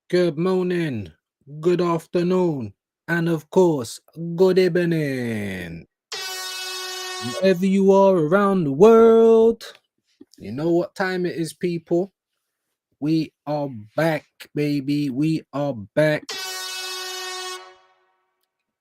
Good morning, good afternoon, and of course, good evening. Wherever you are around the world, you know what time it is, people. We are back, baby. We are back.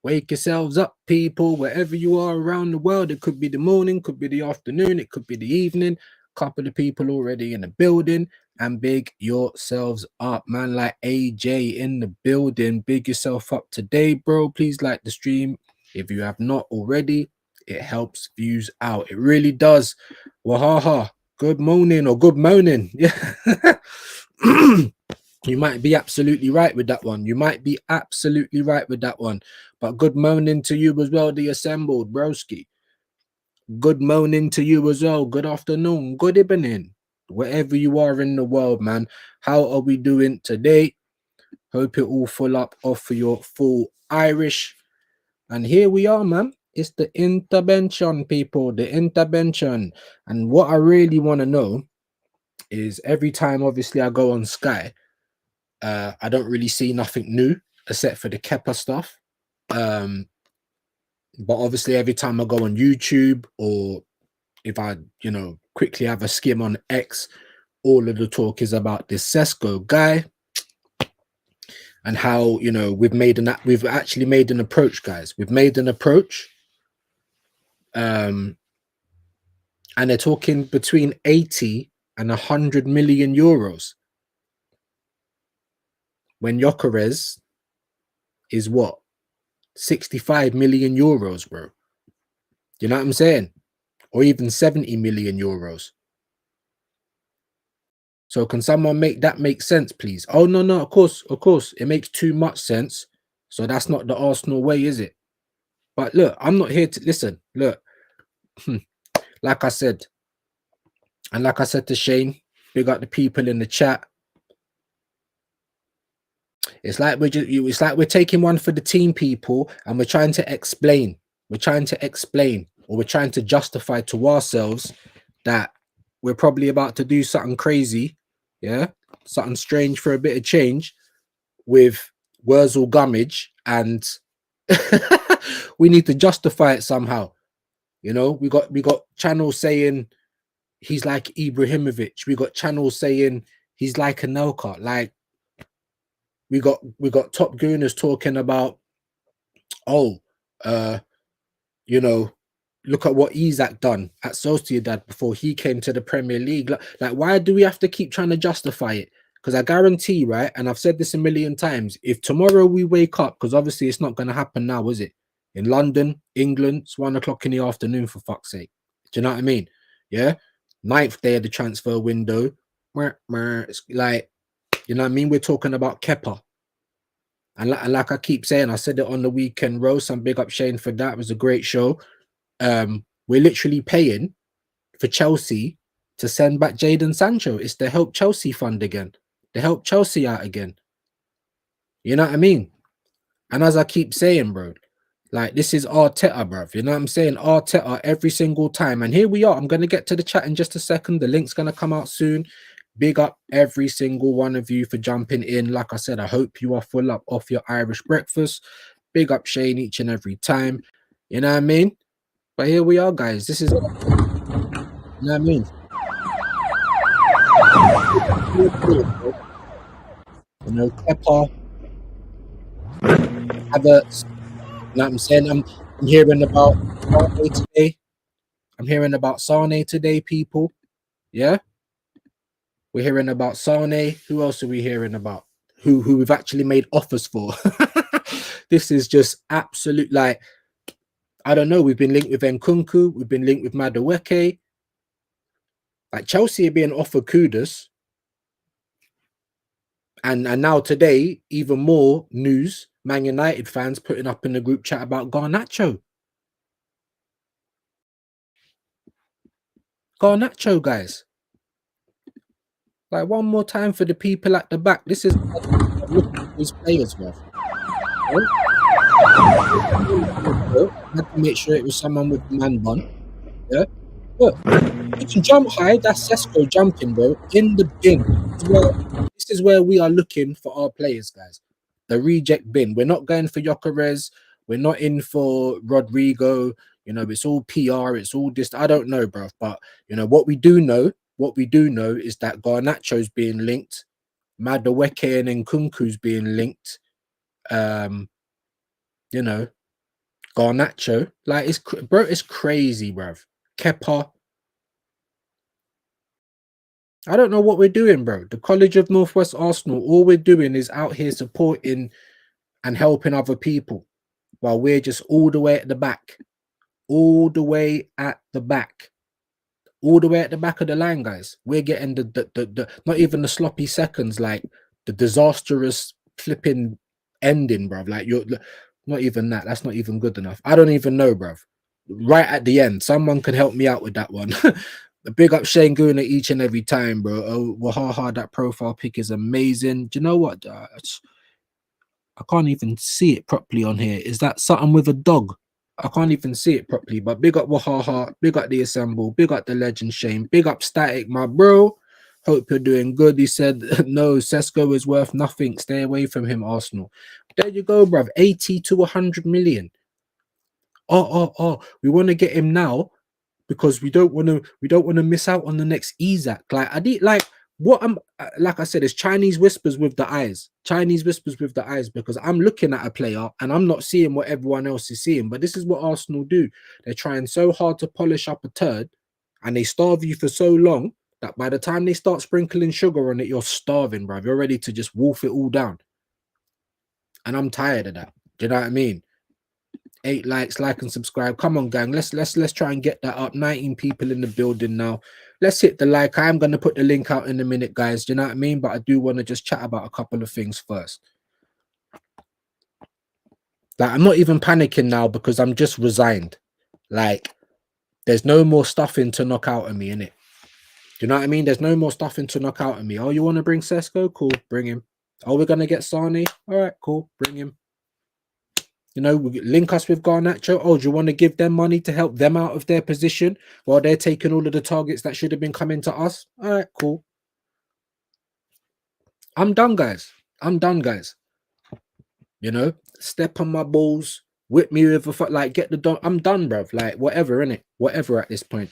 Wake yourselves up, people, wherever you are around the world. It could be the morning, could be the afternoon, it could be the evening. Couple of people already in the building, and big yourselves up, man. Like AJ in the building, big yourself up today, bro. Please like the stream if you have not already. It helps views out. It really does. Wahaha. Good morning or good morning. Yeah. You might be absolutely right with that one. You might be absolutely right with that one. But good morning to you as well, the assembled broski. Good morning to you as well. Good afternoon. Good evening. Wherever you are in the world, man. How are we doing today? Hope it all full up off for your full Irish. And here we are, man. It's the intervention, people. The intervention. And what I really want to know is every time, obviously, I go on Sky, I don't really see nothing new except for the Kepper stuff. But obviously, every time I go on YouTube or if I, quickly have a skim on X, all of the talk is about this Sesko guy and how we've actually made an approach, guys. We've made an approach, and they're talking between 80 and 100 million euros. When Gyökeres is what? 65 million euros, bro. You know what I'm saying? Or even 70 million euros. So can someone make that make sense, please? Oh, no, of course. It makes too much sense. So that's not the Arsenal way, is it? But look, I'm not here to listen. Look, like I said, and like I said to Shane, big up the people in the chat. It's like we're taking one for the team, people, and we're trying to explain. We're trying to explain, or we're trying to justify to ourselves that we're probably about to do something crazy, yeah, something strange for a bit of change with Wurzel Gummidge, and we need to justify it somehow. You know, we got channels saying he's like Ibrahimovic. We got channels saying he's like Anelka. Like we got top gooners talking about, oh, look at what Isaac done at Sociedad before he came to the Premier League. Like, why do we have to keep trying to justify it? Because I guarantee, right, and I've said this a million times, if tomorrow we wake up, because obviously it's not going to happen now, is it? In London, England, it's 1 o'clock in the afternoon, for fuck's sake. Do you know what I mean? Yeah? 9th day of the transfer window. It's like, you know what I mean? We're talking about Kepa. And like I keep saying, I said it on the weekend roast. I'm big up Shane for that. It was a great show. We're literally paying for Chelsea to send back Jadon Sancho. It's to help Chelsea fund again, to help Chelsea out again. You know what I mean? And as I keep saying, bro, like this is Arteta, bro. You know what I'm saying? Arteta every single time. And here we are. I'm going to get to the chat in just a second. The link's going to come out soon. Big up every single one of you for jumping in. Like I said, I hope you are full up off your Irish breakfast. Big up Shane each and every time. You know what I mean? But here we are, guys. This is, you know what I mean? You know, Kepa, Havertz. You know what I'm saying? I'm hearing about Sane today. I'm hearing about Sane today, people. Yeah? We're hearing about Sane. Who else are we hearing about? Who we've actually made offers for. This is just absolute, like, I don't know. We've been linked with Nkunku. We've been linked with Madueke. Like Chelsea are being offered Kudus. And now today, even more news, Man United fans putting up in the group chat about Garnacho. Garnacho, guys. Like one more time for the people at the back. This is these players, bro. Had to make sure it was someone with the man bun. Yeah. Look, you can jump high. That's Sesko jumping, bro. In the bin. This is where we are looking for our players, guys. The reject bin. We're not going for Jokeres. We're not in for Rodrigo. You know, it's all PR. It's all this. I don't know, bro. But you know what we do know. What we do know is that Garnacho's being linked. Madueke and Nkunku's being linked. You know, Garnacho. Like it's bro. It's crazy, bro. Kepa. I don't know what we're doing, bro. The College of Northwest Arsenal, all we're doing is out here supporting and helping other people while we're just all the way at the back, all the way at the back, all the way at the back of the line, guys. We're getting the not even the sloppy seconds, like the disastrous flipping ending, bro. Like you're not even that. That's not even good enough. I don't even know, bro. Right at the end, someone can help me out with that one. The big up Shane Gooner each and every time, bro. Oh, Wahaha, that profile pic is amazing. Do you know what? I can't even see it properly on here. Is that something with a dog? I can't even see it properly. But big up Wahaha, big up the Assemble, big up the Legend Shane, big up Static, my bro. Hope you're doing good. He said, no, Sesko is worth nothing. Stay away from him, Arsenal. There you go, bruv. 80 to 100 million. Oh. We want to get him now because we don't want to miss out on the next Isaac. Like I did like what I'm like I said, it's Chinese whispers with the eyes. Chinese whispers with the eyes, because I'm looking at a player and I'm not seeing what everyone else is seeing. But this is what Arsenal do. They're trying so hard to polish up a turd and they starve you for so long that by the time they start sprinkling sugar on it, you're starving, bro. You're ready to just wolf it all down. And I'm tired of that. Do you know what I mean? 8 likes, like and subscribe. Come on, gang. Let's try and get that up. 19 people in the building now. Let's hit the like. I'm gonna put the link out in a minute, guys. Do you know what I mean? But I do want to just chat about a couple of things first. Like I'm not even panicking now because I'm just resigned. Like there's no more stuffing to knock out of me, innit? Do you know what I mean? There's no more stuffing to knock out of me. Oh, you want to bring Sesko? Cool, bring him. Oh, we're gonna get Sane. All right, cool, bring him. You know, link us with Garnacho. Oh, do you want to give them money to help them out of their position while they're taking all of the targets that should have been coming to us? All right, cool. I'm done, guys. I'm done, guys. You know, step on my balls, whip me with a foot, like get the done. I'm done, bruv. Like whatever, innit? Whatever at this point.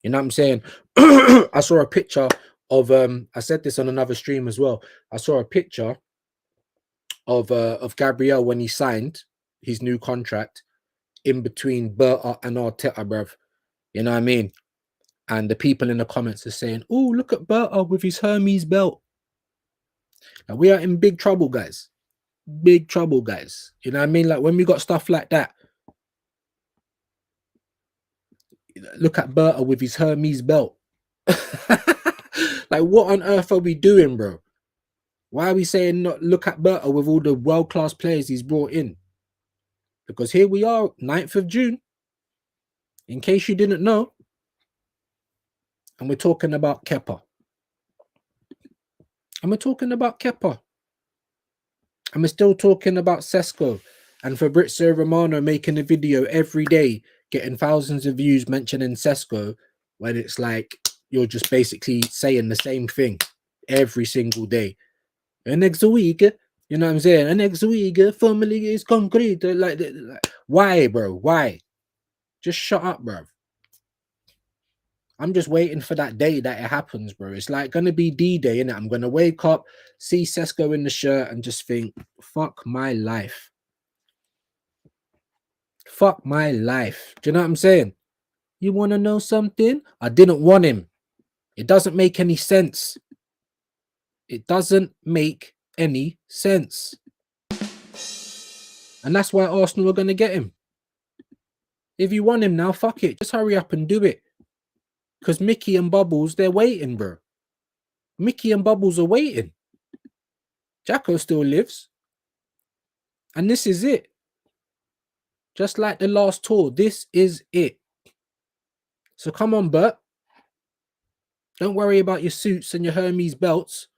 You know what I'm saying? I saw a picture of I said this on another stream as well. I saw a picture of Gabriel when he signed his new contract in between Berta and Arteta, bruv. You know what I mean? And the people in the comments are saying, oh, look at Berta with his Hermes belt. Now, we are in big trouble, guys. Big trouble, guys. You know what I mean? Like when we got stuff like that, look at Berta with his Hermes belt. Like, what on earth are we doing, bro? Why are we saying not look at Berta with all the world-class players he's brought in? Because here we are, 9th of June, in case you didn't know. And we're talking about Kepa. And we're talking about Kepa. And we're still talking about Sesko and Fabrizio Romano making a video every day, getting thousands of views mentioning Sesko, when it's like you're just basically saying the same thing every single day. And next week, you know what I'm saying? And next week, family is concrete. Like, why, bro? Why? Just shut up, bro. I'm just waiting for that day that it happens, bro. It's like gonna be D-Day, innit? I'm gonna wake up, see Sesko in the shirt, and just think, fuck my life. Fuck my life. Do you know what I'm saying? You wanna know something? I didn't want him. It doesn't make any sense. It doesn't make any sense. And that's why Arsenal are gonna get him. If you want him now, fuck it. Just hurry up and do it. Because Mickey and Bubbles, they're waiting, bro. Mickey and Bubbles are waiting. Jacko still lives. And this is it. Just like the last tour, this is it. So come on, Bert. Don't worry about your suits and your Hermes belts.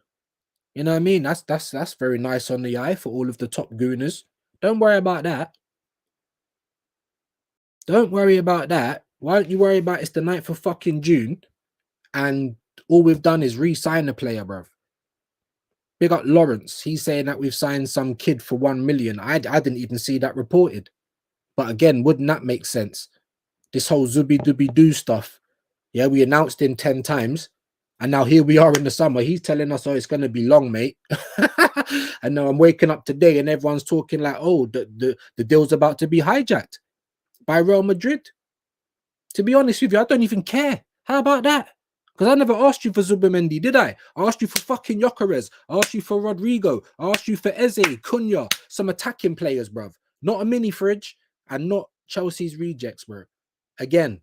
You know what I mean? That's very nice on the eye for all of the top gooners. Don't worry about that. Don't worry about that. Why don't you worry about it's the 9th of fucking June and all we've done is re-sign the player, bruv. Big up Lawrence. He's saying that we've signed some kid for 1 million. I didn't even see that reported. But again, wouldn't that make sense? This whole Zubi Dubi Doo stuff. Yeah, we announced him 10 times. And now here we are in the summer. He's telling us, oh, it's going to be long, mate. And now I'm waking up today and everyone's talking like, oh, the deal's about to be hijacked by Real Madrid. To be honest with you, I don't even care. How about that? Because I never asked you for Zubimendi, did I? I asked you for fucking Gyökeres. I asked you for Rodrigo. I asked you for Eze, Cunha, some attacking players, bruv. Not a mini fridge and not Chelsea's rejects, bro. Again,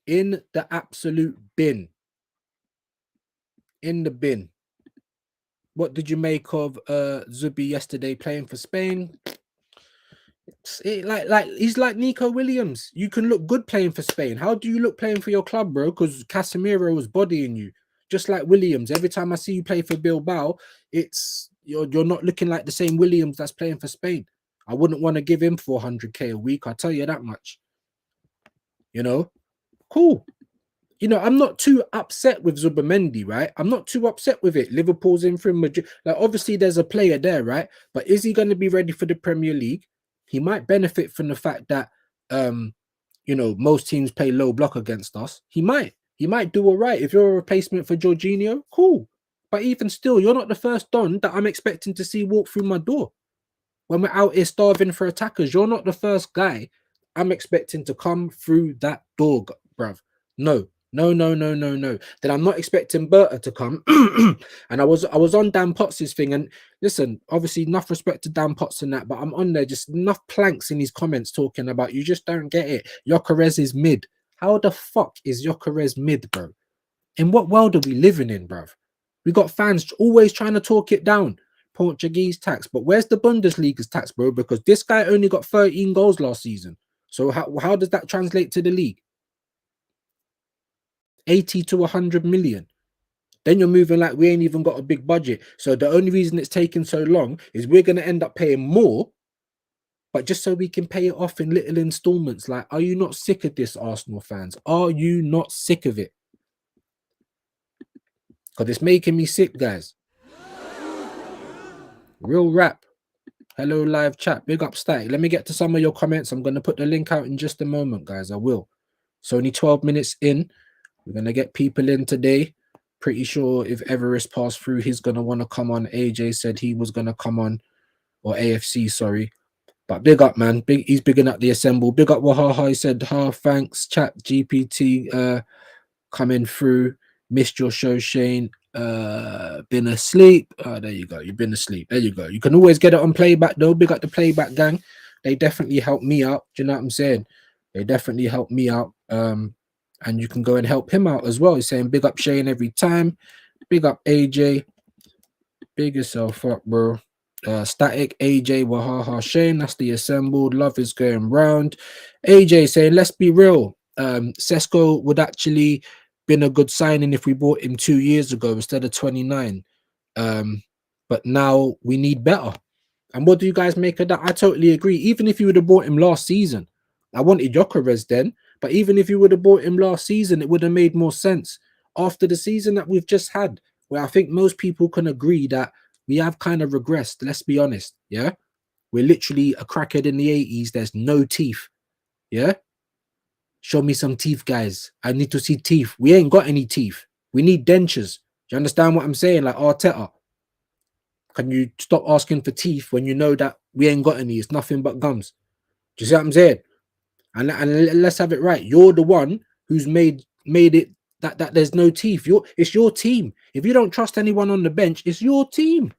in the absolute bin. In the bin. What did you make of Zubi yesterday playing for Spain? Like he's like Nico Williams. You can look good playing for Spain. How do you look playing for your club, bro? Because Casemiro was bodying you, just like Williams. Every time I see you play for Bilbao, it's you're not looking like the same Williams that's playing for Spain. I wouldn't want to give him 400k a week. I'll tell you that much. You know, cool. You know, I'm not too upset with Zubimendi, right? I'm not too upset with it. Liverpool's in for Madrid. Like, obviously, there's a player there, right? But is he going to be ready for the Premier League? He might benefit from the fact that, you know, most teams play low block against us. He might do all right. If you're a replacement for Jorginho, cool. But even still, you're not the first Don that I'm expecting to see walk through my door. When we're out here starving for attackers, you're not the first guy I'm expecting to come through that door, bruv. No. Then I'm not expecting Berta to come. And I was on Dan Potts' thing. And listen, obviously enough respect to Dan Potts and that, but I'm on there just enough planks in his comments talking about you just don't get it. Gyökeres is mid. How the fuck is Gyökeres mid, bro? In what world are we living in, bruv? We got fans always trying to talk it down. Portuguese tax, but where's the Bundesliga's tax, bro? Because this guy only got 13 goals last season. So how does that translate to the league? 80 to 100 million. Then you're moving like we ain't even got a big budget. So the only reason it's taking so long is we're going to end up paying more, but just so we can pay it off in little installments. Like, are you not sick of this, Arsenal fans? Are you not sick of it? Because it's making me sick, guys. Real rap. Hello, live chat. Big up, Static. Let me get to some of your comments. I'm going to put the link out in just a moment, guys. I will. So only 12 minutes in. We're going to get people in today. Pretty sure if Everest passed through, he's going to want to come on. AJ said he was going to come on. Or AFC, sorry. But big up, man. He's bigging up the assemble. Big up Wahaha. He said, thanks. Chat GPT coming through. Missed your show, Shane. Been asleep. There you go. You've been asleep. There you go. You can always get it on playback, though. Big up the playback gang. They definitely help me out. Do you know what I'm saying? They definitely help me out. And you can go and help him out as well. He's saying big up Shane every time. Big up AJ. Big yourself up, bro. Static AJ Wahaha Shane. That's the assembled. Love is going round. AJ saying, let's be real. Sesko would actually been a good signing if we bought him 2 years ago instead of 29. But now we need better. And what do you guys make of that? I totally agree. Even if you would have bought him last season, I wanted Gyökeres then. But even if you would have bought him last season, it would have made more sense. After the season that we've just had, where I think most people can agree that we have kind of regressed, let's be honest, yeah? We're literally a crackhead in the 80s. There's no teeth, yeah? Show me some teeth, guys. I need to see teeth. We ain't got any teeth. We need dentures. Do you understand what I'm saying? Like Arteta. Can you stop asking for teeth when you know that we ain't got any? It's nothing but gums. Do you see what I'm saying? And let's have it right. You're the one who's made it that there's no teeth. It's your team. If you don't trust anyone on the bench, it's your team.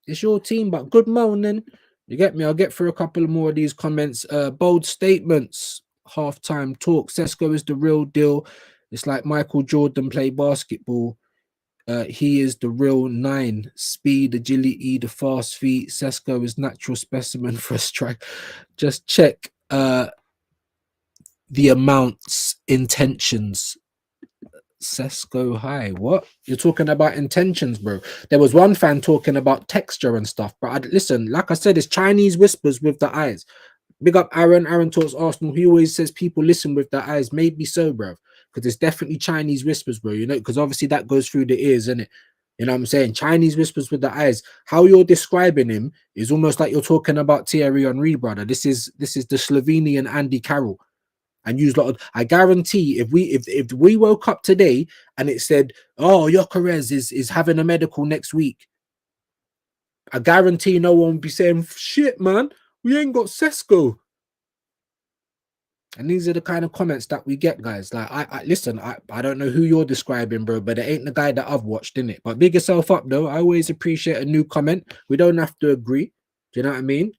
It's your team. But good morning. You get me? I'll get through a couple more of these comments. Bold statements. Halftime talk. Sesko is the real deal. It's like Michael Jordan play basketball. He is the real 9. Speed, agility, the fast feet. Sesko is natural specimen for a strike. Just check the amounts, intentions. Sesko high. What? You're talking about intentions, bro. There was one fan talking about texture and stuff. But listen, like I said, it's Chinese whispers with the eyes. Big up Aaron. Aaron talks Arsenal. He always says people listen with their eyes. Maybe so, bro. Because it's definitely Chinese whispers, bro. You know, because obviously that goes through the ears, isn't it? You know what I'm saying? Chinese whispers with the eyes. How you're describing him is almost like you're talking about Thierry Henry, brother. This is the Slovenian Andy Carroll. And use a lot of, I guarantee if we woke up today and it said, oh, Jokeres is having a medical next week, I guarantee no one would be saying, shit, man, we ain't got Sesko. And these are the kind of comments that we get, guys. Like, I listen, I don't know who you're describing, bro, but it ain't the guy that I've watched, in it. But big yourself up, though. I always appreciate a new comment. We don't have to agree. Do you know what I mean?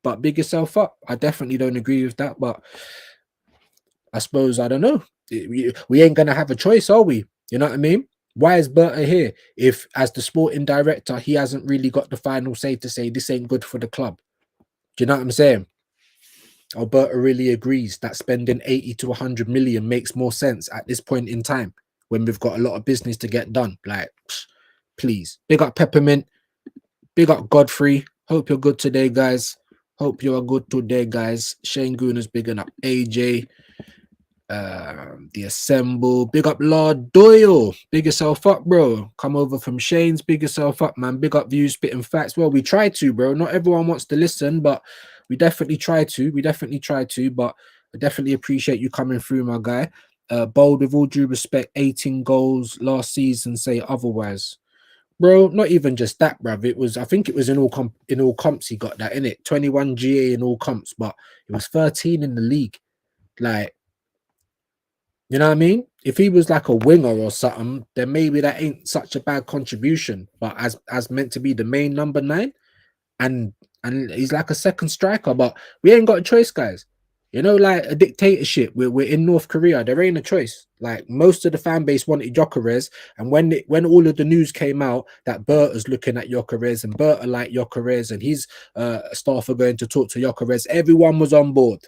But big yourself up. I definitely don't agree with that. But I suppose, I don't know. We ain't gonna have a choice, are we? You know what I mean? Why is Berta here if, as the sporting director, he hasn't really got the final say to say this ain't good for the club? Do you know what I'm saying? Alberta really agrees that spending 80 to 100 million makes more sense at this point in time when we've got a lot of business to get done. Like, please. Big up Peppermint. Big up Godfrey. Hope you're good today, guys. Hope you are good today, guys. Shane Goon is bigging up AJ. The Assemble. Big up Lord Doyle. Big yourself up, bro. Come over from Shane's. Big yourself up, man. Big up Views, Spitting Facts. Well, we try to, bro. Not everyone wants to listen, but we definitely try to. But I definitely appreciate you coming through, my guy. Bold, with all due respect, 18 goals last season, say otherwise. Bro, not even just that, bruv. I think it was in all comps he got that, in it. 21 GA in all comps, but it was 13 in the league. Like, you know what I mean? If he was like a winger or something, then maybe that ain't such a bad contribution. But as meant to be the main number 9, and he's like a second striker, but we ain't got a choice, guys. You know, like a dictatorship. We're in North Korea. There ain't a choice. Like, most of the fan base wanted Jokeres, and when all of the news came out that Berta's looking at Jokeres and Berta like Jokeres and his staff are going to talk to Jokeres, everyone was on board.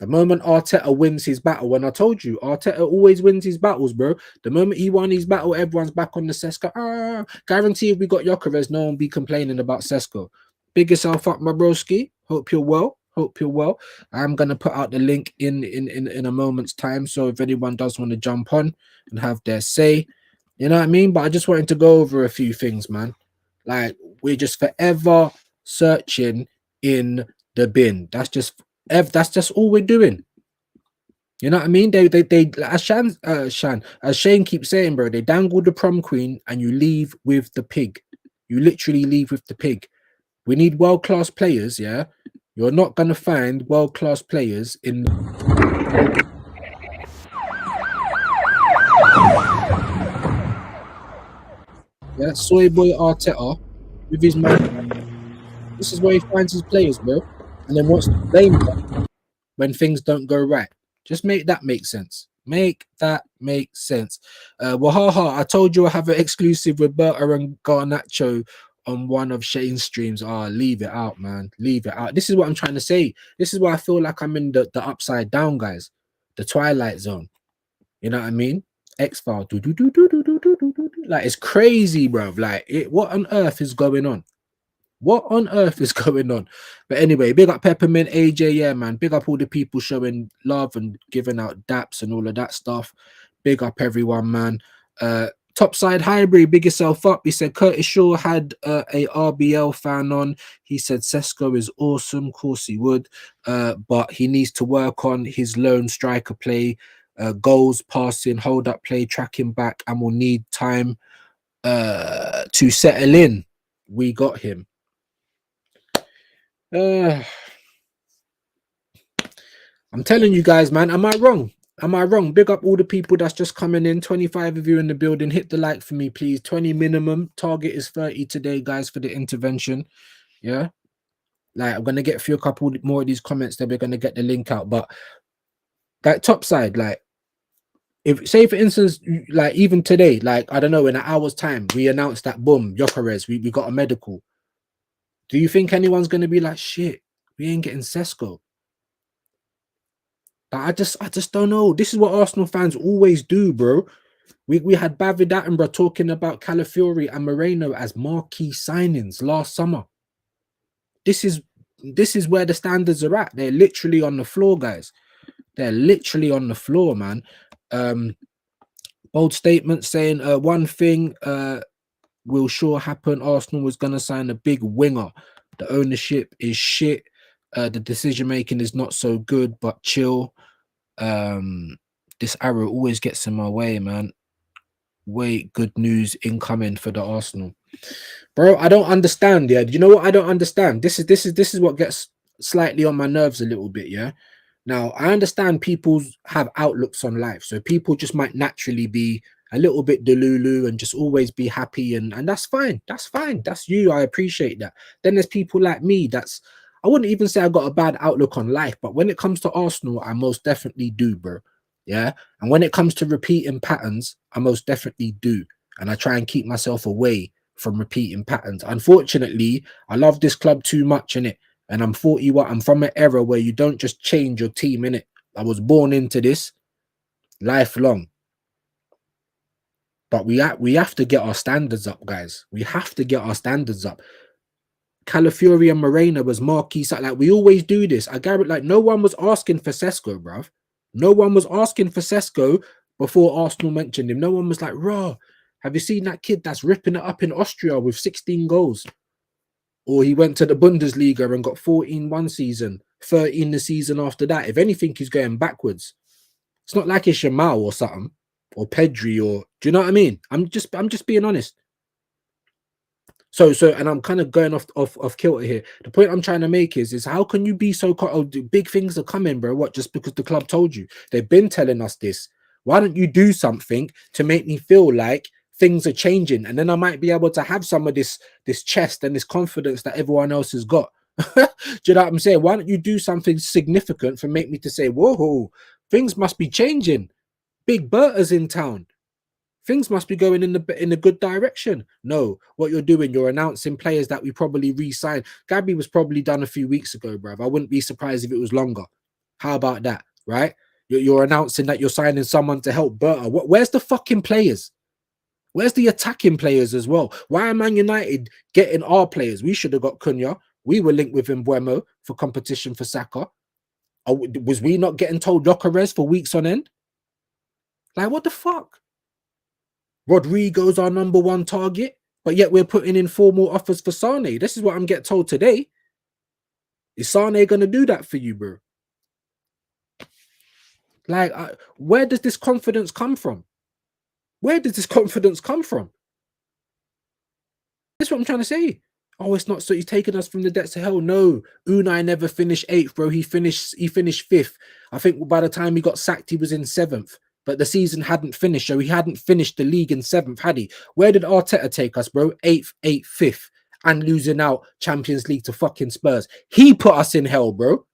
The moment Arteta wins his battle, when I told you, Arteta always wins his battles, bro. The moment he won his battle, everyone's back on the Sesko. Guarantee if we got Jokeres, no one be complaining about Sesko. Big yourself up, my broski. Hope you're well. Hope you're well. I'm gonna put out the link in a moment's time. So if anyone does want to jump on and have their say, you know what I mean? But I just wanted to go over a few things, man. Like, we're just forever searching in the bin. That's just all we're doing. You know what I mean? They as Shane keeps saying, bro, they dangle the prom queen and you leave with the pig. You literally leave with the pig. We need world-class players, yeah? You're not gonna find world-class players in soy boy Arteta with his man. This is where he finds his players, bro, and then wants to blame them when things don't go right. Just make that make sense. Make that make sense. Well, haha, I told you I have an exclusive with Berta and Garnacho on one of Shane's streams. Leave it out, man. Leave it out. This is what I'm trying to say. This is why I feel like I'm in the upside down, guys. The Twilight Zone. You know what I mean? X-File. Like, it's crazy, bro. Like, what on earth is going on? What on earth is going on? But anyway, big up Peppermint, AJ, yeah, man. Big up all the people showing love and giving out daps and all of that stuff. Big up everyone, man. Topside Highbury, big yourself up. He said Curtis Shaw had a RBL fan on. He said Sesko is awesome. Of course he would. But he needs to work on his lone striker play, goals, passing, hold up play, tracking back, and will need time to settle in. We got him. I'm telling you guys, man, am I wrong? Am I wrong? Big up all the people that's just coming in. 25 of you in the building. Hit the like for me, please. 20 minimum. Target is 30 today, guys, for the intervention. Yeah. Like, I'm going to get through a couple more of these comments, then we're going to get the link out. But that top side, like, if, say, for instance, like, even today, like, I don't know, in an hour's time, we announced that, boom, Jokeres, we got a medical. Do you think anyone's going to be like, shit, we ain't getting Sesko? I just don't know. This is what Arsenal fans always do, bro. We had David Attenborough talking about Calafiori and Moreno as marquee signings last summer. This is this is where the standards are at. They're literally on the floor, guys. They're literally on the floor, man. Bold statement saying one thing will sure happen. Arsenal was gonna sign a big winger. The ownership is shit. The decision making is not so good, but chill. This arrow always gets in my way, man. Wait, good news incoming for the Arsenal. Bro, I don't understand. Yeah, you know what I don't understand? This is what gets slightly on my nerves a little bit. Yeah. Now I understand people have outlooks on life, so people just might naturally be a little bit delulu and just always be happy, and that's fine. That's fine. That's you. I appreciate that. Then there's people like me. I wouldn't even say I got a bad outlook on life, but when it comes to Arsenal, I most definitely do, bro. Yeah. And when it comes to repeating patterns, I most definitely do. And I try and keep myself away from repeating patterns. Unfortunately, I love this club too much in it. And I'm 41. I'm from an era where you don't just change your team in it. I was born into this lifelong. But we have to get our standards up, guys. We have to get our standards up. Calafiori and Moreno was marquee. Like we always do this. I guarantee, like no one was asking for Sesko, bruv. No one was asking for Sesko before Arsenal mentioned him. No one was like, raw. Have you seen that kid that's ripping it up in Austria with 16 goals? Or he went to the Bundesliga and got 14 one season, 13 the season after that. If anything, he's going backwards. It's not like it's Jamal or something, or Pedri, or do you know what I mean? I'm just being honest. So and I'm kind of going off kilter here. The point I'm trying to make is how can you be so big things are coming, bro? What, just because the club told you? They've been telling us this. Why don't you do something to make me feel like things are changing, and then I might be able to have some of this chest and this confidence that everyone else has got. Do you know what I'm saying? Why don't you do something significant for make me to say, whoa, things must be changing. Big Berta's in town. Things must be going in a good direction. No, what you're doing, you're announcing players that we probably re-signed. Gabby was probably done a few weeks ago, bruv. I wouldn't be surprised if it was longer. How about that, right? You're announcing that you're signing someone to help Berta. Where's the fucking players? Where's the attacking players as well? Why are Man United getting our players? We should have got Cunha. We were linked with Mbuemo for competition for Saka. Was we not getting told Jokeres for weeks on end? Like, what the fuck? Rodrigo's our number one target, but yet we're putting in 4 more offers for Sane. This is what I'm getting told today. Is Sane going to do that for you, bro? Like, where does this confidence come from? Where does this confidence come from? That's what I'm trying to say. Oh, it's not so he's taking us from the depths of hell. No, Unai never finished 8th, bro. He finished 5th. I think by the time he got sacked, he was in 7th. But the season hadn't finished, so he hadn't finished the league in 7th, had he? Where did Arteta take us, bro? 8th, 5th, and losing out Champions League to fucking Spurs. He put us in hell, bro.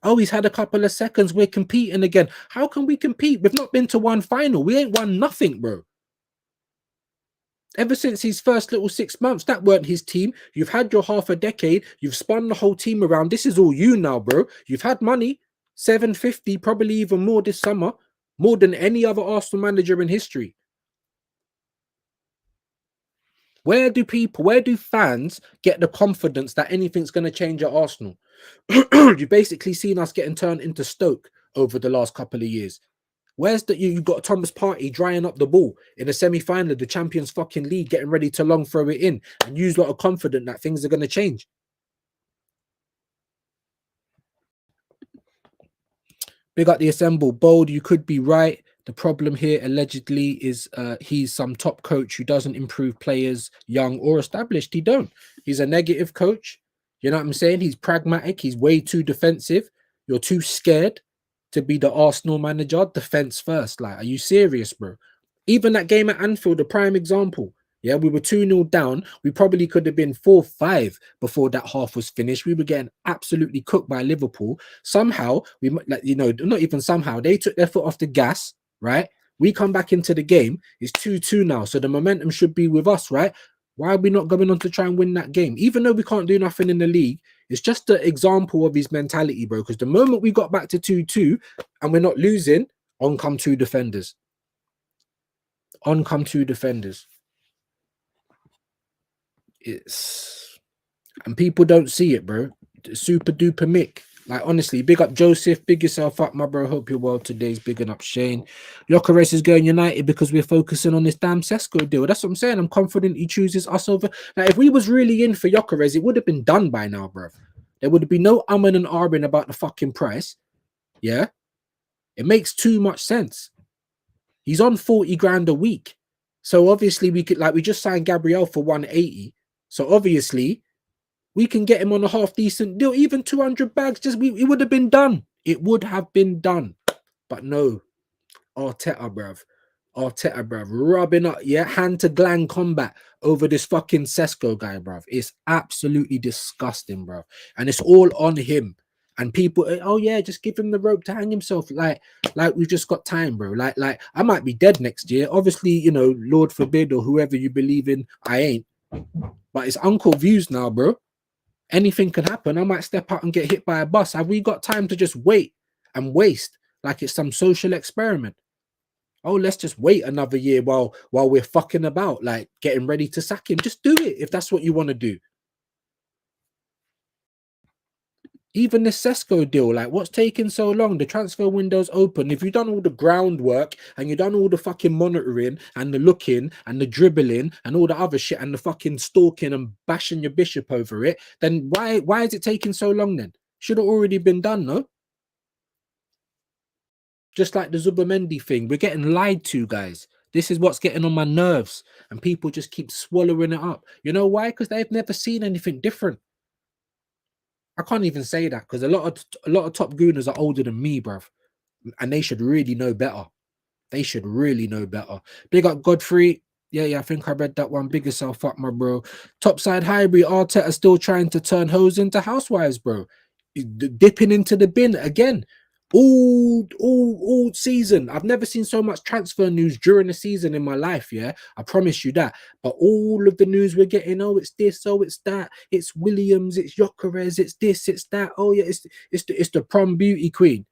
Oh, he's had a couple of seconds. We're competing again. How can we compete? We've not been to one final. We ain't won nothing, bro. Ever since his first little 6 months, that weren't his team. You've had your half a decade. You've spun the whole team around. This is all you now, bro. You've had money, 750, probably even more this summer, more than any other Arsenal manager in history. Where do fans get the confidence that anything's going to change at Arsenal? You've basically seen us getting turned into Stoke over the last couple of years. Where's that? You got Thomas Partey drying up the ball in a semi-final of the Champions fucking League, getting ready to long throw it in, and you's lot of confident that things are going to change. Big up the assemble. Bold, you could be right. The problem here allegedly is he's some top coach who doesn't improve players, young or established. He don't. He's a negative coach. You know what I'm saying? He's pragmatic. He's way too defensive. You're too scared to be the Arsenal manager. Defense first. Like, are you serious, bro? Even that game at Anfield, a prime example. Yeah, we were 2-0 down. We probably could have been 4-5 before that half was finished. We were getting absolutely cooked by Liverpool. Somehow, like, not even somehow, they took their foot off the gas, right? We come back into the game. It's 2-2 now. So the momentum should be with us, right? Why are we not going on to try and win that game? Even though we can't do nothing in the league, it's just an example of his mentality, bro. Because the moment we got back to 2-2 and we're not losing, on come 2 defenders. On come 2 defenders. It's And people don't see it, bro. Super duper Mick. Like honestly, big up Joseph, big yourself up, my bro. Hope you're well today. He's bigging up Shane. Llokeres is going United because we're focusing on this damn Sesko deal. That's what I'm saying. I'm confident he chooses us over. Now, if we was really in for Llokeres, it would have been done by now, bro. There would be no umming and ahhing about the fucking price. Yeah, it makes too much sense. He's on 40 grand a week, so obviously we could we just signed Gabriel for 180. So obviously we can get him on a half decent deal, even 200 bags. It would have been done. It would have been done, but no. Arteta, bruv, rubbing up, yeah, hand to gland combat over this fucking Sesko guy, bruv. It's absolutely disgusting, bruv. And it's all on him. And people, oh yeah, just give him the rope to hang himself. Like we've just got time, bro. Like I might be dead next year. Obviously, you know, Lord forbid, or whoever you believe in, I ain't. But it's uncle views now, bro. Anything can happen. I might step out and get hit by a bus. Have we got time to just wait and waste like it's some social experiment? Oh, let's just wait another year while we're fucking about, like getting ready to sack him. Just do it if that's what you want to do. Even the Sesko deal, like what's taking so long? The transfer window's open. If you've done all the groundwork and you've done all the fucking monitoring and the looking and the dribbling and all the other shit and the fucking stalking and bashing your bishop over it, then why is it taking so long then? Should have already been done, no? Just like the Zubamendi thing, we're getting lied to, guys. This is what's getting on my nerves, and people just keep swallowing it up. You know why? Because they've never seen anything different. I can't even say that because a lot of top gooners are older than me, bruv, and they should really know better. They should really know better. Big up Godfrey. Yeah, I think I read that one. Big yourself up, my bro. Topside hybrid. Arteta still trying to turn hoes into housewives, bro. Dipping into the bin again. All season. I've never seen so much transfer news during the season in my life. Yeah, I promise you that. But all of the news we're getting, oh, it's this, oh, it's that, it's Williams, it's Gyökeres, it's this, it's that. Oh yeah, it's the prom beauty queen.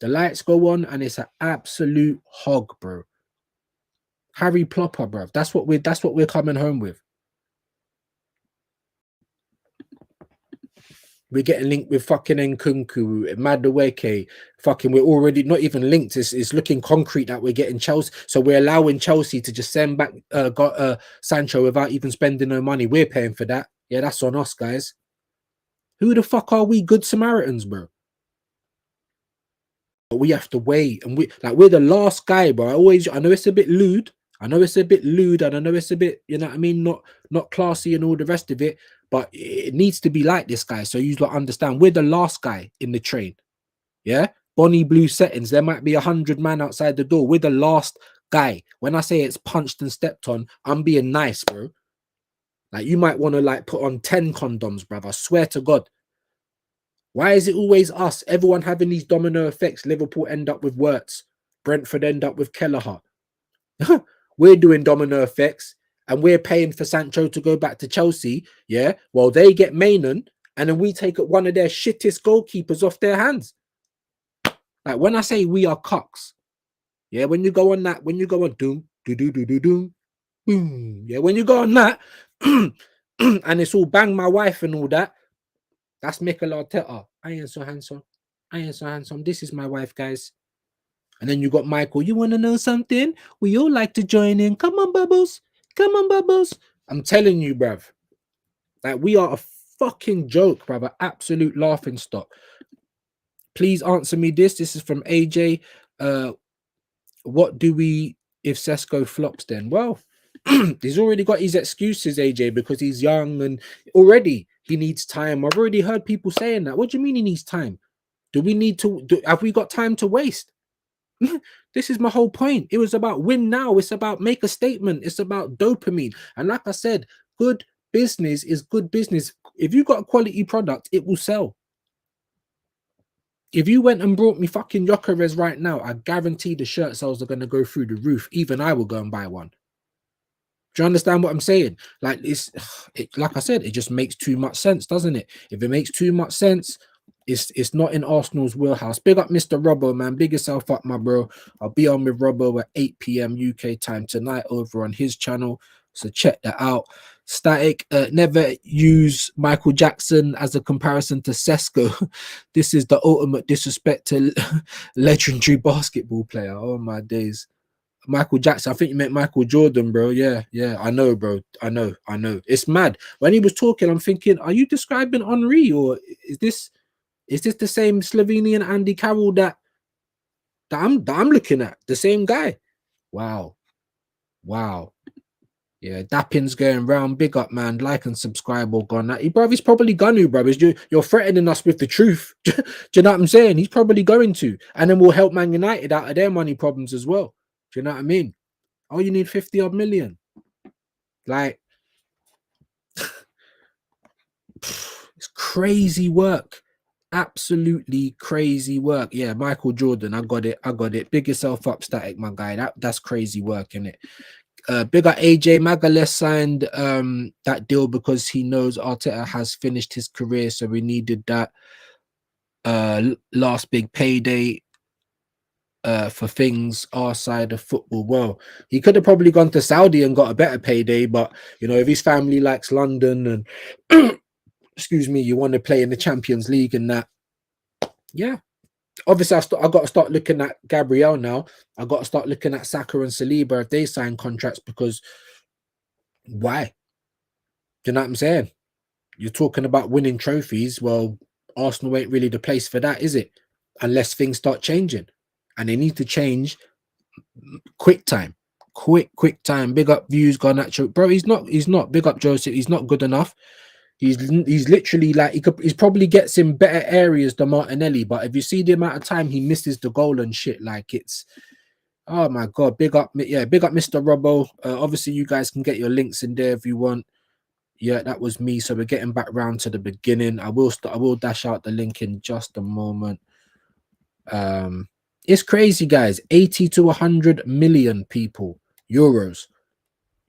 The lights go on and it's an absolute hog, bro. Harry Plopper, bro. That's what we're coming home with. We're getting linked with fucking Nkunku, Madueke. Fucking, we're already not even linked. It's looking concrete that we're getting Chelsea. So we're allowing Chelsea to just send back Sancho without even spending no money. We're paying for that. Yeah, that's on us, guys. Who the fuck are we, good Samaritans, bro? But we have to wait, and we're the last guy, bro. I know it's a bit lewd. I know it's a bit lewd, and I know it's a bit, you know what I mean, not classy and all the rest of it. But it needs to be like this, guy. So you like understand, we're the last guy in the train. Yeah, Bonnie Blue settings. There might be 100 man outside the door. We're the last guy. When I say it's punched and stepped on, I'm being nice, bro. Like you might want to like put on 10 condoms, bruv. I swear to God. Why is it always us? Everyone having these domino effects. Liverpool end up with Wirtz. Brentford end up with Kelleher. We're doing domino effects and we're paying for Sancho to go back to Chelsea. Yeah. Well, they get Mainan and then we take one of their shittest goalkeepers off their hands. Like when I say we are cocks. Yeah. When you go on that, when you go on doom, boom. Yeah. When you go on that and it's all bang my wife and all that. That's Mikel Arteta. I ain't so handsome. I ain't so handsome. This is my wife, guys. And then you got Michael. You want to know something? We all like to join in. Come on, Bubbles. Come on, Bubbles. I'm telling you, bruv. Like, we are a fucking joke, bruv. An absolute laughing stock. Please answer me this. This is from AJ. What do we if Sesko flops then? Well, he's already got his excuses, AJ, because he's young and already he needs time. I've already heard people saying that. What do you mean he needs time? Have we got time to waste? This is my whole point. It was about win now. It's about make a statement. It's about dopamine. And like I said, good business is good business. If you got a quality product, it will sell. If you went and brought me fucking Gyökeres right now, I guarantee the shirt sales are going to go through the roof. Even I will go and buy one. Do you understand what I'm saying? Like like I said, it just makes too much sense, doesn't it? If it makes too much sense, it's not in Arsenal's wheelhouse. Big up Mr. Robbo, man. Big yourself up, my bro. I'll be on with Robbo at 8 p.m. UK time tonight over on his channel. So check that out. Static, never use Michael Jackson as a comparison to Sesko. This is the ultimate disrespect to legendary basketball player. Oh my days. Michael Jackson. I think you meant Michael Jordan, bro. Yeah, yeah. I know, bro. I know. It's mad. When he was talking, I'm thinking, are you describing Henri, or is this the same Slovenian Andy Carroll that I'm looking at? The same guy. Wow. Wow. Yeah, Dappin's going round. Big up, man. Like and subscribe or gone. Bro, he's probably going to, bro. You're threatening us with the truth. Do you know what I'm saying? He's probably going to. And then we'll help Man United out of their money problems as well. Do you know what I mean? Oh, you need 50 odd million. Like, it's crazy work. Absolutely crazy work. Yeah, Michael Jordan. I got it. I got it. Big yourself up, Static, my guy. That's crazy work, innit? Big up AJ Magalhaes signed that deal because he knows Arteta has finished his career, so we needed that last big payday for things our side of football. Well, he could have probably gone to Saudi and got a better payday, but you know, if his family likes London and excuse me, you want to play in the Champions League and that, yeah. Obviously, I got to start looking at Gabriel now. I got to start looking at Saka and Saliba if they sign contracts, because why? Do you know what I'm saying? You're talking about winning trophies. Well, Arsenal ain't really the place for that, is it? Unless things start changing, and they need to change quick time. Quick time. Big up views, Garnacho. Bro, he's not. Big up Joseph. He's not good enough. He's literally like he probably gets in better areas than Martinelli, but if you see the amount of time he misses the goal and shit, like it's, oh my god, big up, yeah, big up Mr. Robbo. Obviously you guys can get your links in there if you want. Yeah, that was me. So we're getting back round to the beginning. I will dash out the link in just a moment. It's crazy, guys. 80 to 100 million people, euros.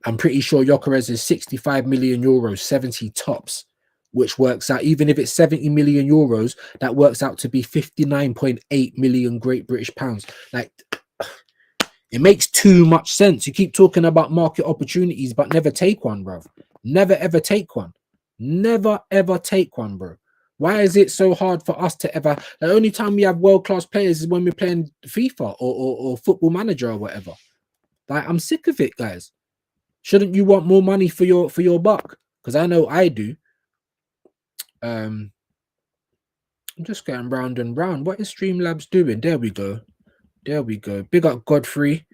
I'm pretty sure Gyökeres is 65 million euros, 70 tops, which works out, even if it's 70 million euros, that works out to be 59.8 million Great British pounds. Like, it makes too much sense. You keep talking about market opportunities, but never take one, bro. Never ever take one. Never ever take one, bro. Why is it so hard for us to ever? The only time we have world-class players is when we're playing FIFA or Football Manager or whatever. Like, I'm sick of it, guys. Shouldn't you want more money for your buck? Because I know I do. I'm just going round and round. What is Streamlabs doing? There we go. There we go. Big up Godfrey.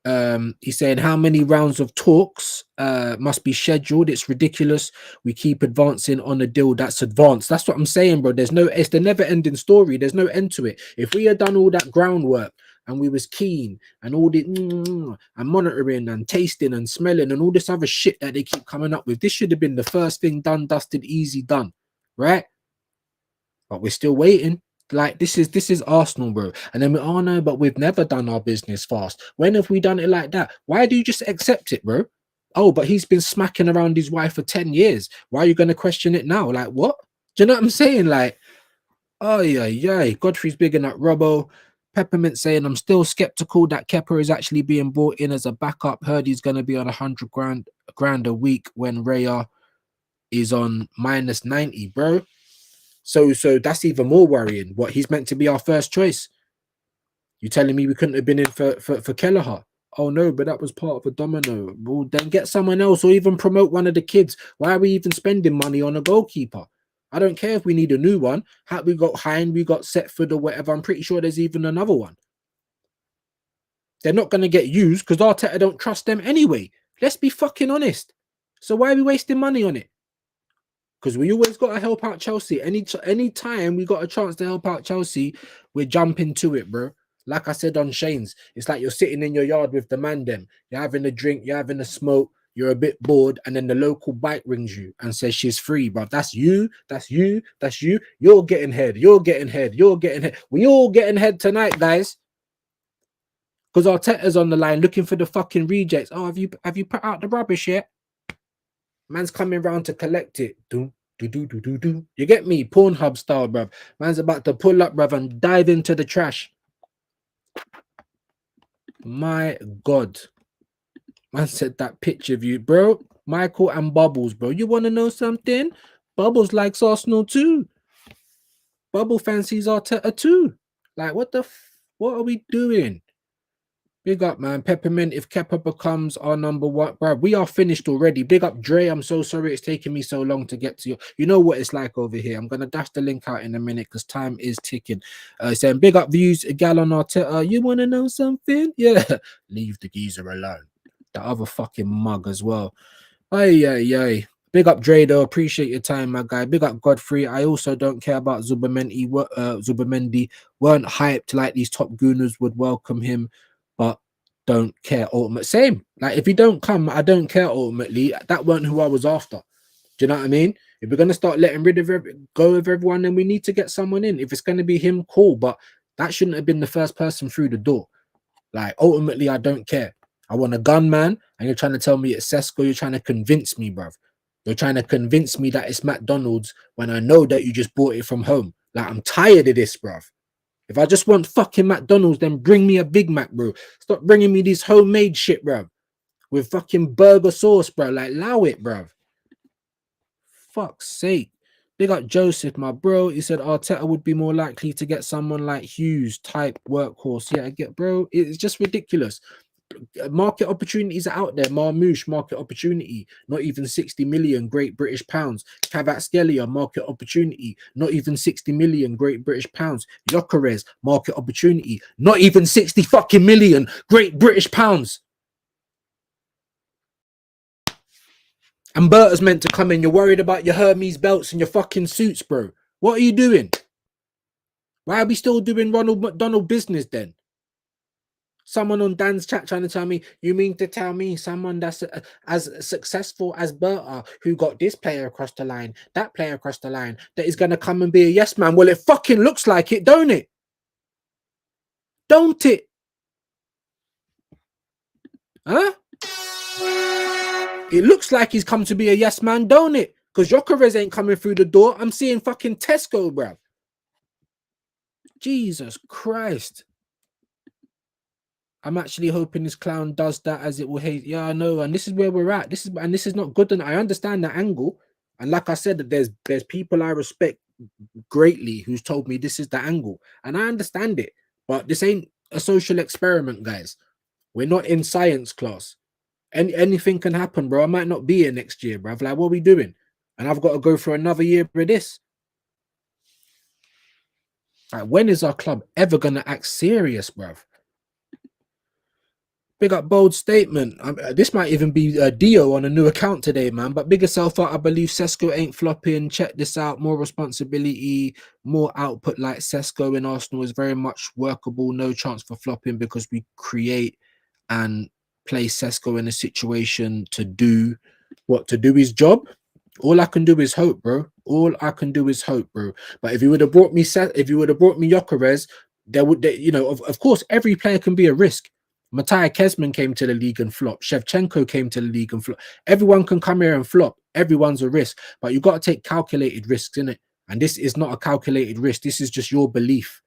He's saying how many rounds of talks must be scheduled. It's ridiculous. We keep advancing on a deal that's advanced. That's what I'm saying, bro. It's the never-ending story. There's no end to it. If we had done all that groundwork and we was keen and all the and monitoring and tasting and smelling and all this other shit that they keep coming up with, this should have been the first thing done, dusted, easy done, right? But we're still waiting. Like, this is Arsenal, bro. And then oh no, but we've never done our business fast. When have we done it like that? Why do you just accept it, bro? Oh, but he's been smacking around his wife for 10 years. Why are you going to question it now? Like, what? Do you know what I'm saying? Like, oh yeah. Godfrey's bigging up Robbo. Peppermint saying, I'm still skeptical that Kepa is actually being brought in as a backup. Heard he's going to be on 100 grand a week when Raya is on minus 90, bro. So that's even more worrying. What, he's meant to be our first choice? You telling me we couldn't have been in for Kelleher? Oh no, but that was part of a domino. Well, then get someone else or even promote one of the kids. Why are we even spending money on a goalkeeper? I don't care if we need a new one. We got Hein, we got Setford or whatever. I'm pretty sure there's even another one. They're not going to get used because Arteta don't trust them anyway. Let's be fucking honest. So why are we wasting money on it? Because we always got to help out Chelsea. Any time we got a chance to help out Chelsea, we're jumping to it, bro. Like I said on Shane's, it's like you're sitting in your yard with the man them. You're having a drink, you're having a smoke, you're a bit bored, and then the local bike rings you and says she's free, bro. That's you, that's you, that's you. You're getting head, you're getting head, you're getting head. We all getting head tonight, guys. Because Arteta's on the line looking for the fucking rejects. Oh, have you put out the rubbish yet? Man's coming round to collect it. Do. You get me? Pornhub style, bruv. Man's about to pull up, bruv, and dive into the trash. My God. Man said that picture of you, bro. Michael and Bubbles, bro. You want to know something? Bubbles likes Arsenal too. Bubble fancies Arteta too. Like, what are we doing? Big up, man. Peppermint, if Kepa becomes our number one, bro, we are finished already. Big up, Dre. I'm so sorry it's taking me so long to get to you. You know what it's like over here. I'm going to dash the link out in a minute because time is ticking. Saying, big up views, a gal on Arteta. You want to know something? Yeah. Leave the geezer alone. The other fucking mug as well. Ay, ay, ay. Big up Dre, though. Appreciate your time, my guy. Big up Godfrey. I also don't care about Zubamendi. Zubamendi weren't hyped like these top gooners would welcome him, but don't care. Ultimate same. Like if he don't come, I don't care. Ultimately, that weren't who I was after. Do you know what I mean? If we're gonna start letting rid of go of everyone, then we need to get someone in. If it's gonna be him, cool. But that shouldn't have been the first person through the door. Like ultimately, I don't care. I want a gunman, and you're trying to tell me it's Sesko. You're trying to convince me, bruv. You're trying to convince me that it's McDonald's when I know that you just bought it from home. Like, I'm tired of this, bruv. If I just want fucking McDonald's, then bring me a Big Mac, bro. Stop bringing me this homemade shit, bruv. With fucking burger sauce, bro. Like, allow it, bruv. Fuck's sake. Big up Joseph, my bro. He said Arteta would be more likely to get someone like Hughes type workhorse. Yeah, I get, bro. It's just ridiculous. Market opportunities are out there. Marmouche, market opportunity, not even 60 million Great British pounds. Kvaratskhelia, market opportunity, not even 60 million Great British pounds. Gyökeres, market opportunity, not even 60 fucking million Great British pounds. And Berta's meant to come in. You're worried about your Hermes belts and your fucking suits, bro. What are you doing? Why are we still doing Ronald McDonald business then? Someone on Dan's chat trying to tell me, you mean to tell me someone that's as successful as Berta, who got this player across the line, that player across the line, that is going to come and be a yes man? Well, it fucking looks like it, don't it? Don't it? Huh? It looks like he's come to be a yes man, don't it? Because Gyökeres ain't coming through the door. I'm seeing fucking Tesco, bruv. Jesus Christ. I'm actually hoping this clown does that, as it will hate. Yeah, I know, and this is where we're at. This is not good. And I understand that angle. And like I said, that there's people I respect greatly who's told me this is the angle, and I understand it. But this ain't a social experiment, guys. We're not in science class. Anything can happen, bro. I might not be here next year, bro. Like, what are we doing? And I've got to go for another year of this. Like, when is our club ever gonna act serious, bruv? Big up bold statement. This might even be Dio on a new account today, man. But big yourself up. I believe Sesko ain't flopping. Check this out. More responsibility, more output like Sesko in Arsenal is very much workable. No chance for flopping because we create and place Sesko in a situation to do his job. All I can do is hope, bro. All I can do is hope, bro. But if you would have brought me Gyökeres, of course, every player can be a risk. Matthias Kesman came to the league and flopped. Shevchenko came to the league and flopped. Everyone can come here and flop. Everyone's a risk, but you got to take calculated risks in it. And this is not a calculated risk. This is just your belief.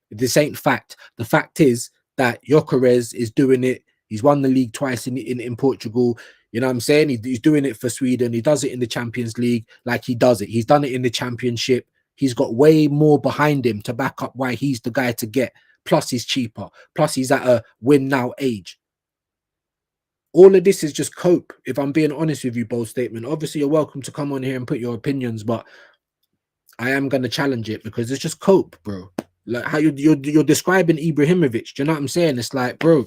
This ain't fact. The fact is that Gyökeres is doing it. He's won the league twice in Portugal. You know what I'm saying? He's doing it for Sweden. He does it in the Champions League like he does it. He's done it in the Championship. He's got way more behind him to back up why he's the guy to get. Plus, he's cheaper. Plus, he's at a win now age. All of this is just cope. If I'm being honest with you, bold statement. Obviously, you're welcome to come on here and put your opinions, but I am going to challenge it because it's just cope, bro. Like how you're describing Ibrahimovic. Do you know what I'm saying? It's like, bro,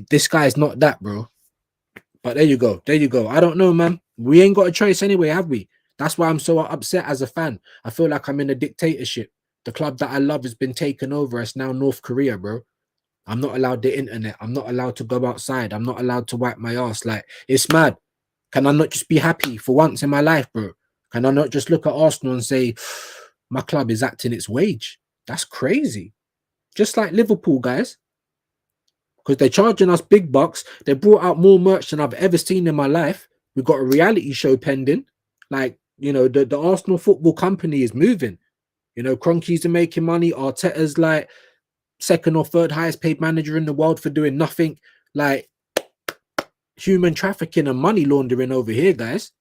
this guy's not that, bro. But there you go. There you go. I don't know, man. We ain't got a choice anyway, have we? That's why I'm so upset as a fan. I feel like I'm in a dictatorship. The club that I love has been taken over. It's now North Korea, bro. I'm not allowed the internet. I'm not allowed to go outside. I'm not allowed to wipe my ass. Like, it's mad. Can I not just be happy for once in my life, bro? Can I not just look at Arsenal and say, my club is acting its wage? That's crazy. Just like Liverpool, guys. Because they're charging us big bucks. They brought out more merch than I've ever seen in my life. We've got a reality show pending. Like, the Arsenal Football Company is moving. Kroenkes are making money. Arteta's like second or third highest paid manager in the world for doing nothing. Like, human trafficking and money laundering over here, guys.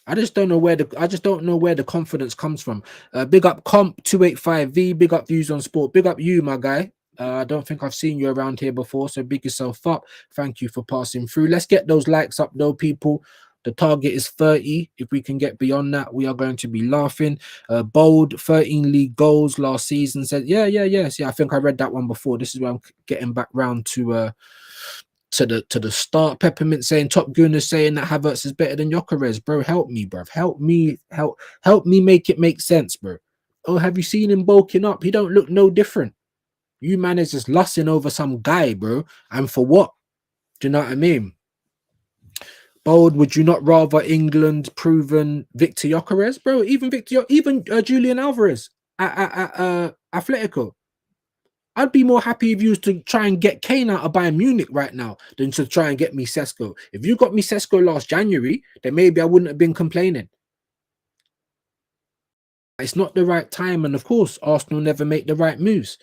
I just don't know where the confidence comes from. Big up Comp 285V, big up Views on Sport, big up you, my guy. I don't think I've seen you around here before, so big yourself up. Thank you for passing through. Let's get those likes up though, people. The target is 30. If we can get beyond that, we are going to be laughing. Bold 13 league goals last season said, yeah. I think I read that one before. This is where I'm getting back round to the start. Peppermint saying Top Gun is saying that Havertz is better than Gyökeres. Bro, help me, bro. Help me make it make sense, bro. Oh, have you seen him bulking up? He don't look no different. You man is just lusting over some guy, bro. And for what? Do you know what I mean? Bold, would you not rather England proven Victor Gyökeres, bro? Even Julian Alvarez at Atletico. I'd be more happy if you was to try and get Kane out of Bayern Munich right now than to try and get me Sesko. If you got me Sesko last January, then maybe I wouldn't have been complaining. It's not the right time, and of course, Arsenal never make the right moves.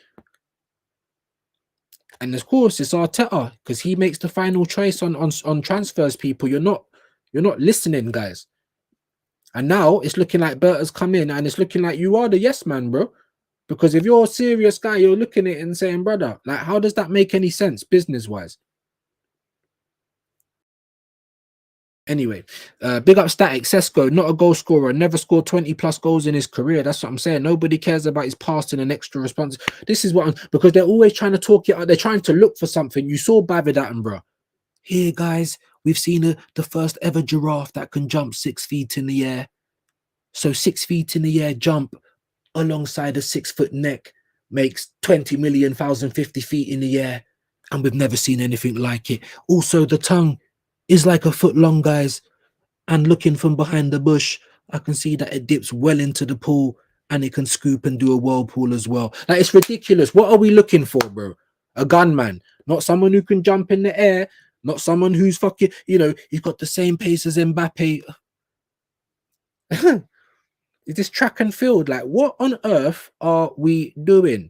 And of course, it's Arteta because he makes the final choice on transfers. People, you're not listening, guys. And now it's looking like Berta's come in, and it's looking like you are the yes man, bro. Because if you're a serious guy, you're looking at it and saying, brother, like, how does that make any sense business-wise? Anyway, big up Static. Sesko, not a goal scorer, never scored 20+ goals in his career. That's what I'm saying. Nobody cares about his past and an extra response. This is what because they're always trying to talk it out. They're trying to look for something. You saw Bavid Attenborough. Here, guys, we've seen the first ever giraffe that can jump 6 feet in the air. So 6 feet in the air jump alongside a 6 foot neck makes 20 million, 1,050 feet in the air. And we've never seen anything like it. Also, the tongue is like a foot long, guys. And looking from behind the bush, I can see that it dips well into the pool and it can scoop and do a whirlpool as well. Like, it's ridiculous. What are we looking for, bro? A gunman, not someone who can jump in the air, not someone who's fucking, he's got the same pace as Mbappe. Is this track and field? Like, what on earth are we doing?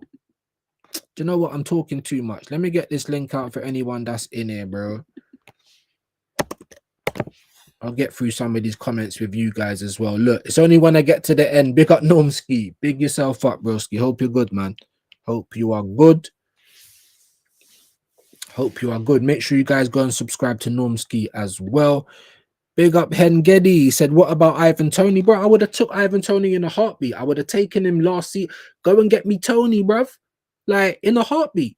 Do you know what? I'm talking too much. Let me get this link out for anyone that's in here, bro. I'll get through some of these comments with you guys as well. Look, it's only when I get to the end. Big up Normski. Big yourself up, broski. Hope you're good, man. Hope you are good. Hope you are good. Make sure you guys go and subscribe to Normski as well. Big up Hengedi. He said, what about Ivan Toney? Bro, I would have took Ivan Toney in a heartbeat. I would have taken him last season. Go and get me Tony, bruv. Like, in a heartbeat.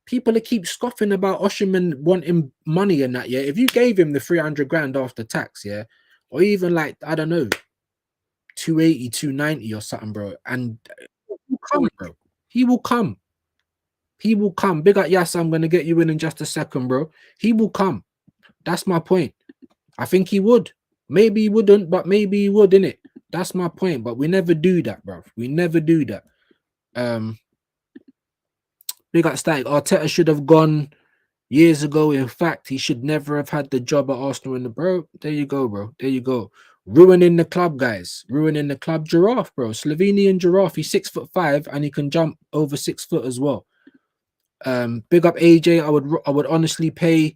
People that keep scoffing about Osimhen wanting money and that, yeah. If you gave him the 300 grand after tax, yeah, or even like, I don't know, 280, 290 or something, bro, and he will come, bro. He will come. He will come. Big up, yes, I'm going to get you in just a second, bro. He will come. That's my point. I think he would. Maybe he wouldn't, but maybe he would, innit? That's my point. But we never do that, bro. We never do that. Big up Static. Arteta should have gone years ago. In fact, he should never have had the job at Arsenal in the bro. There you go, bro. There you go. Ruining the club, guys. Ruining the club. Giraffe, bro. Slovenian giraffe. He's 6'5" and he can jump over 6 foot as well. Big up AJ. I would honestly pay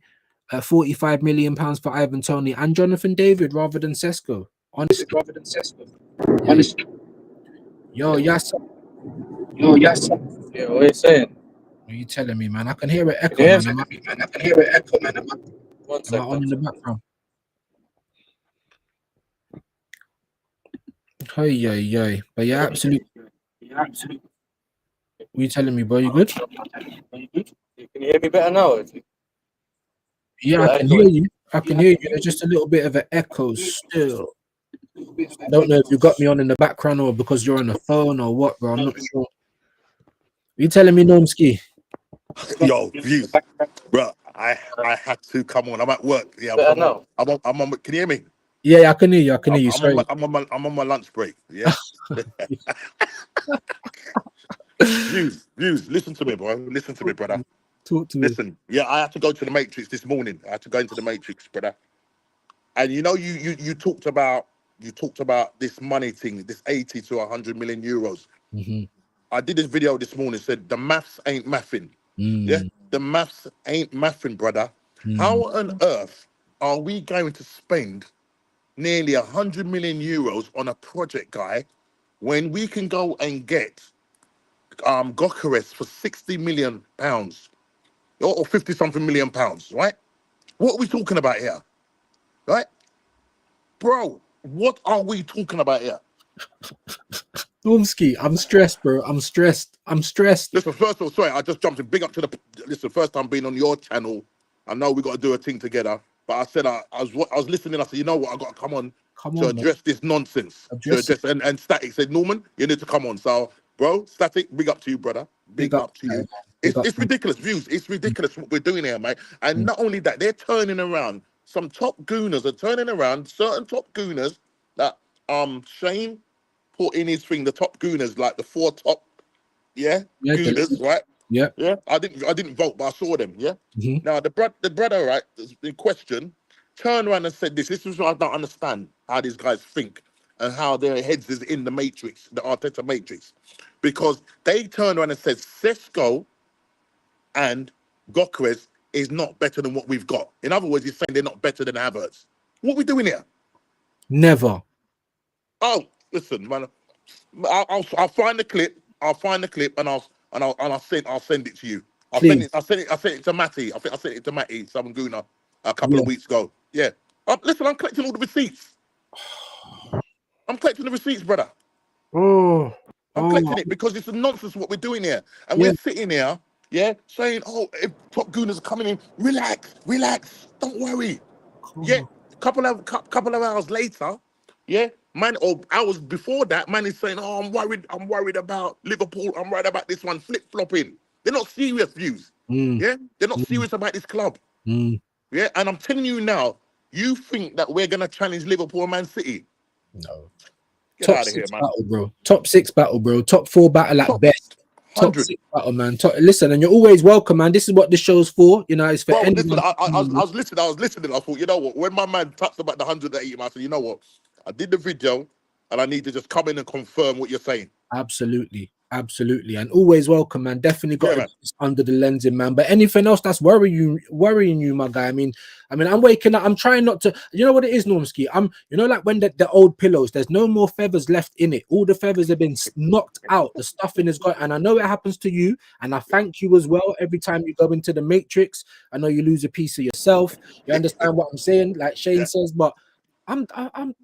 45 million pounds for Ivan Toney and Jonathan David rather than Sesko. Honestly, rather than Sesko. Honestly. Yo, yes. Yo, yes. Yeah, what are you saying? What are you telling me, man? I can hear it echo, man. I can hear it echo, man. Am I on in the background? Hey. But yeah, absolutely. What are you telling me, bro? You good? You can hear me better now? Yeah, I can hear you. I can hear you. There's just a little bit of an echo still. I don't know if you got me on in the background or because you're on the phone or what, bro. I'm not sure. You telling me, Normski? Yo, Views, bro. I had to come on. I'm at work. Yeah, I'm on. Can you hear me? Yeah, I can hear you. I can hear you. Sorry. I'm on my lunch break. Yeah. Views. Listen to me, bro. Listen to me, brother. Talk to me. Listen. Yeah, I had to go to the Matrix this morning. I had to go into the Matrix, brother. And you talked about this money thing, this 80 to 100 million euros. Mm-hmm. I did this video this morning. Said the maths ain't mathing. Mm. Yeah. the maths ain't mathing, brother. Mm. How on earth are we going to spend nearly 100 million euros on a project, guy, when we can go and get Gokares for 60 million pounds or 50 something million pounds, right? What are we talking about here, right? Bro, what are we talking about here? Normski, I'm stressed, bro. I'm stressed. I'm stressed. Listen, first of all, sorry, I just jumped in. Big up to the. Listen, first time being on your channel. I know we got to do a thing together, but I said I was listening. I said, you know what, I got to come on Come to on, man. address this nonsense. To Address it. address and Static said, Norman, you need to come on. So, bro, Static, big up to you, brother. Big Big up, up to you. big up. It's ridiculous views. It's ridiculous what we're doing here, mate. And not only that, they're turning around. Some top gooners are turning around. Certain top gooners that Shane put in his thing. The top gooners, like the 4 top, Yeah, gooners, right? yeah. Yeah, I didn't vote, but I saw them. Yeah. Mhm. Now the brother, right, in question, turned around and said this. This is what I don't understand how these guys think and how their heads is in the matrix, the Arteta matrix, because they turned around and said Sesko and Gokres is not better than what we've got. In other words, he's saying they're not better than Havertz. What are we doing here? Never. Oh, listen, man. I'll find the clip. I'll find the clip and I'll send it to you. Please. I sent it to Matty. I think I sent it to Matty Samanguna a couple Yeah. of weeks ago. Yeah. Listen, I'm collecting all the receipts. I'm collecting the receipts, brother. Oh. I'm collecting it because it's a nonsense what we're doing here. And Yeah. we're sitting here, yeah, saying, oh, if top gooners are coming in, relax, don't worry. Come Yeah, on. couple of hours later, yeah, man, or hours before that, man is saying, "Oh, I'm worried about Liverpool. I'm worried about this one flip flopping." They're not serious views. Mm. Yeah, they're not Mm. serious about this club. Mm. Yeah, and I'm telling you now, you think that we're gonna challenge Liverpool and Man City? No. Get Top out of here, 6 man. battle, bro. Top 6 battle, bro. Top 4 battle at Top best. Top 100. 6 battle, man. Listen, and you're always welcome, man. This is what this show's for. You know, it's for Bro, listen, anyone. I was listening. I thought, you know what? When my man touched about the 180, I said, you know what? I did the video, and I need to just come in and confirm what you're saying. Absolutely, absolutely, and always welcome, man. Definitely got Yeah, to man. do this under the lensing, man. But anything else that's worrying you, my guy. I mean, I'm waking up. I'm trying not to. You know what it is, Normski. You know, like when the old pillows. There's no more feathers left in it. All the feathers have been knocked out. The stuffing is gone, and I know it happens to you. And I thank you as well. Every time you go into the matrix, I know you lose a piece of yourself. You understand what I'm saying? Like Shane Yeah. says, but. I'm done.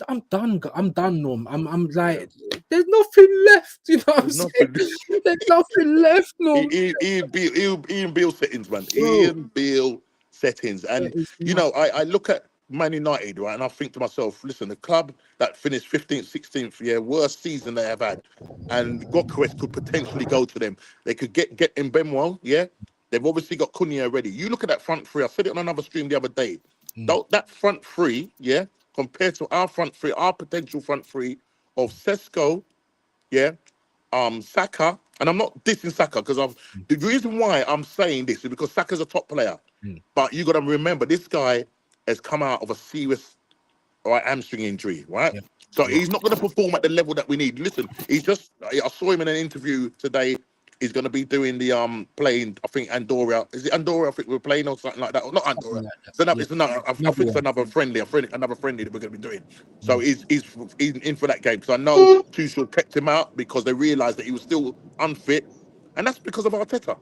I'm done, Norm. I'm Yeah. like, there's nothing left. You know what I'm There's saying? nothing. There's nothing left, Norm. Ian Beale settings, man. Bro, Ian Beale settings. there And, is you nothing. know, I look at Man United, right, and I think to myself, listen, the club that finished 15th, 16th, yeah, worst season they have had. And Gokares could potentially go to them. They could get in Benwell, yeah? They've obviously got Cunha already. You look at that front three. I said it on another stream the other day. That front three, yeah, compared to our front three, our potential front three of Sesko, yeah, Saka, and I'm not dissing Saka because the reason why I'm saying this is because Saka's a top player, but you got to remember this guy has come out of a serious hamstring injury, right? Yeah, So yeah. he's not going to perform at the level that we need. Listen, I saw him in an interview today. He's going to be doing the playing. I think Andorra. Is it Andorra? I think we're playing or something like that. Or not Andorra. Something like that. It's another. Yeah. It's another. I Another think it's one. another friendly. Another friendly that we're going to be doing. So Mm. he's in for that game because I know Tuchel kept him out because they realised that he was still unfit, and that's because of Arteta.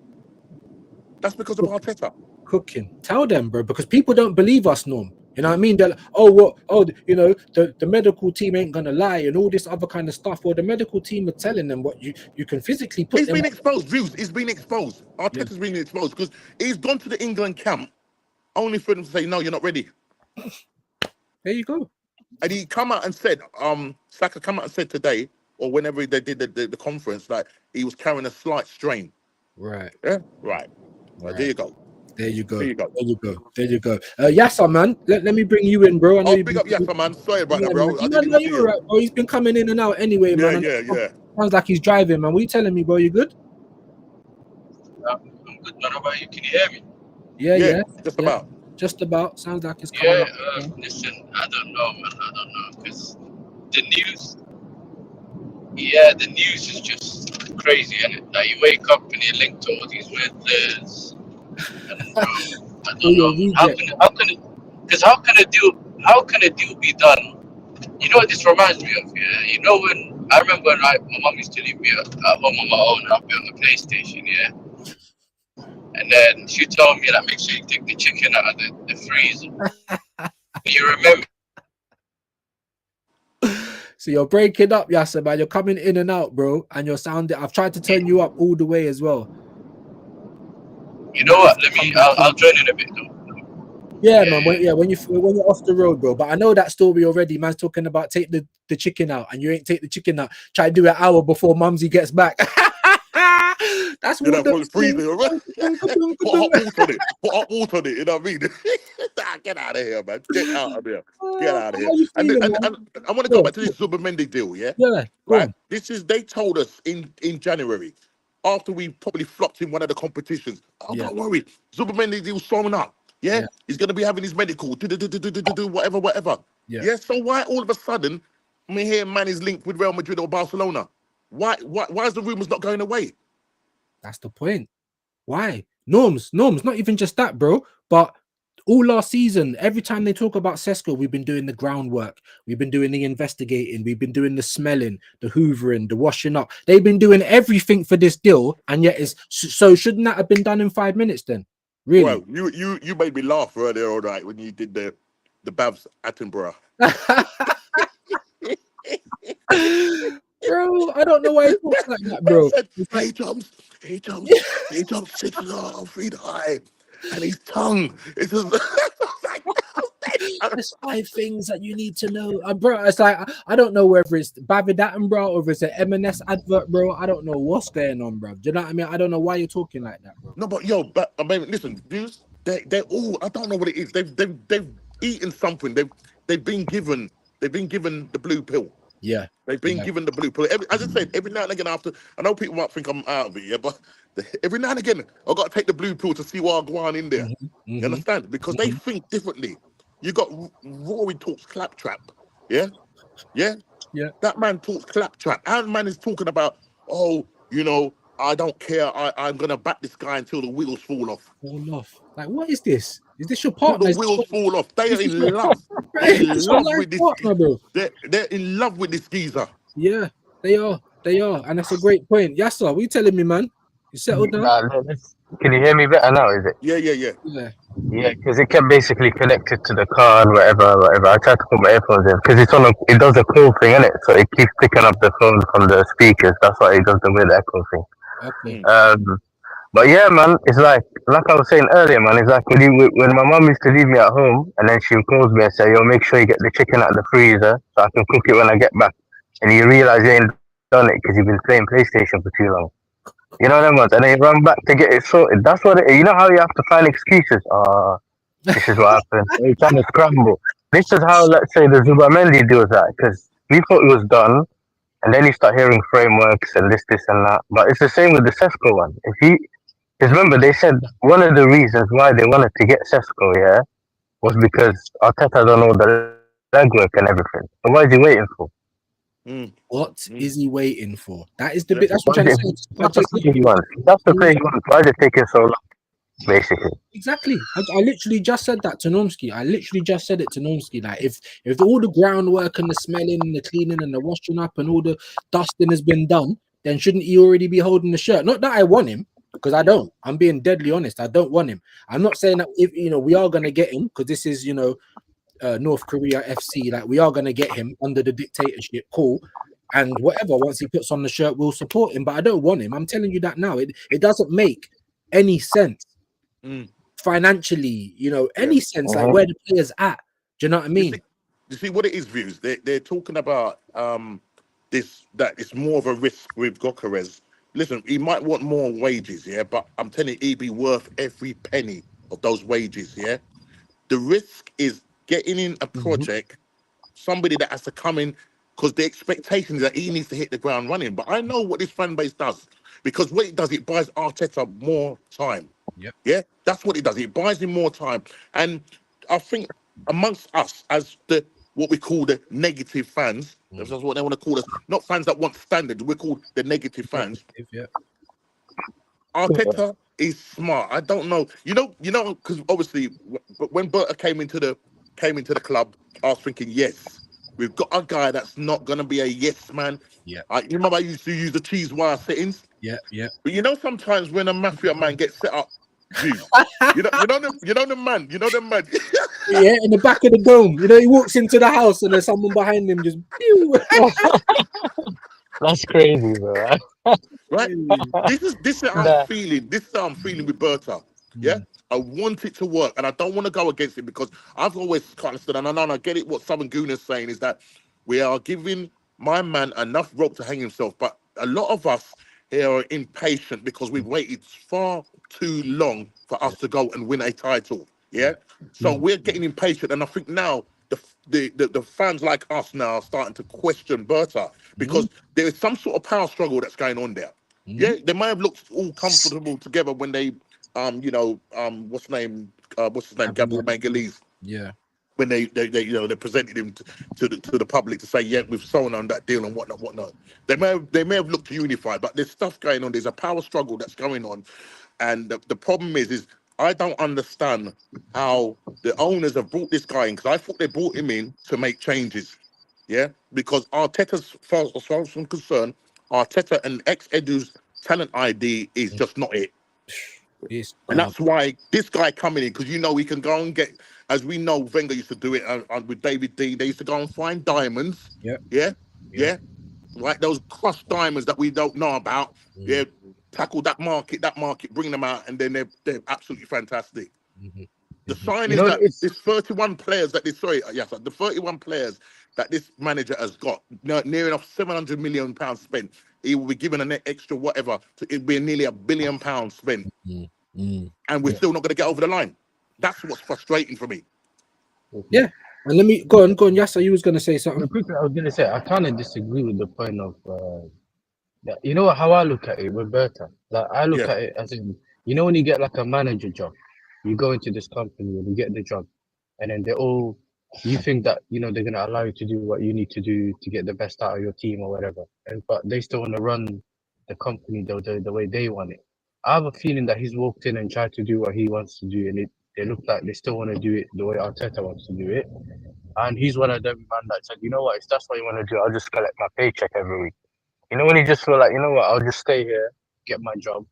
That's because of Arteta. Cooking. Tell them, bro, because people don't believe us, Norm. You know what I mean? They're like, oh, what? Oh, you know, the medical team ain't gonna lie and all this other kind of stuff. Well, the medical team are telling them what you can physically put He's them been up. exposed. Views. He's been exposed. Yeah. Arteta's been exposed because he's gone to the England camp only for them to say, no, you're not ready. There you go. And he come out and said, Saka come out and said today, or whenever they did the conference, like he was carrying a slight strain. Right. Yeah, right. Well, there you go. There you go. There you go. There you go. There you go. Yasser, man. Let me bring you in, bro. I know Oh, you've big been. up Yaka, man. Sorry about Yeah, that, man. bro. I You know, didn't even see you're you. right, bro. He's been coming in and out anyway, Yeah, man. yeah. Sounds like he's driving, man. What are you telling me, bro? You good? I'm good, man. How about you? Can you hear me? Yeah, Yeah, yeah. just Yeah. about. Just about. Sounds like it's coming Yeah, up. listen, I don't know, man. I don't know. Because the news, yeah, the news is just crazy, and like you wake up and you're linked to all these weird players. And bro, I don't Oh, your know. reject. How can a deal be done? You know what this reminds me of? Yeah, you know when I remember when my mom used to leave me at home on my own, I'll be on the PlayStation, yeah. And then she told me that make sure you take the chicken out of the freezer. You remember? So you're breaking up, Yasser, man. You're coming in and out, bro. And you're sounding. I've tried to turn you up all the way as well. You know Might have what? to come back I'll in. join in a bit though. Yeah, Yeah, man. When you're off the road, bro. But I know that story already. Man's talking about take the chicken out, and you ain't take the chicken out. Try to do an hour before Mumsy gets back. That's You what know, put the freezer already. Put hot water on it. Put hot water on it. You know what I mean? Nah, get out of here, man. Get out of here. Get out of How here. you And, feeling, and, man? and I want to go Yeah, back to this Zubermendi deal, yeah? yeah. Go Right? on. This is, they told us in January, after we probably flopped in one of the competitions, oh, Yeah, don't worry, Zubermendi deal's showing up. Yeah? yeah, He's going to be having his medical, whatever, whatever. yeah. Yeah? So why all of a sudden, me hear man is linked with Real Madrid or Barcelona? Why is the rumors not going away? That's the point. Why? Norms, not even just that, bro. But all last season, every time they talk about Sesko, we've been doing the groundwork, we've been doing the investigating, we've been doing the smelling, the hoovering, the washing up. They've been doing everything for this deal, and yet it's so shouldn't that have been done in 5 minutes then? Really? Well, you made me laugh earlier, all right, when you did the Babs Attenborough. Bro, I don't know why he talks like that, Man bro. said, It's like he jumps 6.5 feet high, and his tongue is just there's 5 things that you need to know, bro. It's like I don't know whether it's Bavidatin, bro, or if it's an M&S advert, bro. I don't know what's going on, bro. Do you know what I mean? I don't know why you're talking like that, bro. No, but yo, but I mean, listen, dudes, they're all, I don't know what it is. They've eaten something. They've been given the blue pill. Yeah, They've been yeah. given the blue pill. As I said, every now and again after, I know people might think I'm out of it, yeah, but every now and again I got to take the blue pill to see what I go on in there. You understand? Because they think differently. You got Rory talks claptrap, yeah, yeah. Yeah. That man talks claptrap. And man is talking about, oh, you know, I don't care. I'm gonna back this guy until the wheels fall off. Fall off. Like, what is this? Is this your Till the partner? wheels fall off. They are Is this in your, love. They're is in this your love life with this. partner, bro? They're in love with this geezer. Yeah, they are. They are. And that's a great point. Yes, sir. What you telling me, man? You settled down? Can you hear me better now? Is it? Yeah. Yeah. Yeah, because it kept basically connected to the car and whatever. I tried to put my earphones in because it does a cool thing, innit? So it keeps picking up the phone from the speakers. That's why it does the weird echo thing. Okay. But yeah, man, it's like I was saying earlier, man. It's like when my mum used to leave me at home, and then she calls me and say, "Yo, make sure you get the chicken out of the freezer so I can cook it when I get back." And you realize you ain't done it because you've been playing PlayStation for too long. You know what I mean? And then you run back to get it sorted. That's what you know how you have to find excuses. This is what happened. You're trying to scramble. This is how, let's say, the Zubamendi deals that because we thought it was done, and then you start hearing frameworks and this, and that. But it's the same with the Sesko one. Because remember, they said one of the reasons why they wanted to get Sesko, yeah, was because Arteta don't know the legwork and everything. So what is he waiting for? What is he waiting for? That is the bit. That's what Why I'm is trying it, to say. that's the thing he wants. That's the thing he wants. Why is it taking so long, basically? Exactly. I literally just said that to Nomsky. I literally just said it to Nomsky. Like, if all the groundwork and the smelling and the cleaning and the washing up and all the dusting has been done, then shouldn't he already be holding the shirt? Not that I want him, because I don't. I'm being deadly honest. I don't want him. I'm not saying that if we are gonna get him because this is North Korea FC. Like, we are gonna get him under the dictatorship. Cool. And whatever, once he puts on the shirt, we'll support him. But I don't want him. I'm telling you that now. It doesn't make any sense financially, any sense, like where the players at. Do you know what I mean? You see what it is, views. They're talking about that it's more of a risk with Gokares. Listen, he might want more wages, yeah, but I'm telling you, he'd be worth every penny of those wages, yeah. The risk is getting in a project, somebody that has to come in because the expectation is that he needs to hit the ground running. But I know what this fan base does, because what it does, it buys Arteta more time. Yep. Yeah, that's what it does. It buys him more time. And I think amongst us as what we call the negative fans, that's what they want to call us, not fans that want standards, we're called the negative fans. Yeah. Arteta he's smart. I don't know. Because obviously, but when Berta came into the club, I was thinking, yes, we've got a guy that's not gonna be a yes man. Yeah, You remember I used to use the cheese wire settings, yeah, yeah. but sometimes when a mafia man gets set up, views. You know the man. Yeah, in the back of the dome. You know, he walks into the house and there's someone behind him just pew. That's crazy, bro. Right? This is how I'm Nah. feeling. This is how I'm feeling with Berta. Yeah. Mm, I want it to work, and I don't want to go against it because I've always kind of stood, and I know and I get it. What Southern Gooner's saying is that we are giving my man enough rope to hang himself, but a lot of us here are impatient because we've waited far too long for yeah, us to go and win a title. yeah. Yeah, so we're getting impatient, and I think now the fans like us now are starting to question Berta Mm, because there is some sort of power struggle that's going on there. mm, Yeah, they might have looked all comfortable together when they what's his name, Gabriel Gabriel. Magalhaes, Yeah. when they presented him to the public to say, yeah, we've sold on that deal and whatnot. They may have looked unified, but there's stuff going on. There's a power struggle that's going on, and the problem is I don't understand how the owners have brought this guy in, because I thought they brought him in to make changes. Yeah, because as far as I'm concerned, Arteta and ex-Edu's talent ID is just not it. It's And God. that's why this guy coming in, because we can go and get, as we know, Wenger used to do it with David D. They used to go and find diamonds. Yeah, Yeah, yeah. yeah, right. Those crushed diamonds that we don't know about. Mm, Yeah, tackle that market, bring them out, and then they're absolutely fantastic. mhm, The mhm. sign You is know what that it is? this 31 players that this sorry, yes, the 31 players that this manager has got, near enough 700 million pounds spent. He will be given an extra whatever. It'll be nearly £1 billion spent, Mm, mm. and we're Yeah, still not going to get over the line. That's what's frustrating for me. yeah. And let me go on, go on. Yasa, you was gonna say something. The quick, I was gonna say I kind of disagree with the point of that. You know how I look at it with Berta. Like I look Yeah, at it as in, when you get like a manager job, you go into this company and you get the job, and then you think that they're gonna allow you to do what you need to do to get the best out of your team or whatever, but they still want to run the company the way they want it. I have a feeling that he's walked in and tried to do what he wants to do, and they look like they still want to do it the way Arteta wants to do it. And he's one of them man that said, you know what, if that's what you want to do, I'll just collect my paycheck every week. When you just feel like, I'll just stay here, get my job.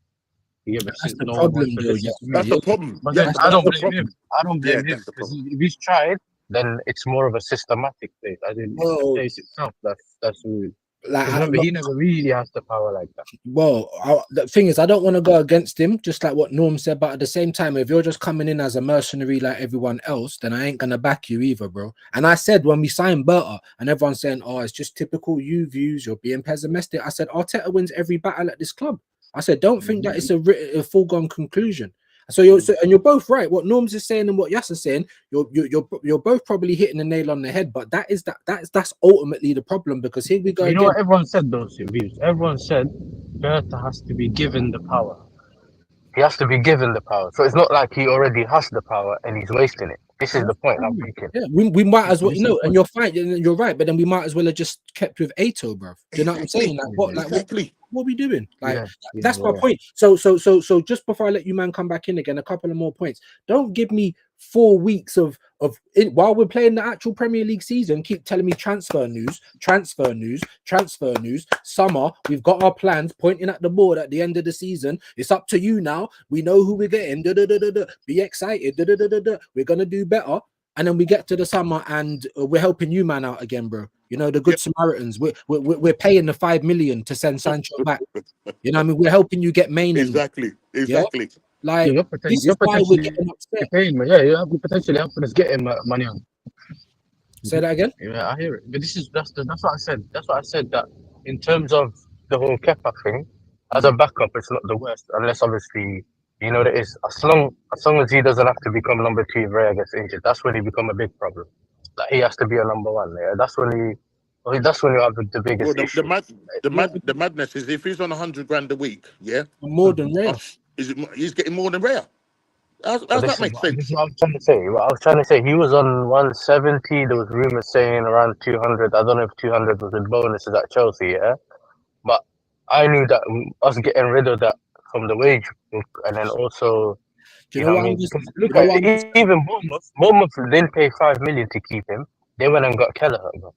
You get me? That's Since the no one wants problem, to though. listen Yeah, to me. that's the yeah. problem. But Yeah, then but I that's don't the blame him. problem. I don't Yeah, blame him that's the because problem. if he's tried, then it's more of a systematic place. I think it's the Well, place itself that's rude. like, Because remember, he never really has the power like that. the thing is, I don't want to go against him, just like what Norm said. But at the same time, if you're just coming in as a mercenary like everyone else, then I ain't gonna back you either, bro. And I said when we signed Berta, and everyone's saying, "Oh, it's just typical you views. You're being pessimistic." I said Arteta wins every battle at this club. I said, don't think that it's a foregone conclusion. So you're both right. What Norms is saying and what Yasser's saying, you're both probably hitting the nail on the head. But that's ultimately the problem, because here we go But you know again. what everyone said, those views? Everyone said Bertha has to be given the power. He has to be given the power. So it's not like he already has the power and he's wasting it. This is the point I'm making. Yeah, we might as well, This is the and point. you're fine, you're right, but then we might as well have just kept with Ato, bro. Do you know what I'm saying? Exactly. Exactly. What are we doing? Like, Yeah, yeah, that's my yeah. point. So just before I let you man come back in again, a couple of more points. Don't give me 4 weeks of it while we're playing the actual Premier League season. Keep telling me transfer news, transfer news, transfer news. Summer, we've got our plans pointing at the board at the end of the season. It's up to you now. We know who we're getting. Be excited. We're gonna do better. And then we get to the summer and we're helping you man out again, bro. You know, the good Yep. Samaritans. We're paying the 5 million to send Sancho back. You know what I mean? We're helping you get Main in. Exactly. Yeah. Exactly. Yeah, Like, this is you're why we're potentially getting upset. paying me. Yeah, you're potentially helping us get him money on. Say that again. Yeah, I hear it. But that's what I said. That's what I said. That in terms of the whole Kepa thing, as a backup, it's not the worst. Unless obviously, what it is. As long as he doesn't have to become number two if Raya gets injured, that's when he become a big problem. Like he has to be a number one. Yeah, that's when you have the Well, biggest the issue. mad the Yeah, mad the madness is if he's on 100 grand a week, yeah, more than Raya. he's getting more than Rare. But How's that make this is sense? what I'm trying to say. What I was trying to say, he was on 170. There was rumors saying around 200. I don't know if 200 was with bonuses at Chelsea. Yeah. But I knew that us getting rid of that from the wage book, and then also, Do you you know know what what I I'm mean? just? Because You look know at what I'm just saying? even Bournemouth didn't pay 5 million to keep him. They went and got Kelleher, bro.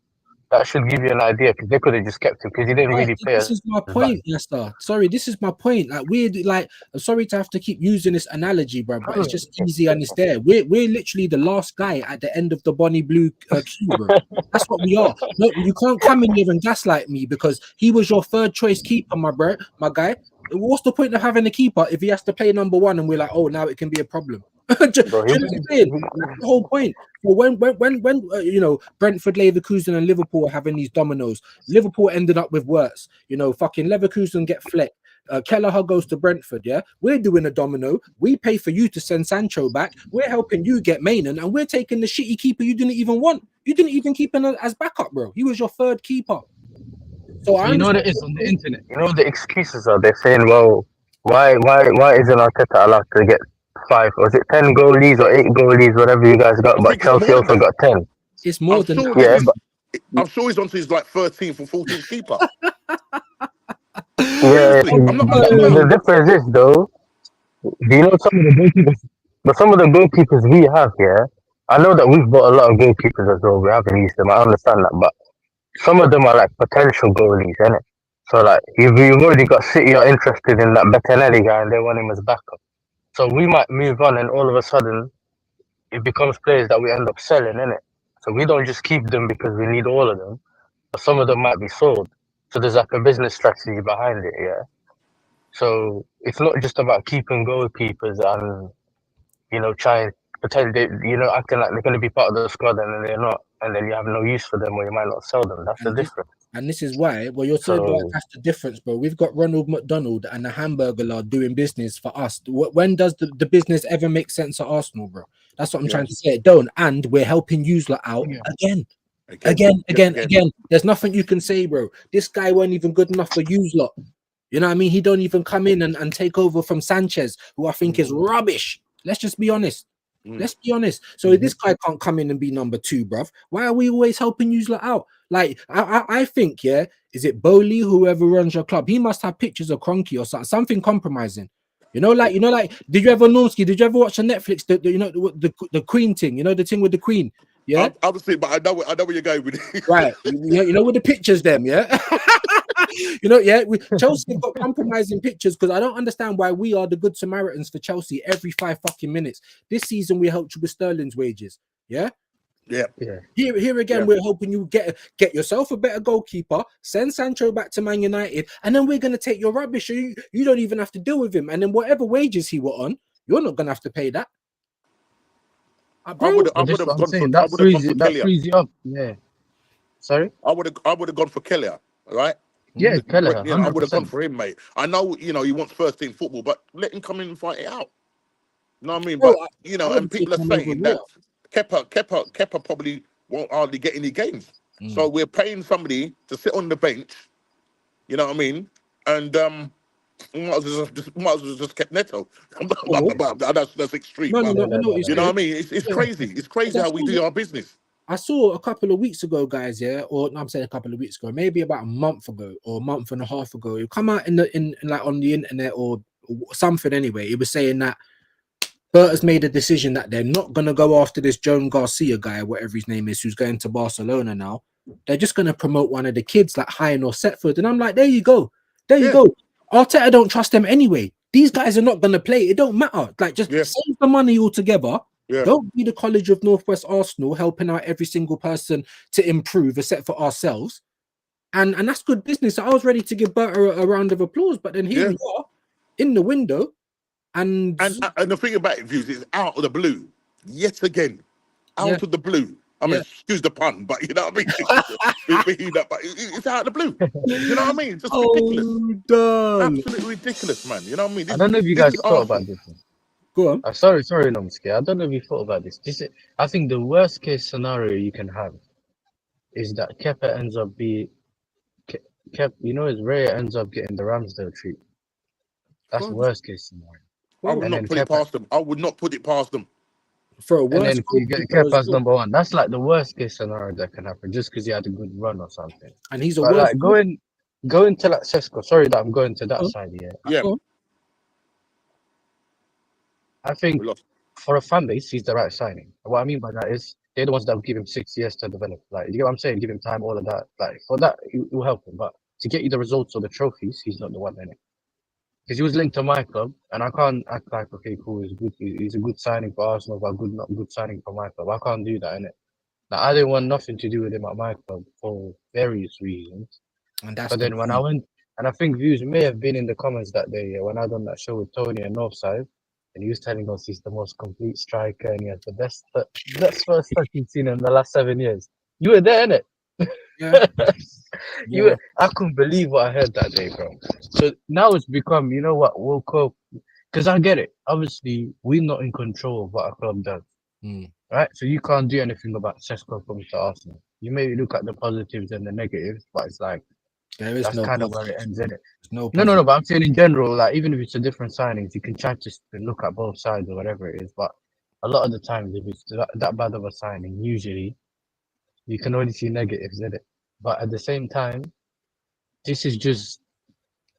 That should give you an idea because they could have just kept him because he didn't Right, really play this as is my bad. point, Esther. Sorry, this is my point. Like we're like, I'm sorry to have to keep using this analogy, bro, but it's just easy and it's there. We're literally the last guy at the end of the Bonnie Blue queue, bro. That's what we are. No, you can't come in here and gaslight me because he was your third choice keeper, my guy. What's the point of having a keeper if he has to play number one and we're like, oh, now it can be a problem? Do you know Bro, what I'm saying? That's the whole point. Well, when you know Brentford, Leverkusen, and Liverpool are having these dominoes, Liverpool ended up with worse. You know, fucking Leverkusen get flecked. Kelleher goes to Brentford. Yeah, we're doing a domino. We pay for you to send Sancho back. We're helping you get Mainan, and we're taking the shitty keeper you didn't even want. You didn't even keep him as backup, bro. He was your third keeper. So So I you know what understand. it is on the internet. you know the excuses are they're saying, well, why isn't Arteta allowed to get 5 or is it 10 goalies or 8 goalies, whatever you guys got? I But think it's Chelsea more than also that. got 10. It's I'm more than sure that. this Yeah, is. but I'm sure he's onto his like 13th or 14th keeper. yeah, Seriously, I'm not mucking the about. difference is though, do you know some of the goalkeepers? But some of the goalkeepers we have here, I know that we've got a lot of goalkeepers as well. We haven't used them. I understand that, but some of them are like potential goalies, innit? So like you've already got City are interested in that Bettinelli guy and they want him as backup. So we might move on and all of a sudden it becomes players that we end up selling, innit? So we don't just keep them because we need all of them, but some of them might be sold. So there's like a business strategy behind it, yeah. So it's not just about keeping goalkeepers and trying pretend acting like they're going to be part of the squad and then they're not, and then you have no use for them or you might not sell them. That's the And this difference. and this is why, well, you're saying like So that's the difference, bro. We've got Ronald McDonald and the Hamburger Lord doing business for us. When does the business ever make sense at Arsenal, bro? That's what I'm Yeah, trying to say. It don't, and we're helping you lot out Yeah. again. again, yet again. Again. There's nothing you can say, bro. This guy weren't even good enough for you lot. You know what I mean? He don't even come in and take over from Sanchez, who I think is rubbish. Let's just be honest. Mm. Let's be honest. So if this guy can't come in and be number two, bruv, why are we always helping you lot out? Like, I think, yeah, is it Bowley, whoever runs your club? He must have pictures of Cronky or something compromising. Like, did you ever Did you ever watch on Netflix the Queen thing? You know the thing with the Queen, yeah, Obviously, but I know where you're going with it. right? You know with the pictures, them, yeah. Chelsea have got compromising pictures because I don't understand why we are the good Samaritans for Chelsea every 5 fucking minutes. This season we helped you with Sterling's wages. Yeah. Yeah, Here again, Yeah. we're hoping you get yourself a better goalkeeper, send Sancho back to Man United, and then we're gonna take your rubbish. You don't even have to deal with him, and then whatever wages he were on, you're not gonna have to pay that. I Bro, would But this is have what I'm gone saying. for That Kelly. frees you up. Yeah. Sorry. I would have gone for Kelly, right? Yeah, Kelleher, I would have gone 100%. for him, mate. I know, he wants first team football, but let him come in and fight it out. You know what I mean? bro, But I would and have people are taken him over saying that Raw. Kepa probably won't hardly get any games. So we're paying somebody to sit on the bench. You know what I mean? And might as well just kept Neto. That's extreme, No, but I know what you you're know what saying. I mean? It's Yeah. crazy. It's crazy I how we saw, do our business. I saw a couple of weeks ago, guys, yeah, or no, I'm saying a couple of weeks ago, maybe about a month ago or a month and a half ago. It come out in like on the internet or something anyway. It was saying that Bert has made a decision that they're not gonna go after this Joan Garcia guy, whatever his name is, who's going to Barcelona now. They're just gonna promote one of the kids like Hine or Setford. And I'm like, there you go. There you Yeah. go. Arteta don't trust them anyway. These guys are not gonna play. It don't matter. Like, just Yeah. save the money altogether. Yeah. Don't be the College of Northwest Arsenal helping out every single person to improve, except for ourselves. And that's good business. I was ready to give Bert a round of applause, but then here Yeah. we are in the window, and And the thing about it, Views, is out of the blue. Yet again, yeah, out of the blue. I mean, yeah. excuse the pun, but you know what I mean? But it's out of the blue. You know what I mean? It's just ridiculous. Oh, done. Absolutely ridiculous, man. You know what I mean? I don't know if you This is guys thought Arsenal. about this. Go on. Sorry, Nomsky. I don't know if you thought about this. I think the worst case scenario you can have is that Kepa ends up is Raya ends up getting the Ramsdale treat. That's Well, worst case scenario. I would And not then put it Kepa, past them. I would not put it past them. For a and worse then you get goalkeeper as Kepa as well. number one. That's like the worst case scenario that can happen, just because he had a good run or something. And he's a But worse like going to like Sesko. Sorry that I'm going to that goalkeeper. side. Yeah, Yeah. Go on. I think We lost. for a fan base, he's the right signing. What I mean by that is they're the ones that will give him 6 years to develop. Like, you get what I'm saying? Give him time, all of that. Like, for that, it will help him. But to get you the results or the trophies, he's not the one in it. Because he was linked to my club, and I can't act like, okay, cool, he's good. He's a good signing for Arsenal, but not good signing for my club. I can't do that, innit? Like, I didn't want nothing to do with him at my club for various reasons. And that's But the then when I point. went, and I think views may have been in the comments that day when I done that show with Tony and Northside, and he was telling us he's the most complete striker and he has the best first touch he's seen in the last 7 years. You were there, innit? Yeah, yeah. I couldn't believe what I heard that day, bro. So now it's become, you know what, we'll cope. Because I get it. Obviously, we're not in control of what our club does, Mm. right? So you can't do anything about Sesko coming to Arsenal. You may look at the positives and the negatives, but it's like, There is that's no kind of where it positive. ends, in it. There's no No, no, positive. no. But I'm saying in general, like even if it's a different signings, you can try to look at both sides or whatever it is. But a lot of the times, if it's that bad of a signing, usually you can only see negatives in it. But at the same time, this is just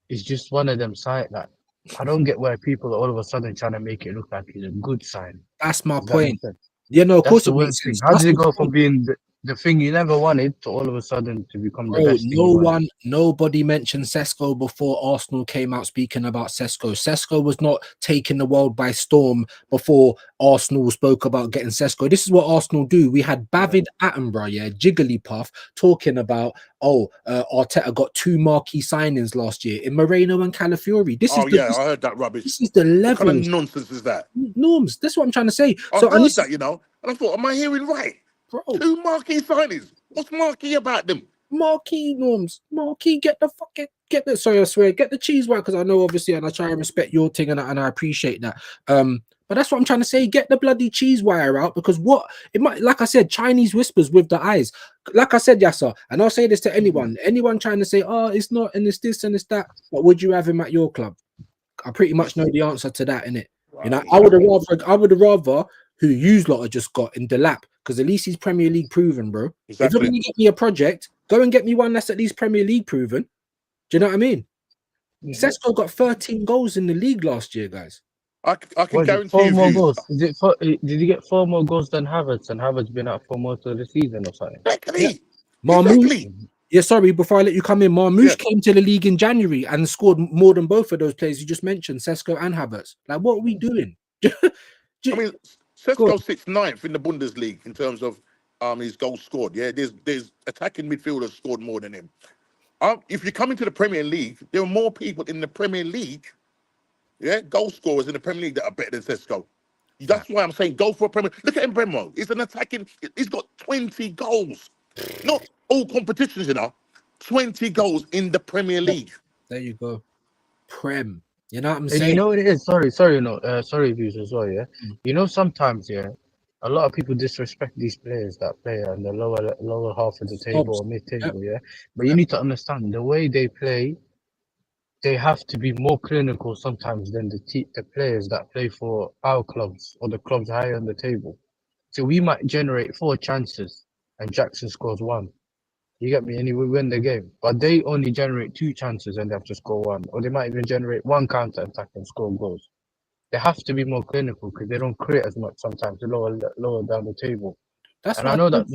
it's just one of them sign that I don't get why people are all of a sudden trying to make it look like it's a good sign. That's my Does that point. make sense? Yeah, no, of That's course the it worst makes thing. sense. How That's did it the go from point. being the thing you never wanted to all of a sudden to become the Bro, best thing you wanted? nobody mentioned Sesko before Arsenal came out speaking about Sesko. Sesko was not taking the world by storm before Arsenal spoke about getting Sesko. This is what Arsenal do. We had David Attenborough, yeah, Jigglypuff, talking about, Arteta got 2 marquee signings last year in Moreno and Calafiori. Oh yeah, I heard that rubbish. This is the What kind of levels, nonsense is that? norms. That's what I'm trying to say. I So, and heard this, that, and I thought, am I hearing right? bro, 2 marquee signings. What's marquee about them? Marquee norms, Marquee, get the fucking get the sorry, I swear, get the cheese right because I know obviously, and I try and respect your thing, and I appreciate that. But that's what I'm trying to say. Get the bloody cheese wire out because what it might, like I said, Chinese whispers with the eyes. Like I said, Yasser, and I'll say this to anyone trying to say, oh, it's not, and it's this and it's that. But would you have him at your club? I pretty much know the answer to that, innit? You Right, know, exactly. I would have rather who you lot have just got in the lap because at least he's Premier League proven, bro. If you're Exactly. going to get me a project, go and get me one that's at least Premier League proven. Do you know what I mean? Sesko got 13 goals in the league last year, guys. I can Was it guarantee 4 you more views. goals? Did he get 4 more goals than Havertz? And Havertz been out for most of the season or something? Yeah. Exactly. Marmoush. Exactly. Yeah, sorry, before I let you come in, Marmoush Yeah. came to the league in January and scored more than both of those players you just mentioned, Sesko and Havertz. Like, what are we doing? I mean, Go on. Sesko sits ninth in the Bundesliga in terms of his goals scored. Yeah, there's attacking midfielders scored more than him. If you come into the Premier League, there are more people in the Premier League, yeah, goal scorers in the Premier League that are better than Sesko. That's why I'm saying go for a Premier. Look at Mbemo. He's an attacking. He's got 20 goals. Not all competitions, 20 goals in the Premier League. There you go. Prem. You know what I'm And saying? you know what it is? Sorry, views as well, yeah. You know, sometimes, yeah, a lot of people disrespect these players that play on the lower half of the table Snobs. or mid Yep. table, yeah. But you need to understand the way they play, they have to be more clinical sometimes than the players that play for our clubs or the clubs higher on the table. So we might generate 4 chances and Jackson scores 1. You get me? And we win the game. But they only generate 2 chances and they have to score 1. Or they might even generate 1 counter attack and score goals. They have to be more clinical because they don't create as much sometimes lower down the table. That's And I what know I that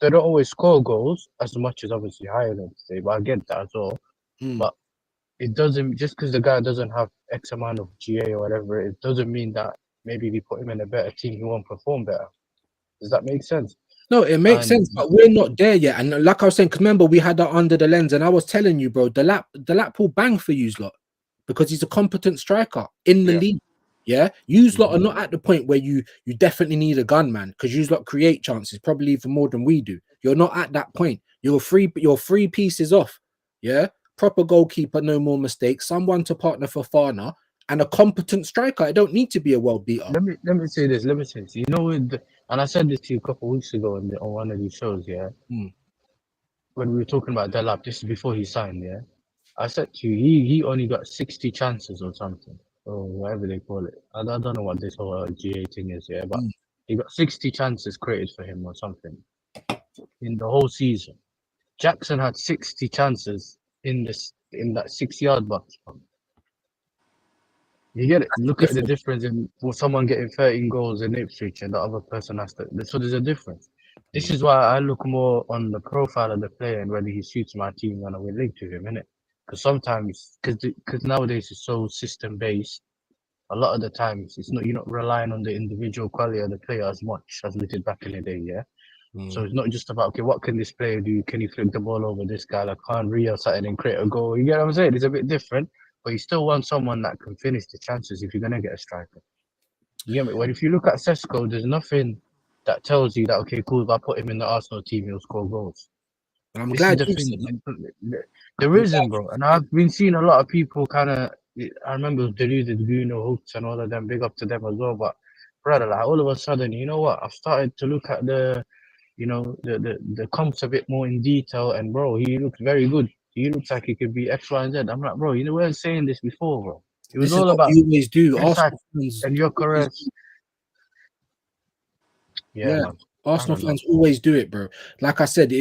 they don't always score goals as much as obviously higher than the table. I get that as well. think. But it doesn't just because the guy doesn't have X amount of GA or whatever, it doesn't mean that maybe we put him in a better team, he won't perform better. Does that make sense? No, it makes And sense, but we're not there yet. And like I was saying, because remember we had that under the lens, and I was telling you, bro, the lap will bang for you lot because he's a competent striker in the Yeah. league. Yeah, you lot are not at the point where you definitely need a gunman because you lot create chances, probably even more than we do. You're not at that point. You're 3 pieces off. Yeah, proper goalkeeper, no more mistakes. Someone to partner for Fana and a competent striker. I don't need to be a world beater. let me say this. Let me say this. You know, and I said this to you a couple of weeks ago on one of these shows. Yeah, when we were talking about Delap, this is before he signed. Yeah, I said to you, he only got 60 chances or something, or whatever they call it. I don't know what this whole GA thing is. Yeah, but he got 60 chances created for him or something in the whole season. Jackson had 60 chances in that 6-yard box. You get it. Look at the difference in someone getting 13 goals in Ipswich and the other person has to. So there's a difference. This is why I look more on the profile of the player and whether he suits my team when we link to him, innit? Because sometimes, because nowadays it's so system based, a lot of the times it's not you're not relying on the individual quality of the player as much as we did back in the day, yeah. So it's not just about okay, what can this player do? Can he flick the ball over this guy? Like can't Rio something and create a goal? You get what I'm saying? It's a bit different, but you still want someone that can finish the chances if you're gonna get a striker. You get me? Well, if you look at Sesko, there's nothing that tells you that okay, cool. If I put him in the Arsenal team, he'll score goals. I'm This is glad the you thing. said that. There isn't, bro. And I've been seeing a lot of people kind of. I remember deluded Bruno Hooks and all of them. Big up to them as well. But brother, like all of a sudden, you know what? I've started to look at the comps a bit more in detail. And bro, he looks very good. He looks like he could be X, Y, and Z. I'm like, bro, you weren't saying this before, bro. It was This is all what about we always do. precise Arsenal fans and your always correct. Yeah, Yeah, man. I Arsenal don't know. fans always do it, bro. Like I said,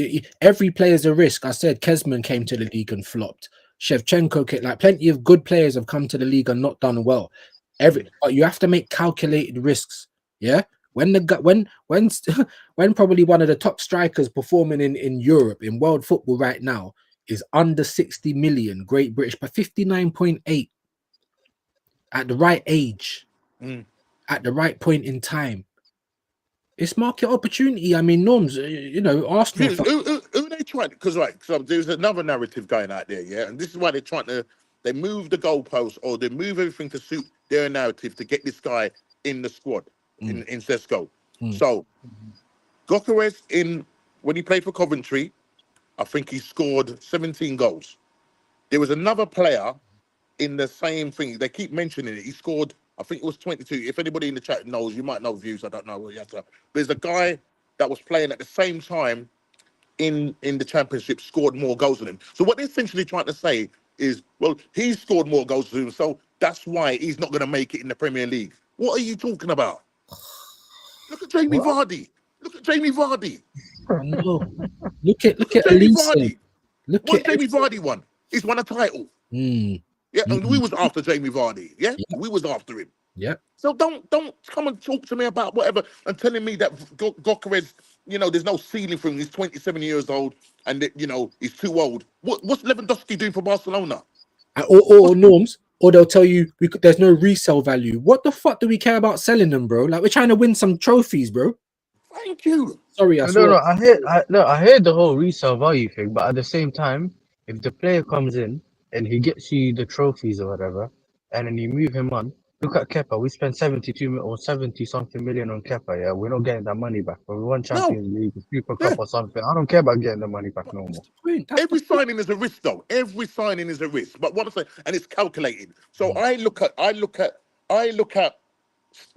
every player's a risk. I said Kesman came to the league and flopped. Shevchenko, like plenty of good players have come to the league and not done well. But you have to make calculated risks. Yeah, when when probably one of the top strikers performing in Europe in world football right now is under 60 million, Great British, but 59.8 at the right age, at the right point in time. It's market opportunity. I mean, Norms, Arsenal. Who they trying? Because right, so there's another narrative going out there, yeah, and this is why they're trying to. They move the goalposts or they move everything to suit their narrative to get this guy in the squad in Sesko. So Gokares when he played for Coventry, I think he scored 17 goals. There was another player in the same thing. They keep mentioning it. He scored, I think it was 22. If anybody in the chat knows, you might know views. I don't know. But there's a guy that was playing at the same time in the championship scored more goals than him. So what they're essentially trying to say is, well, he scored more goals than him, so that's why he's not going to make it in the Premier League. What are you talking about? Look at Jamie What? Vardy. Look at Jamie Vardy. No. Look at Jamie Elise. Vardy. Look What's at Jamie Vardy won? He's won a title. Yeah, and we was after Jamie Vardy. Yeah, we was after him. Yep. So don't come and talk to me about whatever and telling me that Gokares, there's no ceiling for him. He's 27 years old and he's too old. What's Lewandowski doing for Barcelona? Or Norms, or they'll tell you there's no resale value. What the fuck do we care about selling them, bro? Like we're trying to win some trophies, bro. Thank you. Sorry, I No, swear. no, I heard the whole resale value thing, but at the same time, if the player comes in and he gets you the trophies or whatever, and then you move him on, look at Kepa. We spent 72 or 70 something million on Kepa. Yeah, we're not getting that money back. But we won No. Champions League, Super Cup Yeah. or something. I don't care about getting the money back no more. That's the point. That's Every the point. signing is a risk, though. Every signing is a risk. But what I'm saying, and it's calculated. So I look at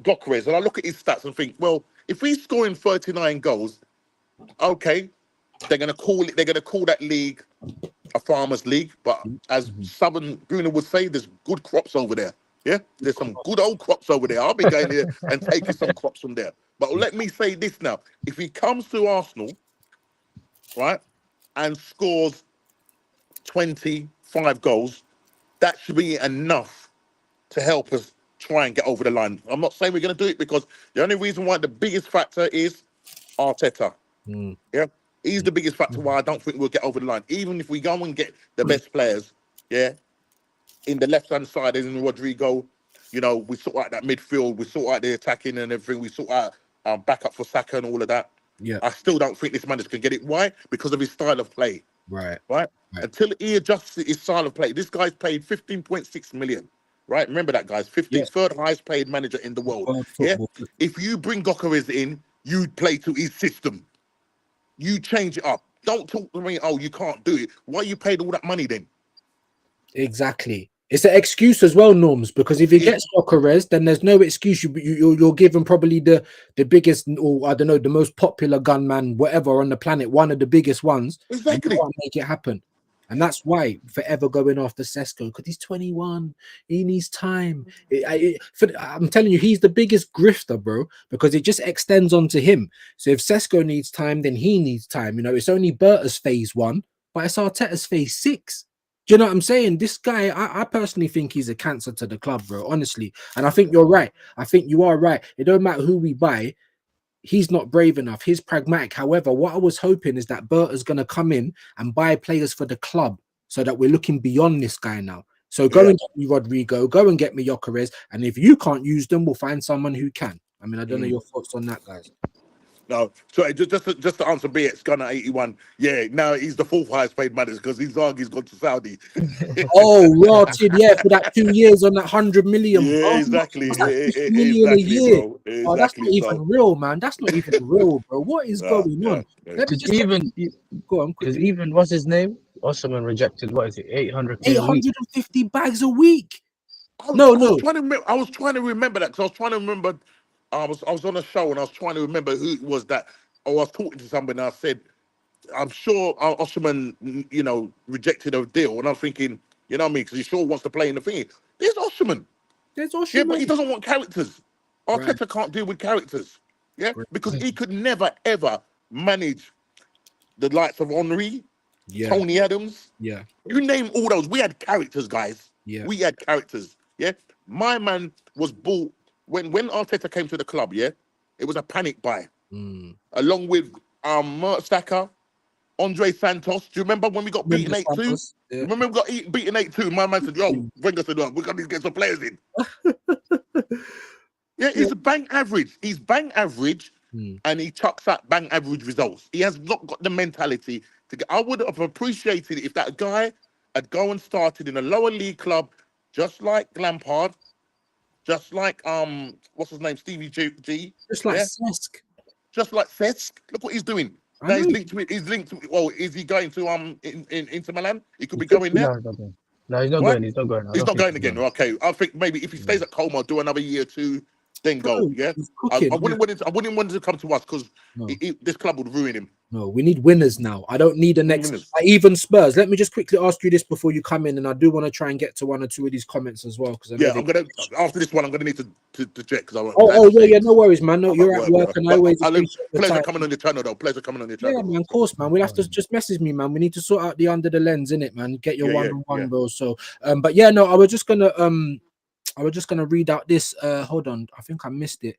Gokares and I look at his stats and think, well, if he's scoring 39 goals, okay, they're gonna call that league a farmers league. But as Southern Bruno would say, there's good crops over there. Yeah, there's some good old crops over there. I'll be going there and taking some crops from there. But let me say this now: if he comes to Arsenal, right, and scores 25 goals, that should be enough to help us try and get over the line. I'm not saying we're going to do it because the only reason why the biggest factor is Arteta. Yeah, he's the biggest factor why I don't think we'll get over the line. Even if we go and get the best players, yeah, in the left-hand side, in Rodrigo, we sort out that midfield, we sort out the attacking and everything, we sort out backup for Saka and all of that. Yeah. I still don't think this manager can get it. Why? Because of his style of play. Right. Until he adjusts his style of play. This guy's paid 15.6 million. Right? Remember that, guys. 53rd highest paid manager in the world. Yeah. If you bring Gokares in, you play to his system. You change it up. Don't talk to me, oh, you can't do it. Why you paid all that money then? Exactly. It's an excuse as well, Norms, because if you get Gokares, then there's no excuse. You're given probably the biggest, or I don't know, the most popular gunman, whatever on the planet, one of the biggest ones. Exactly. And you can't make it happen. And that's why forever going after Sesko, because he's 21. He needs time. I'm telling you, he's the biggest grifter, bro, because it just extends onto him. So if Sesko needs time, then he needs time. It's only Berta's phase 1, but it's Arteta's phase 6. Do you know what I'm saying? This guy, I personally think he's a cancer to the club, bro. Honestly, and I think you're right. I think you are right. It don't matter who we buy. He's not brave enough. He's pragmatic. However, what I was hoping is that Berta's gonna come in and buy players for the club, so that we're looking beyond this guy now. So go Yeah. and get me Rodrigo. Go and get me Gyökeres. And if you can't use them, we'll find someone who can. I mean, I don't know your thoughts on that, guys. No, sorry, just to answer BX Gunner 81. Yeah, now he's the fourth highest paid manager because Inzaghi's gone to Saudi. Oh, rotted, yeah, for that 2 years on that 100 million. Yeah, Oh, exactly. what's that, 50 million a Exactly, year? bro. Oh, that's not Exactly. even So, real, man. That's not even real, bro. What is going yeah. on? Let me Because just go on because quickly. even what's his name? Osman rejected what is it, 800K a week? 850 bags a week. I No, was no. trying to remember. I was trying to remember that because I was trying to remember. I was on a show and I was trying to remember who it was that. I was talking to somebody and I said, "I'm sure Osman, rejected a deal." And I'm thinking, you know what I mean? Because he sure wants to play in the thing. There's Osman. There's Yeah, but Osimhen. he doesn't want characters. Right, Arteta can't deal with characters. Yeah, right, because right. he could never ever manage the likes of Henri, Yeah, Tony Adams. yeah, You name all those. We had characters, guys. yeah. We had characters. Yeah, my man was bought when Arteta came to the club. Yeah, it was a panic buy Mm. along with Mertesacker, Andre Santos. Do you remember when we got beaten Remember 8-2? Santos? Yeah. Remember we got beaten 8-2? My man said, "Yo, Wenger said, we got to get some players in." Yeah, Yeah. he's bang average. He's bang average, Mm. and he chucks out bang average results. He has not got the mentality to get. I would have appreciated it if that guy had gone and started in a lower league club, just like Lampard, just like what's his name, Stevie G. Just like Yeah, Sesk. just like Sesk. Look what he's doing. I Now know. he's linked to it. He's linked to. Well, is he going to Inter Milan? He could He be could going be. there, No, he's not going. No, he's not right? going. He's not going. I He's don't not think going he's again. going. Okay, I think maybe if he stays at Como, do another year or two, then go. Bro, Yeah, he's I cooking. wouldn't want it. I wouldn't want it to come to us because No. this club would ruin him. No, we need winners now. I don't need a next. Winners. Even Spurs. Let me just quickly ask you this before you come in, and I do want to try and get to one or two of these comments as well because I know Yeah, they. I'm gonna after this one. I'm gonna need to check because I won't. Oh, yeah, no worries, man. No, I'm at you're at work, bro. and I But always I look, appreciate your pleasure time. coming on your channel though. Pleasure coming on your Yeah, channel. man, of course, man. We'll have to just message me, man. We need to sort out the under the lens, innit, man. Get your Yeah, one-on-one, bro. So, but yeah, no, I was just gonna read out this. Hold on, I think I missed it.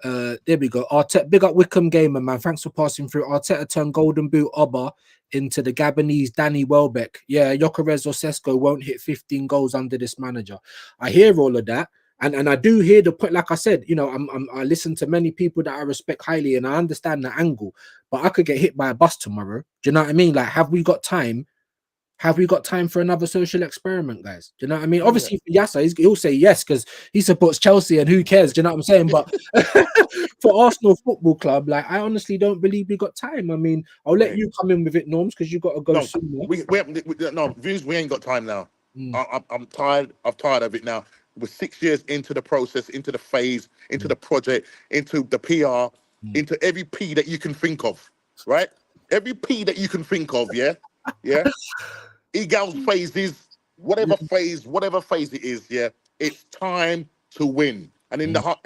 There we go. Arteta, big up Wickham Gamer, man. Thanks for passing through. Arteta turned Golden Boot Oba into the Gabonese Danny Welbeck. Yeah, Gyökeres or Sesko won't hit 15 goals under this manager. I hear all of that. And I do hear the point, like I said, I listen to many people that I respect highly, and I understand the angle, but I could get hit by a bus tomorrow. Do you know what I mean? Like, have we got time? Have we got time for another social experiment, guys? Do you know what I mean? Yeah. Obviously, for Yassa, he'll say yes because he supports Chelsea, and who cares? Do you know what I'm saying? But for Arsenal Football Club, like, I honestly don't believe we got time. I mean, I'll let you come in with it, Norms, because you got to go No, soon. Yeah? we haven't. No, views. We ain't got time now. I'm tired. I'm tired of it now. We're 6 years into the process, into the phase, into the project, into the PR, into every P that you can think of, right? Every P that you can think of, yeah, yeah. Egal's phases, whatever phase it is, yeah. It's time to win. And in the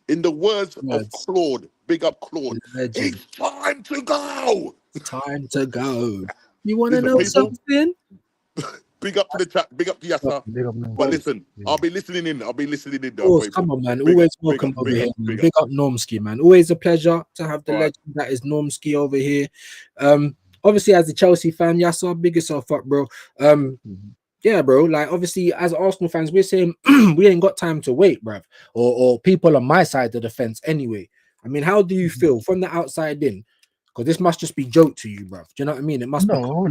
in the words of Words. Claude, big up Claude, Legend. it's time to go. Time to go. You want to Listen, know people, something? big up to the chat, big up to Yassa. Big up, man. But listen, I'll be listening in. I'll be listening in. Of course, come on, man. Always welcome over here, man. Big up Normski, man. Always a pleasure to have the legend that is Normski over here. Obviously, as a Chelsea fan, Yassa, big yourself up, bro. Yeah, bro. Like, obviously, as Arsenal fans, we're saying we ain't got time to wait, bruv. Or people on my side of the fence anyway. I mean, how do you feel from the outside in? Because this must just be joke to you, bruv. Do you know what I mean? It must be. No.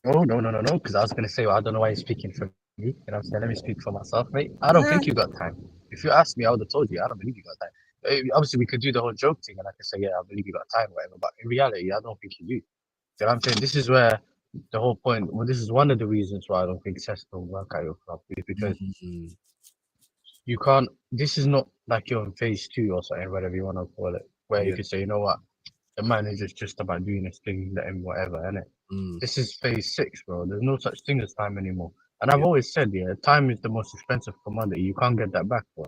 Because I was gonna say, well, I don't know why you're speaking for me. You know what I'm saying? Let me speak for myself, mate. I don't think you got time. If you asked me, I would have told you. I don't believe you got time. Obviously, we could do the whole joke thing, and I could say, yeah, I believe you got time, whatever. But in reality, I don't think you do. You know what I'm saying? This is where the whole point. Well, this is one of the reasons why I don't think Sesko will work at your club, is because you can't. This is not like you're in phase 2 or something, whatever you want to call it, where you could say, you know what, the manager's just about doing his thing, let him whatever, innit? This is phase 6, bro. There's no such thing as time anymore. And I've always said, yeah, time is the most expensive commodity. You can't get that back, bro.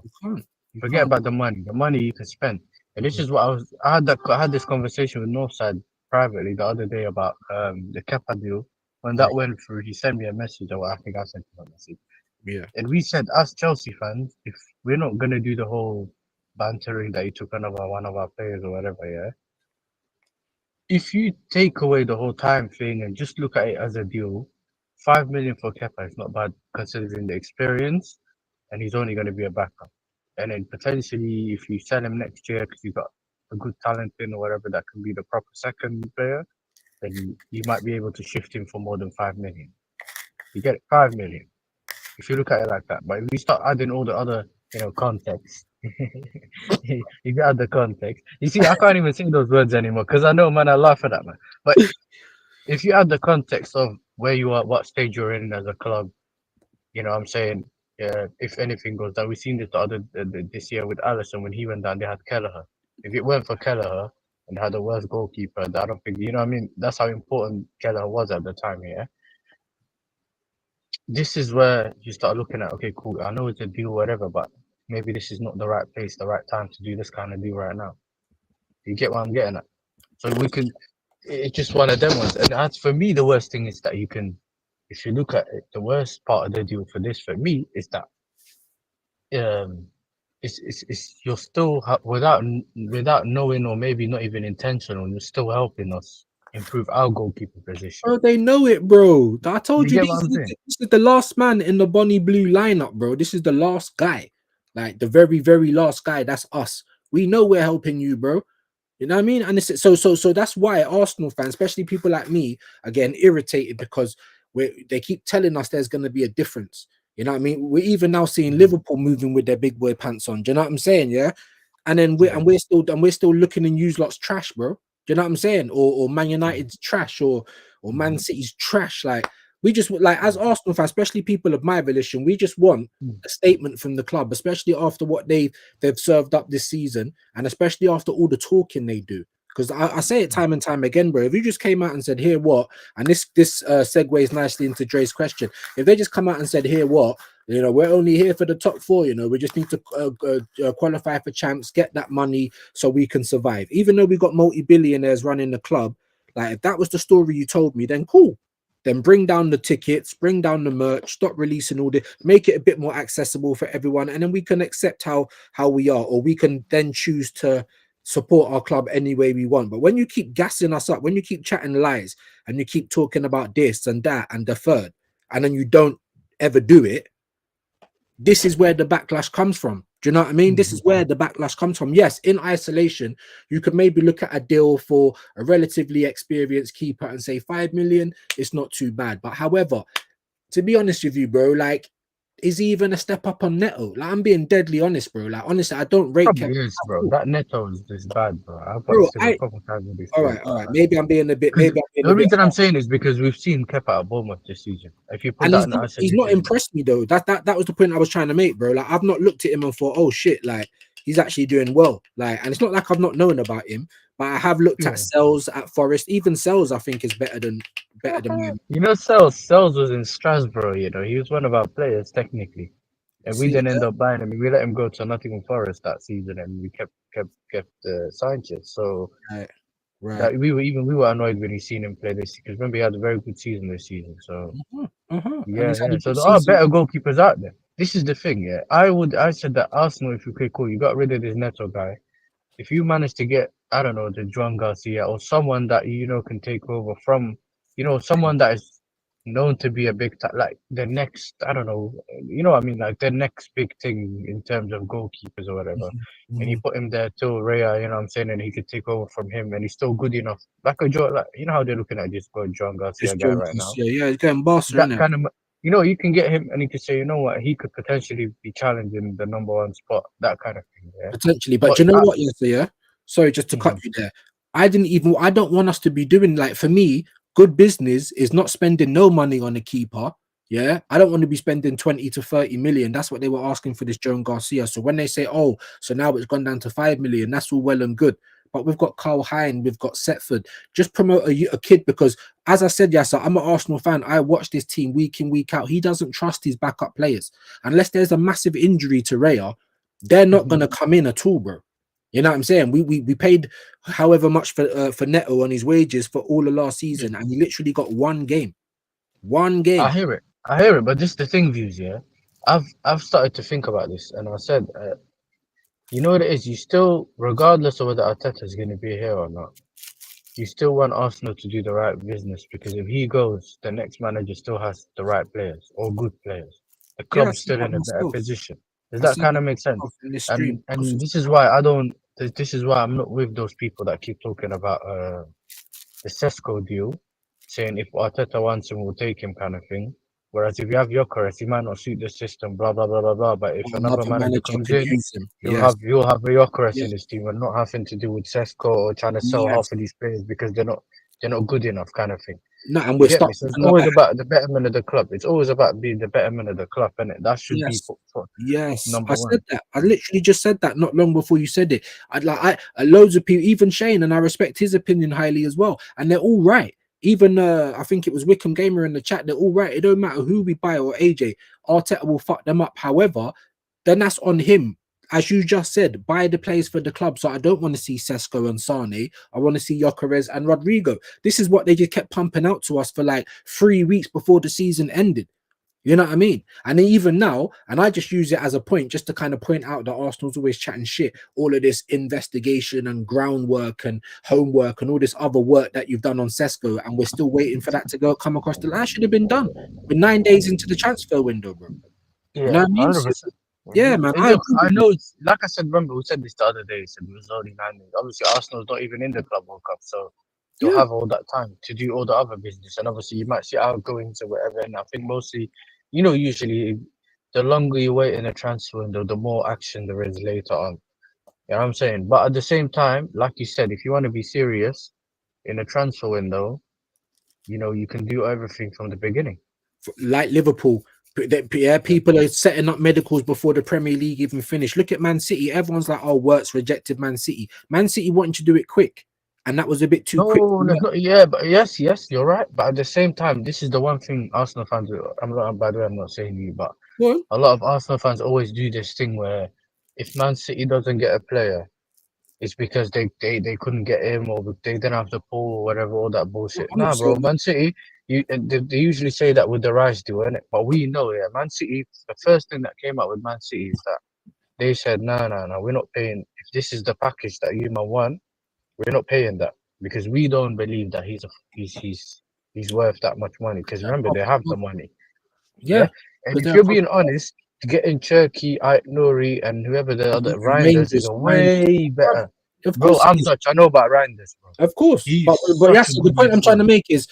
Forget about the money. The money you can spend. And this is what I had this conversation with Northside privately the other day about the Kepa deal. When that went through, he sent me a message, or I think I sent him a message. Yeah. And we said, as Chelsea fans, if we're not gonna do the whole bantering that he took another one of our players or whatever, yeah. If you take away the whole time thing and just look at it as a deal, 5 million for Kepa is not bad considering the experience, and he's only going to be a backup. And then potentially, if you sell him next year because you've got a good talent in or whatever that can be the proper second player, then you might be able to shift him for more than 5 million. You get 5 million if you look at it like that. But if you start adding all the other, context, you add the context. You see, I can't even say those words anymore because I know, man, I laugh at that, man. But if you add the context of where you are, what stage you're in as a club, I'm saying, yeah, if anything goes down, we've seen this this year with Allison when he went down, they had Kelleher. If it weren't for Kelleher and had the worst goalkeeper, I don't think, what I mean? That's how important Kelleher was at the time, yeah? This is where you start looking at, okay, cool, I know it's a deal, whatever, but maybe this is not the right place, the right time to do this kind of deal right now. You get what I'm getting at? So it's just one of them ones. And as for me, the worst thing is that if you look at it, the worst part of the deal for this, for me, is that um, it's you're still without knowing or maybe not even intentional, you're still helping us improve our goalkeeper position. Bro, they know it, bro. I told You you get what I'm saying? this is the last man in the Bonnie Blue lineup, bro. This is the last guy, like the very, very last guy. That's us. We know we're helping you, bro. You know what I mean? And it's so that's why Arsenal fans, especially people like me, are getting irritated because they keep telling us there's going to be a difference. You know what I mean? We're even now seeing Liverpool moving with their big boy pants on. Do you know what I'm saying? Yeah. And then we're still looking in use lots trash, bro. Do you know what I'm saying? Or Man United's trash or Man City's trash. Like we just like as Arsenal fans, especially people of my volition, we just want a statement from the club, especially after what they've served up this season, and especially after all the talking they do. Because I say it time and time again, bro. If you just came out and said, "Here, what?" and this segues nicely into Dre's question. If they just come out and said, "Here, what?" We're only here for the top four. We just need to qualify for champs, get that money so we can survive. Even though we got multi-billionaires running the club, like if that was the story you told me, then cool. Then bring down the tickets, bring down the merch, stop releasing all the, make it a bit more accessible for everyone, and then we can accept how we are, or we can then choose to support our club any way we want. But when you keep gassing us up, when you keep chatting lies, and you keep talking about this and that and the third, and then you don't ever do it, this is where the backlash comes from. Do you know what I mean? This is where the backlash comes from. Yes, in isolation, you could maybe look at a deal for a relatively experienced keeper and say 5 million. It's not too bad. But however, to be honest with you, bro, like, is he even a step up on Neto? Like, I'm being deadly honest, bro. Like, honestly, I don't rate Probably Kepa is, at bro. all. That Neto is bad, bro. I've Bro, watched him a couple times in this all league. right. Maybe I'm being a bit, Because maybe I'm being the a only bit reason I'm saying is because we've seen Kepa at Bournemouth this season. If you put and that in he's not isolation, impressed me though. That was the point I was trying to make, bro. Like I've not looked at him and thought, oh shit, like he's actually doing well. Like, and it's not like I've not known about him, but I have looked at Sells at Forest. Even Sells, I think, is better than mine. Sells was in Strasbourg. He was one of our players technically, and we See, didn't end up buying him. We let him go to Nottingham Forest that season, and we kept Sanchez. So right. that we were annoyed when he seen him play this because remember he had a very good season this season. So And he's had a So good there are season. better goalkeepers out there. This is the thing, yeah. I said that Arsenal, if you okay, cool, you got rid of this Neto guy. If you manage to get, I don't know, the Juan Garcia or someone that can take over from, someone that is known to be a big like the next, I don't know, what I mean, like the next big thing in terms of goalkeepers or whatever. And you put him there till Raya, you know what I'm saying, and he could take over from him, and he's still good enough. Like a Joe, like how they're looking at this Juan Garcia Just guy John right now. Garcia, yeah, he's getting Barca, That isn't it? kind of, you can get him, and you could say, you know what, he could potentially be challenging the number one spot, that kind of thing. Yeah, Potentially, but but you know what, yes, yeah. Sorry, just to cut Mhm. you there. I don't want us to be doing, like, for me, good business is not spending no money on a keeper. Yeah, I don't want to be spending 20 to 30 million. That's what they were asking for this Joan Garcia. So when they say, oh, so now it's gone down to 5 million, that's all well and good. But we've got Carl Hine, we've got Setford. Just promote a kid because, as I said, yes, I'm an Arsenal fan. I watch this team week in, week out. He doesn't trust his backup players unless there's a massive injury to Raya. They're not going to come in at all, bro. You know what I'm saying? We paid however much for Neto on his wages for all of last season, and he literally got one game. One I game. hear it. I hear it, but this is the thing, views. Yeah, I've started to think about this, and I said, you know what it is. You still, regardless of whether Arteta is going to be here or not, you still want Arsenal to do the right business because if he goes, the next manager still has the right players or good players. The Yeah, I club's said still that in a better myself. position. Does I that said kind that of make sense? myself in this stream. And this is why I don't. This is why I'm not with those people that keep talking about the Sesko deal, saying if Arteta wants him, we'll take him, kind of thing. Whereas if you have Gyökeres, he might not suit the system, blah blah blah blah blah. But if another Another manager manager comes could in, use him. Yes. you'll have a Gyökeres Yeah. in his team, and not having to do with Sesko or trying to sell Yes. half of these players because they're not good enough, kind of thing. No, and You we're get stuck me? So with it's a lot always of about the betterment of the club. It's always about being the betterment of the club, and that should be yes. for Yes, number I said one. that. I literally just said that not long before you said it. I loads of people, even Shane, and I respect his opinion highly as well. And they're all right. Even I think it was Wickham Gamer in the chat. They're all right. It don't matter who we buy or AJ. Arteta will fuck them up. However, then that's on him. As you just said, buy the players for the club. So I don't want to see Sesko and Sane. I want to see Gyökeres and Rodrigo. This is what they just kept pumping out to us for like 3 weeks before the season ended. You know what I mean? And even now, and I just use it as a point just to kind of point out that Arsenal's always chatting shit, all of this investigation and groundwork and homework and all this other work that you've done on Sesko, and we're still waiting for that to go come across the line. Should have been done. We're 9 days into the transfer window, bro. You know Yeah, what I mean? So, 100%. yeah, man, I Look, agree I with you. know it's like I said. Remember, we said this the other day. We said it was only 9 days. Obviously, Arsenal's not even in the Club World Cup, so they'll Yeah, have all that time to do all the other business. And obviously, you might see outgoings or whatever. And I think mostly, usually the longer you wait in a transfer window, the more action there is later on. You know what I'm saying? But at the same time, like you said, if you want to be serious in a transfer window, you can do everything from the beginning. like Liverpool. Yeah, Yeah. people are setting up medicals before the Premier League even finished. Look at Man City. Everyone's like, "Oh, Wirtz rejected Man City." Man City wanting to do it quick, and that was a bit too quick. No, there's not. Yeah, but yes, you're right. But at the same time, this is the one thing Arsenal fans do. I'm not. By the way, I'm not saying you, but Well, a lot of Arsenal fans always do this thing where if Man City doesn't get a player, it's because they couldn't get him or they didn't have the pull or whatever, all that bullshit. I'm not Nah, bro, saying that. Man City, they usually say that with the Rice deal, innit? But we know, yeah, Man City. The first thing that came out with Man City is that they said, no, we're not paying. If this is the package that you man want, we're not paying that because we don't believe that he's worth that much money. Because remember, they have the money, yeah. Yeah, And because if they're you're being honest, getting Cherky, Ait Nouri, and whoever the other Reinders is Rangers, a man. way better. Of Bro, course it I'm is. Dutch. I know about Reinders, bro. Of course, He's but such a yes, the good point I'm trying to midfielder. make is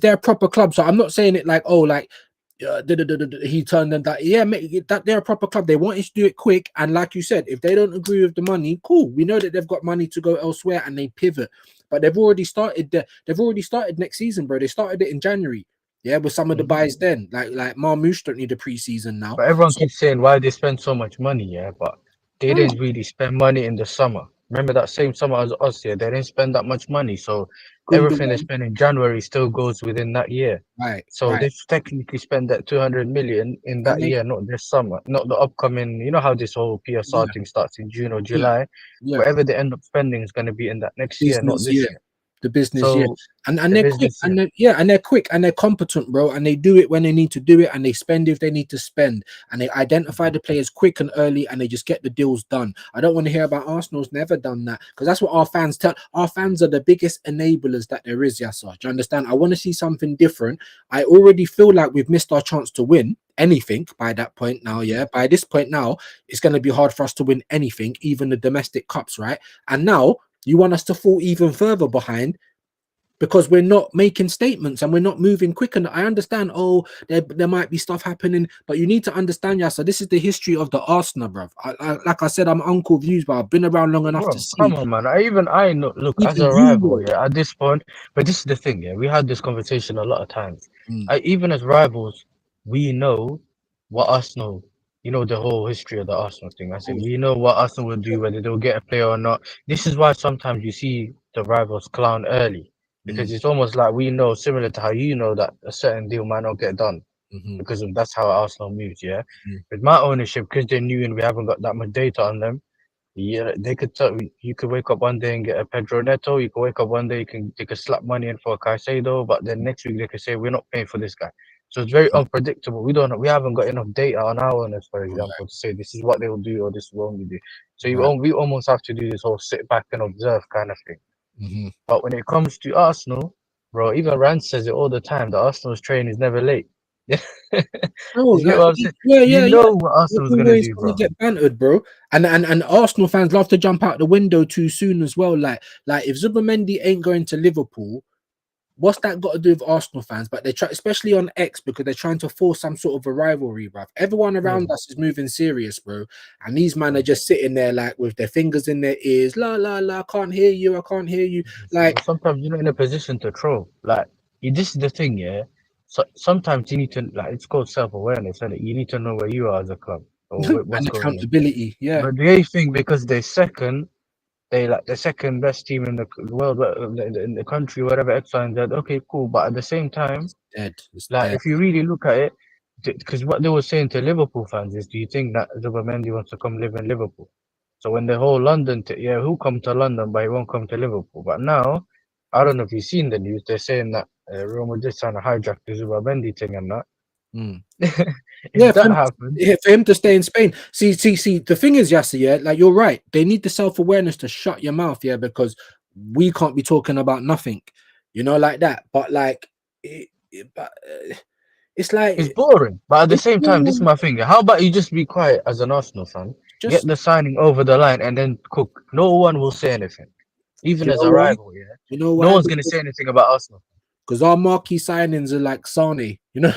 there a proper club? So I'm not saying it like, oh, like he turned and that. Yeah, that they're a proper club. They wanted to do it quick, and like you said, if they don't agree with the money, cool. We know that they've got money to go elsewhere, and they pivot. But they've already started. They've already started next season, bro. They started it in January. Yeah, with some of the Mhm. buys then, like Marmoush don't need a preseason now. But everyone So keeps saying why they spend so much money, yeah, but they no, didn't really spend money in the summer. Remember that same summer as us, yeah, they didn't spend that much money. So everything they Gundogan, spend in January still goes within that year. right, So right, they've technically spent that 200 million in and that year, not this summer, not the upcoming. You know how this whole yeah, PSR thing starts in June or yeah, July. yeah. Whatever they end up spending is going to be in that next year, not Business, this yeah. year. The business, yeah. So And the they're quick, business and year. they're quick, and they're competent, bro. And they do it when they need to do it, and they spend if they need to spend, and they identify the players quick and early, and they just get the deals done. I don't want to hear about Arsenal's never done that because that's what our fans tell. Our fans are the biggest enablers that there is. Yasser, do you understand? I want to see something different. I already feel like we've missed our chance to win anything by that point now. Yeah, by this point now, it's going to be hard for us to win anything, even the domestic cups, right? And now you want us to fall even further behind because we're not making statements and we're not moving quick. And I understand, oh, there might be stuff happening, but you need to understand, yeah. So this is the history of the Arsenal, bruv. Like I said, I'm Uncle Views, but I've been around long enough to Bro, come see. on, man. I know. Look, as Even a you rival, know. yeah, at this point, but this is the thing, yeah. We had this conversation a lot of times. Mm, Even as rivals, we know what Arsenal, the whole history of the Arsenal thing. I said, course. we know what Arsenal will do, whether they'll get a player or not. This is why sometimes you see the rivals clown early, because Mm, it's almost like we know, similar to how you know that a certain deal might not get done mhm, because that's how Arsenal moves, yeah. mm. With my ownership, because they're new and we haven't got that much data on them. Yeah, they could tell you could wake up one day and get a Pedro Neto. You could wake up one day, they could slap money in for a Caicedo, but then next week they could say we're not paying for this guy. So it's very unpredictable. We haven't got enough data on our owners, for Right, example, to say this is what they will do or this is what we do. So right. we almost have to do this whole sit back and observe kind of thing. Hmm. But when it comes to Arsenal, bro, even Rand says it all the time. The Arsenal's train is never late. Bro, You get like, what I'm saying? yeah, You yeah, yeah. know what They're Arsenal's gonna always do, gonna bro. get bantered, bro. And Arsenal fans love to jump out the window too soon as well. Like if Zubamendi ain't going to Liverpool, what's that got to do with Arsenal fans? But they try, especially on X, because they're trying to force some sort of a rivalry, bro. Everyone Yeah. around us is moving serious, bro. And these men are just sitting there like with their fingers in their ears, la la la, I can't hear you, I can't hear you. Like, Sometimes you're not in a position to troll. Like this is the thing, yeah. So sometimes you need to like it's called self-awareness, and you need to know where you are as a club or what's and going on. accountability, yeah. But they think because they're second, they like the second best team in the world, in the country, whatever X, Y, and Z. Okay, cool. But at the same time, Dead, it's like dead. if you really look at it, because what they were saying to Liverpool fans is, do you think that Zubamendi wants to come live in Liverpool? So when the whole London, yeah, he'll come to London, but he won't come to Liverpool. But now, I don't know if you've seen the news. They're saying that Real Madrid trying to hijack the Zubamendi thing and that. Mm. If Yeah, that happens, for him to stay in Spain. See. The thing is, Yasser, yeah, like you're right. They need the self awareness to shut your mouth, yeah, because we can't be talking about nothing, like that. But like, it's it's like boring. But at the it's same time, this is boring. my thing. How about you just be quiet as an Arsenal fan, get Just the signing over the line, and then cook. No one will say anything, even you as know a why? rival. Yeah, You know no why? one's gonna say anything about Arsenal. Because our marquee signings are like Sane, do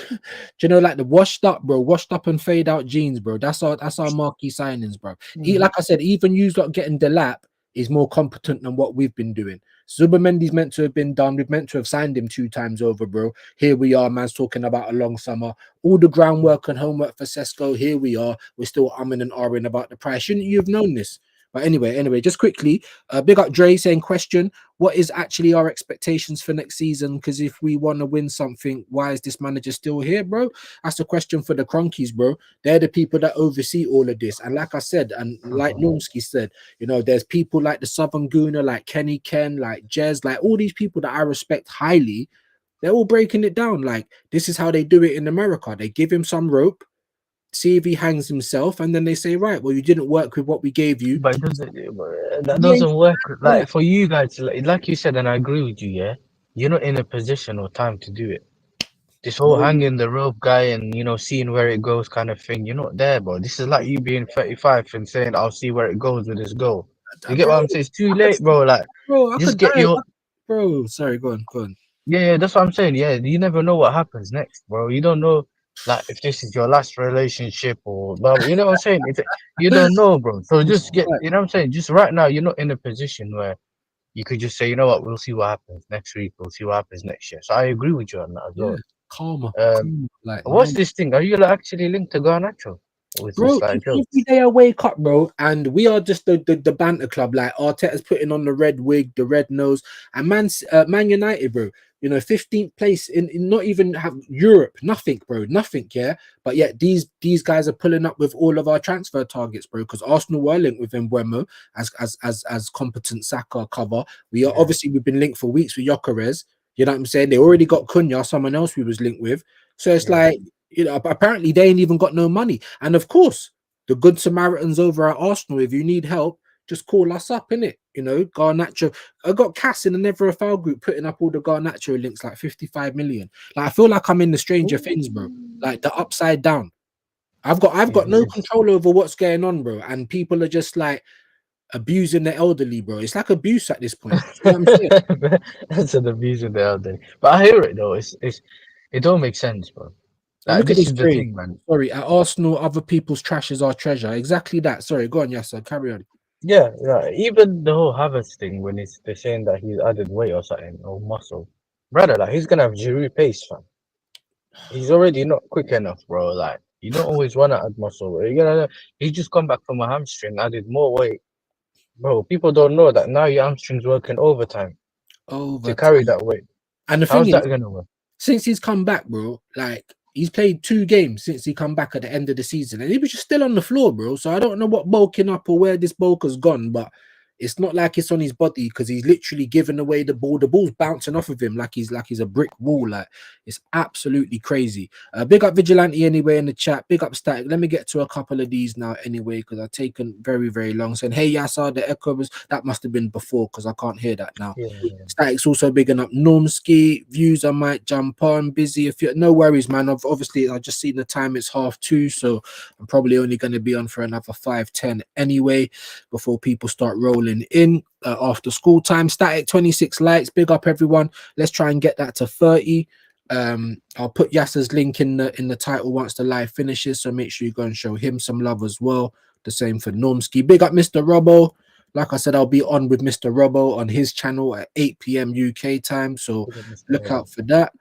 you know, like the washed up, bro, washed up and fade out jeans, bro. That's our marquee signings, bro. Like I said, even you lot getting Delap is more competent than what we've been doing. Zubamendi's meant to have been done. We've meant to have signed him 2 times over, bro. Here we are, man's talking about a long summer. All the groundwork and homework for Sesko. Here we are. We're still umming and ahhing about the price. Shouldn't you have known this? But anyway, just quickly, big up Dre saying question. What is actually our expectations for next season? Because if we want to win something, why is this manager still here, bro? That's the question for the Cronkies, bro. They're the people that oversee all of this. And like I said, and like Normski said, there's people like the Southern Gooner, like Kenny Ken, like Jez, like all these people that I respect highly. They're all breaking it down. Like, this is how they do it in America. They give him some rope, see if he hangs himself, and then they say, right, well, you didn't work with what we gave you. But it doesn't, that He ain't doesn't work. that. Like for you guys, like you said, and I agree with you. Yeah, you're not in a position or time to do it. This whole No, hanging the rope guy and seeing where it goes kind of thing. You're not there, bro. This is like you being 35 and saying, "I'll see where it goes with this goal." You get bro, what I'm saying? It's too I could, late, bro. Like, bro, I just could get die. your Bro, sorry, go on. yeah. That's what I'm saying. Yeah, you never know what happens next, bro. You don't know. Like if this is your last relationship or blah, you know what I'm saying? You don't know, bro. So just get, Right. you know what I'm saying? Just right now, you're not in a position where you could just say, you know what, we'll see what happens next week. We'll see what happens next year. So I agree with you on that as Yeah, well. calmer, Um, calmer, like what's no. this thing? Are you like, actually linked to Garnacho? Or is Bro, this like every jokes? day I wake up, bro, and we are just the banter club. Like Arteta's putting on the red wig, the red nose, and Man United, bro. 15th place in not even have Europe, nothing, bro, nothing. Yeah, but yet these guys are pulling up with all of our transfer targets, bro. Because Arsenal were linked with Mbeumo as competent Saka cover. Yeah, We've been linked for weeks with Gyökeres. You know what I'm saying? They already got Cunha, someone else we was linked with. So it's yeah. like. Apparently they ain't even got no money. And of course, the good Samaritans over at Arsenal, if you need help, just call us up, innit? Garnacho. I got Cass in the Never a Foul group putting up all the Garnacho links, like 55 million. Like, I feel like I'm in the Stranger Things, bro. Like the upside down. I've Yeah, got no control over what's going on, bro. And people are just like abusing the elderly, bro. It's like abuse at this point. You know what I'm saying? that's an abuse of the elderly. But I hear it though. It don't make sense, bro. And Like look at this this is the trade. thing, man. Sorry, at Arsenal, other people's trash is our treasure. Exactly that. Sorry, go on, yes, sir. Carry on. Yeah, yeah. Even the whole Havertz thing when they're saying that he's added weight or something or muscle, brother, like he's gonna have Giroud pace, fam. He's already not quick enough, bro. Like you don't always want to add muscle. He's just come back from a hamstring, added more weight, bro. People don't know that now your hamstring's working overtime to Over carry time. that weight. And the thing How's is, that gonna work? since he's come back, bro, like He's played 2 games since he come back at the end of the season, and he was just still on the floor, bro. So I don't know what bulking up or where this bulk has gone, but it's not like it's on his body because he's literally giving away the ball. The ball's bouncing off of him like he's a brick wall. Like it's absolutely crazy. Big up Vigilante anyway in the chat. Big up Static. Let me get to a couple of these now anyway because I've taken very, very long. Saying, hey, Yasa, the echo was that must have been before because I can't hear that now. Yeah. Static's also bigging up Normski. Views I might jump on. Busy if you no worries, man. Obviously I just seen the time, it's 2:30, so I'm probably only going to be on for another 5-10 anyway before people start rolling in after school time. Static 26 likes. Big up everyone. Let's try and get that to 30. I'll put Yasser's link in the title once the live finishes, so make sure you go and show him some love as well. The same for Normski. Big up Mr. Robbo. Like I said, I'll be on with Mr. Robbo on his channel at 8 p.m. UK time, so look out for that.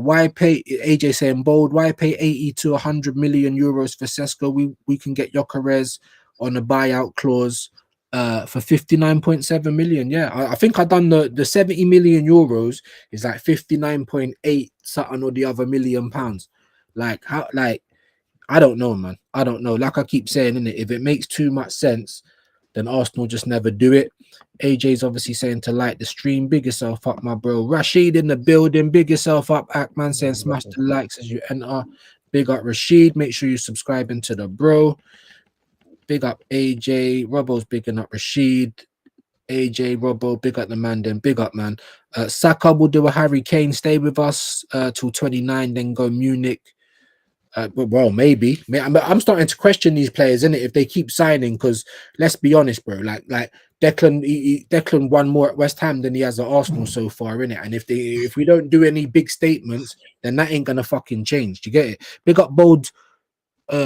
Why pay AJ saying bold? Why pay 80 to 100 million euros for Sesko? We can get Gyökeres on a buyout clause for 59.7 million. Yeah, I think I done the 70 million euros is like 59.8 something or the other million pounds. Like how, like I don't know, man. I don't know. Like I keep saying, innit, if it makes too much sense, then Arsenal just never do it. AJ's obviously saying to like the stream. Big yourself up, my bro. Rashid in the building. Big yourself up. Ackman saying smash the likes as you enter. Big up Rashid. Make sure you subscribing to the bro. Big up AJ. Robbo's bigging up Rashid. AJ, Robbo, big up the man, then big up, man. Saka will do a Harry Kane. Stay with us till 29, then go Munich. Well, maybe. I'm starting to question these players, innit, if they keep signing, because let's be honest, bro. Like Declan won more at West Ham than he has at Arsenal so far, innit? And if we don't do any big statements, then that ain't gonna fucking change. Do you get it? Big up Bold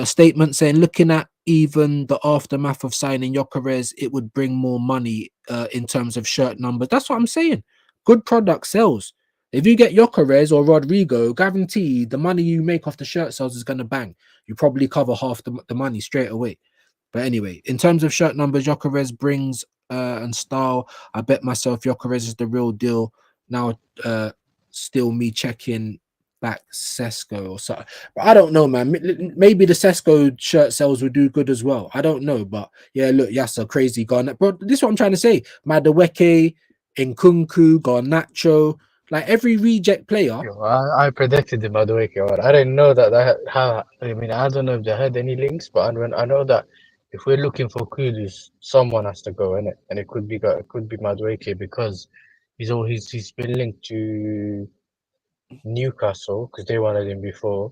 statement saying, looking at even the aftermath of signing Gyökeres, it would bring more money in terms of shirt numbers. That's what I'm saying. Good product sells. If you get Gyökeres or Rodrigo, guaranteed the money you make off the shirt sales is going to bang. You probably cover half the money straight away. But anyway, in terms of shirt numbers, Gyökeres brings and style. I bet myself Gyökeres is the real deal. Now, still me checking back Sesko or something. But I don't know, man. Maybe the Sesko shirt sales will do good as well. I don't know. But yeah, look, Yassa, crazy Garnet. Bro, this is what I'm trying to say. Madueke, Nkunku, Garnacho. Like every reject player. Yo, I predicted him by the way. I didn't know that. How I mean, I don't know if they had any links, but I know that if we're looking for Kudus, someone has to go in it, and it could be Madueke because he's been linked to Newcastle because they wanted him before.